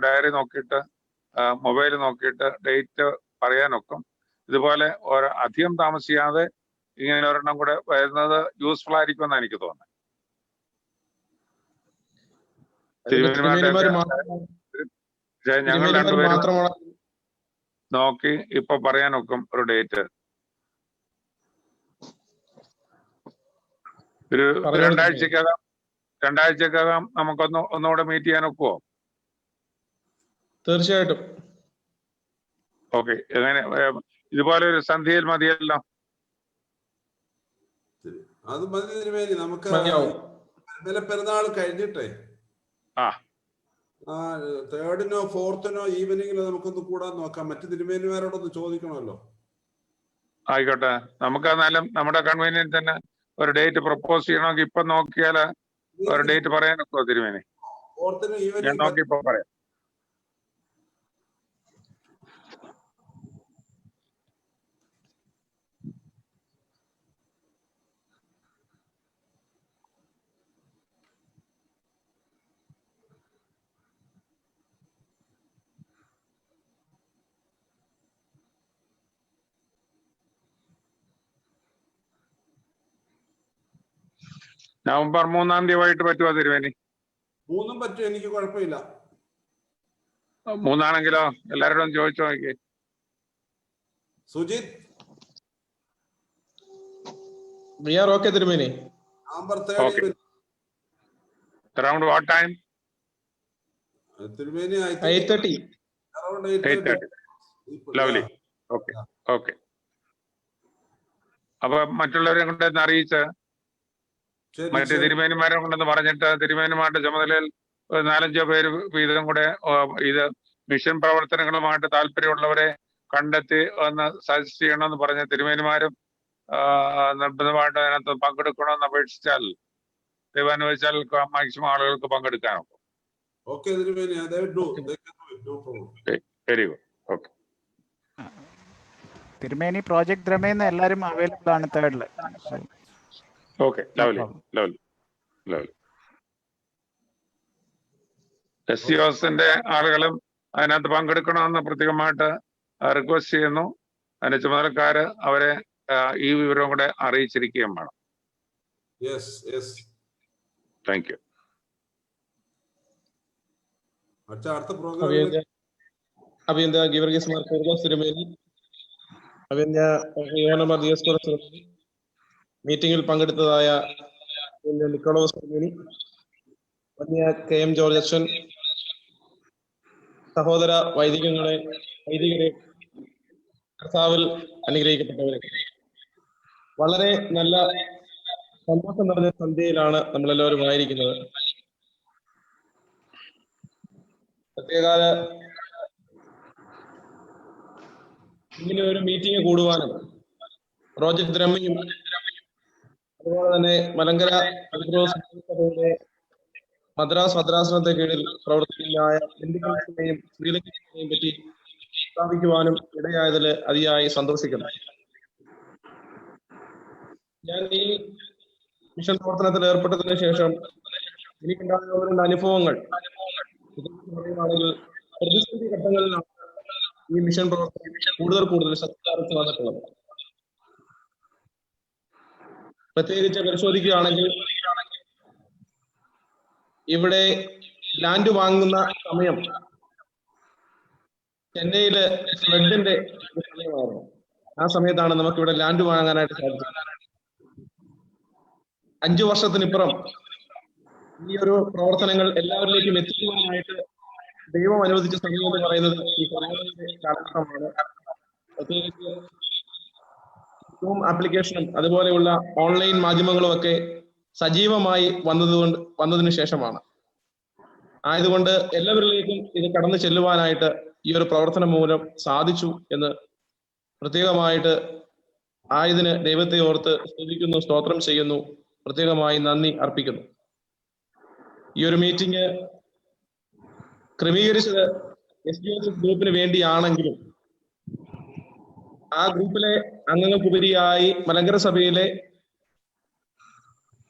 ഡയറി നോക്കിയിട്ട് മൊബൈൽ നോക്കിയിട്ട് ഡേറ്റ് പറയാനൊക്കും. ഇതുപോലെ അധികം താമസിയാതെ ഇങ്ങനെ ഒരെണ്ണം കൂടെ വരുന്നത് യൂസ്ഫുൾ ആയിരിക്കുമെന്നാണ് എനിക്ക് തോന്നുന്നത്. ഞങ്ങൾ രണ്ടുപേരും നോക്കി ഇപ്പൊ പറയാനൊക്കും ഒരു ഡേറ്റ്. ഒരു രണ്ടാഴ്ചക്കകം ഒന്നുകൂടെ മീറ്റ് ചെയ്യാനൊക്കുവോ? തീർച്ചയായിട്ടും. ഓക്കെ. എങ്ങനെ ഇതുപോലെ ഒരു സന്ധ്യയിൽ മതിയല്ലോ? അത് മതി തിരുമേനി. നമുക്ക് പെരുന്നാൾ കഴിഞ്ഞിട്ടേ 3rd-നോ 4th-നോ ഈവനിങ്ങിലോ നമുക്കൊന്ന് കൂടാൻ നോക്കാം. മറ്റു തിരുമേനിമാരോടൊന്ന് ചോദിക്കണമല്ലോ. ആയിക്കോട്ടെ. നമുക്ക് എന്നാലും നമ്മുടെ കൺവീനിയൻസ് തന്നെ ഒരു ഡേറ്റ് പ്രപ്പോസ് ചെയ്യണമെങ്കിൽ ഇപ്പൊ നോക്കിയാൽ ഒരു ഡേറ്റ് പറയാനൊക്കെ തിരുമേനി? 4th-ന് ഞാൻ ഈവനിങ് നോക്കി ഇപ്പൊ പറയാം. നവംബർ 3-ാം തീയതി വൈകിട്ട് പറ്റുമോ തിരുവേനി? 3-ഉം പറ്റും, എനിക്ക് കുഴപ്പമില്ല. 3 എല്ലാവരോടും ചോദിച്ചു നോക്കി. സുജിത്, we are okay തിരുമേനി. November 3 around what time? തിരുമേനി 8:30. around 8:30. Lovely. Okay. Okay. അപ്പൊ മറ്റുള്ളവരെ കൊണ്ടൊന്ന് അറിയിച്ച് മറ്റു തിരുമേനിമാരെ കൊണ്ടെന്ന് പറഞ്ഞിട്ട് തിരുമേനിമാരുടെ ചുമതലയിൽ 4-5 പേര് വീതം കൂടെ ഇത് മിഷൻ പ്രവർത്തനങ്ങളുമായിട്ട് താല്പര്യമുള്ളവരെ കണ്ടെത്തി ഒന്ന് സജസ്റ്റ് ചെയ്യണമെന്ന് പറഞ്ഞ തിരുമേനിമാരും നിർബന്ധമായിട്ട് അതിനകത്ത് പങ്കെടുക്കണമെന്ന് അപേക്ഷിച്ചാൽ ദൈവാനുവദിച്ചാൽ മാക്സിമം ആളുകൾക്ക് പങ്കെടുക്കാനൊക്കെ. Very good. ഓക്കെ. തിരുമേനി പ്രോജക്ട് ദ്രമേന്ന് എല്ലാവരും അവൈലബിൾ ആണ് 3rd-ല്. ഓക്കെ. ലവ്ലി. SCOs-ന്റെ ആളുകളും അതിനകത്ത് പങ്കെടുക്കണമെന്ന് പ്രത്യേകമായിട്ട് റിക്വസ്റ്റ് ചെയ്യുന്നു. അതിന്റെ ചുമതലക്കാര് അവരെ ഈ വിവരം കൂടെ അറിയിച്ചിരിക്കുകയും വേണം. Thank you. അഭിയന്ത ഗീവർഗീസ് മാർ കൂർലോസ് തിരുമേനി, അഭിയന്ത ദിയോസ്കോറസ് തിരുമേനി, മീറ്റിംഗിൽ പങ്കെടുത്തതായ നിക്കോളോസ് തിരുമേനി, KM ജോർജ് അച്ഛൻ, സഹോദര വൈദികരെ കർത്താവിൽ അനുഗ്രഹിക്കപ്പെട്ടവരെ, വളരെ നല്ല സന്തോഷം നിറഞ്ഞ സന്ധ്യയിലാണ് നമ്മളെല്ലാവരും ആയിരിക്കുന്നത്. പ്രത്യേകാല ഇങ്ങനെ ഒരു മീറ്റിംഗ് കൂടുവാനും പ്രോജക്ട് ദ്രമയും അതുപോലെ തന്നെ മലങ്കര സഭയുടെ മദ്രാസ് ഭദ്രാസനത്തെ കീഴിൽ പ്രവർത്തിക്കുന്നതായ പെന്തിക്കോസ്തിനെയും ശ്രീലങ്കയെയും പറ്റി സ്ഥാപിക്കുവാനും ഇടയായതിൽ അതിയായി സന്തോഷിക്കുന്നു. ഞാൻ ഈ മിഷൻ പ്രവർത്തനത്തിൽ ഏർപ്പെട്ടതിന് ശേഷം എനിക്കുണ്ടാകുന്ന അനുഭവങ്ങൾ പറയുകയാണെങ്കിൽ പ്രതിസന്ധി ഘട്ടങ്ങളിലാണ് ഈ മിഷൻ പ്രവർത്തനം കൂടുതൽ ശക്തിയാർത്തി വന്നിട്ടുള്ളത്. പ്രത്യേകിച്ച് പരിശോധിക്കുകയാണെങ്കിൽ ഇവിടെ ലാൻഡ് വാങ്ങുന്ന സമയം ചെന്നൈയില് ഫ്ലഡിന്റെ സമയമായിരുന്നു. ആ സമയത്താണ് നമുക്ക് ഇവിടെ ലാൻഡ് വാങ്ങാനായിട്ട് സാധിച്ചത്. 5 വർഷത്തിനിപ്പുറം ഈ ഒരു പ്രവർത്തനങ്ങൾ എല്ലാവരിലേക്കും എത്തിക്കുവാനായിട്ട് ദൈവം അനുവദിച്ച സമയം എന്ന് പറയുന്നത് ഈ കൊറോണയുടെ കാലഘട്ടമാണ്. പ്രത്യേകിച്ച് സൂം ആപ്ലിക്കേഷനും അതുപോലെയുള്ള ഓൺലൈൻ മാധ്യമങ്ങളും ഒക്കെ സജീവമായി വന്നതിന് ശേഷമാണ്. ആയതുകൊണ്ട് എല്ലാവരിലേക്കും ഇത് കടന്നു ചെല്ലുവാനായിട്ട് ഈ ഒരു പ്രവർത്തനം മൂലം സാധിച്ചു എന്ന് പ്രത്യേകമായിട്ട് ആയതിന് ദൈവത്തെ ഓർത്ത് സ്തുതിക്കുന്നു, സ്തോത്രം ചെയ്യുന്നു, പ്രത്യേകമായി നന്ദി അർപ്പിക്കുന്നു. ഈ ഒരു മീറ്റിംഗ് ക്രമീകരിച്ചത് SGOS ഗ്രൂപ്പിന് വേണ്ടിയാണെങ്കിലും ആ ഗ്രൂപ്പിലെ അംഗങ്ങൾക്കുപരിയായി മലങ്കര സഭയിലെ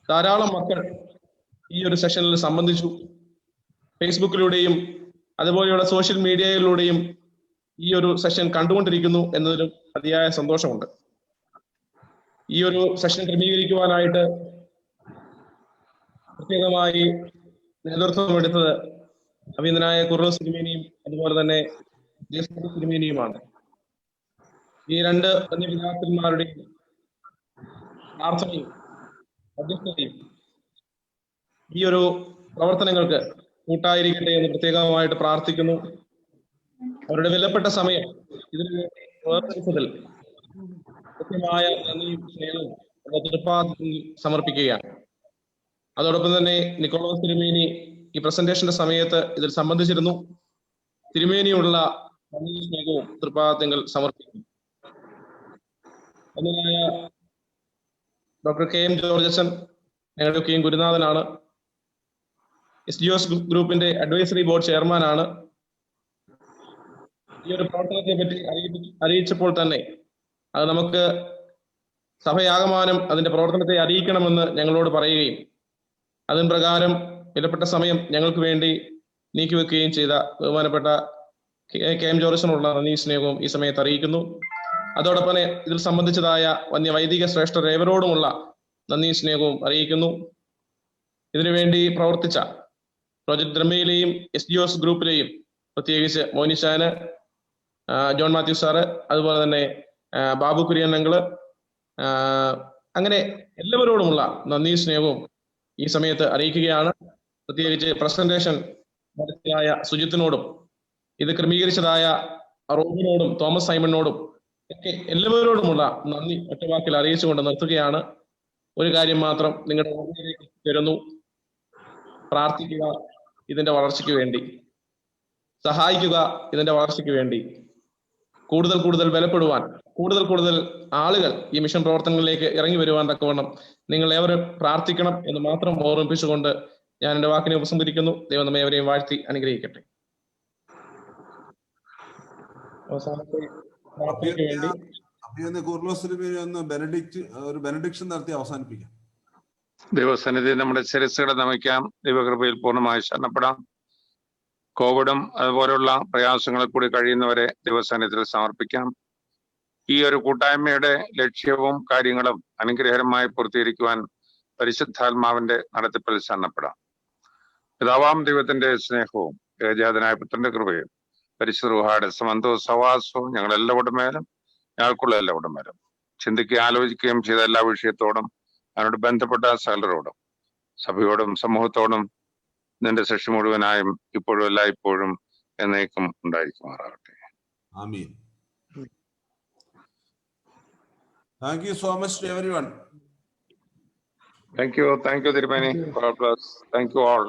ധാരാളം മക്കൾ ഈ ഒരു സെഷനിൽ സംബന്ധിച്ചു. ഫേസ്ബുക്കിലൂടെയും അതുപോലെയുള്ള സോഷ്യൽ മീഡിയയിലൂടെയും ഈ ഒരു സെഷൻ കണ്ടുകൊണ്ടിരിക്കുന്നു എന്നതിലും അതിയായ സന്തോഷമുണ്ട്. ഈ ഒരു സെഷൻ ക്രമീകരിക്കുവാനായിട്ട് പ്രത്യേകമായി നേതൃത്വം എടുത്തത് അഭിനന്ദനായ കുർലോസ് തിരുമേനിയും അതുപോലെ തന്നെ ജേസഫ് തിരുമേനിയുമാണ്. ഈ 2 വന്യപിതാക്കന്മാരുടെയും പ്രാർത്ഥനയും അധ്യക്ഷതയും ഈ ഒരു പ്രവർത്തനങ്ങൾക്ക് കൂട്ടായിരിക്കട്ടെ എന്ന് പ്രത്യേകമായിട്ട് പ്രാർത്ഥിക്കുന്നു. അവരുടെ വിലപ്പെട്ട സമയം ഇതിനു വേണ്ടി പ്രവർത്തിച്ചതിൽ കൃത്യമായ നന്ദിയും സ്നേഹവും തൃപ്പാദത്തിൽ സമർപ്പിക്കുകയാണ്. അതോടൊപ്പം തന്നെ നിക്കോളോസ് തിരുമേനി ഈ പ്രസന്റേഷന്റെ സമയത്ത് ഇതിൽ സംബന്ധിച്ചിരുന്നു. തിരുമേനിയുള്ള നന്ദിയും സ്നേഹവും തൃപ്പാദത്തിൽ സമർപ്പിക്കുന്നു. അതിനായ ഡോക്ടർ KM ജോർജ് അച്ഛൻ ഞങ്ങളുടെയൊക്കെയും ഗുരുനാഥനാണ്. SGOS ഗ്രൂപ്പിന്റെ അഡ്വൈസറി ബോർഡ് ചെയർമാനാണ്. ഈ ഒരു പ്രവർത്തനത്തെ പറ്റി അറിയിച്ചപ്പോൾ തന്നെ അത് നമുക്ക് സഭയാകമാനം അതിന്റെ പ്രവർത്തനത്തെ അറിയിക്കണമെന്ന് ഞങ്ങളോട് പറയുകയും അതിന് പ്രകാരം വിലപ്പെട്ട സമയം ഞങ്ങൾക്ക് വേണ്ടി നീക്കിവെക്കുകയും ചെയ്ത ബഹുമാനപ്പെട്ട KM ജോർജിനുള്ള നന്ദി സ്നേഹവും ഈ സമയത്ത് അറിയിക്കുന്നു. അതോടൊപ്പം ഇതിൽ സംബന്ധിച്ചതായ വൈദിക ശ്രേഷ്ഠർ ഏവരോടുമുള്ള നന്ദി സ്നേഹവും അറിയിക്കുന്നു. ഇതിനുവേണ്ടി പ്രവർത്തിച്ച പ്രോജക്ട് ദ്രമയിലെയും SGOS ഗ്രൂപ്പിലെയും പ്രത്യേകിച്ച് മോനിഷാന്, ജോൺ മാത്യു സാറ്, അതുപോലെ തന്നെ ബാബു കുര്യൻ അങ്കിള്, അങ്ങനെ എല്ലാവരോടുമുള്ള നന്ദി സ്നേഹവും ഈ സമയത്ത് അറിയിക്കുകയാണ്. പ്രത്യേകിച്ച് പ്രസന്റേഷൻ നടത്തിയായ സുജിത്തിനോടും ഇത് ക്രമീകരിച്ചതായ റോബിനോടും തോമസ് സൈമണിനോടും ഒക്കെ എല്ലാവരോടുമുള്ള നന്ദി ഒറ്റവാക്കിൽ അറിയിച്ചുകൊണ്ട് നിർത്തുകയാണ്. ഒരു കാര്യം മാത്രം നിങ്ങളുടെ ഓർമ്മയിലേക്ക് തരുന്നു: പ്രാർത്ഥിക്കുക ഇതിന്റെ വളർച്ചയ്ക്ക് വേണ്ടി, സഹായിക്കുക ഇതിന്റെ വളർച്ചയ്ക്ക് വേണ്ടി, കൂടുതൽ ബലപ്പെടുവാൻ, കൂടുതൽ ആളുകൾ ഈ മിഷൻ പ്രവർത്തനങ്ങളിലേക്ക് ഇറങ്ങി വരുവാൻ തക്കവണ്ണം നിങ്ങൾ ഏവരും പ്രാർത്ഥിക്കണം എന്ന് മാത്രം ഓർമ്മിപ്പിച്ചുകൊണ്ട് ഞാൻ എന്റെ വാക്കിനെ ഉപസംഹരിക്കുന്നു. ദൈവം നമ്മെ ഏവരെയും വാഴ്ത്തി അനുഗ്രഹിക്കട്ടെ. അവസാനത്തെ പ്രാർത്ഥനയ്ക്ക് വേണ്ടി ബെനഡിക്ഷൻ നടത്തി അവസാനിപ്പിക്കാം. ദൈവസന്നിധി നമ്മുടെ ശിരസ്സുകളെ നമിക്കാം. ദൈവകൃപയിൽ പൂർണ്ണമായി ശരണപ്പെടാം. കോവിഡും അതുപോലുള്ള പ്രയാസങ്ങളിൽ കൂടി കഴിയുന്നവരെ ദൈവസന്നിധിയിൽ സമർപ്പിക്കാം. ഈ ഒരു കൂട്ടായ്മയുടെ ലക്ഷ്യവും കാര്യങ്ങളും അനുഗ്രഹകരമായി പൂർത്തീകരിക്കുവാൻ പരിശുദ്ധാത്മാവിന്റെ നടത്തിപ്പിൽ ശരണപ്പെടാം. പിതാവാം ദൈവത്തിന്റെ സ്നേഹവും ഏകജാതനായ പുത്രന്റെ കൃപയും പരിശുദ്ധ റൂഹായുടെ സമന്തവും സഹവാസവും ഞങ്ങളെല്ലാവരുടെ മേലും ഞങ്ങൾക്കുള്ള എല്ലാവരുടെ മേലും ചിന്തിക്കുകയും ആലോചിക്കുകയും ചെയ്ത എല്ലാ വിഷയത്തോടും അതിനോട് ബന്ധപ്പെട്ട സകലരോടും സഭയോടും സമൂഹത്തോടും നിന്റെ ശിക്ഷ മുഴുവനായും ഇപ്പോഴും എല്ലായ്പ്പോഴും എന്നേക്കും ഉണ്ടായിരിക്കുമാറാകട്ടെ. ആമീൻ. Thank you so much to everyone. Thank you, Tirumani. God bless. Thank you all.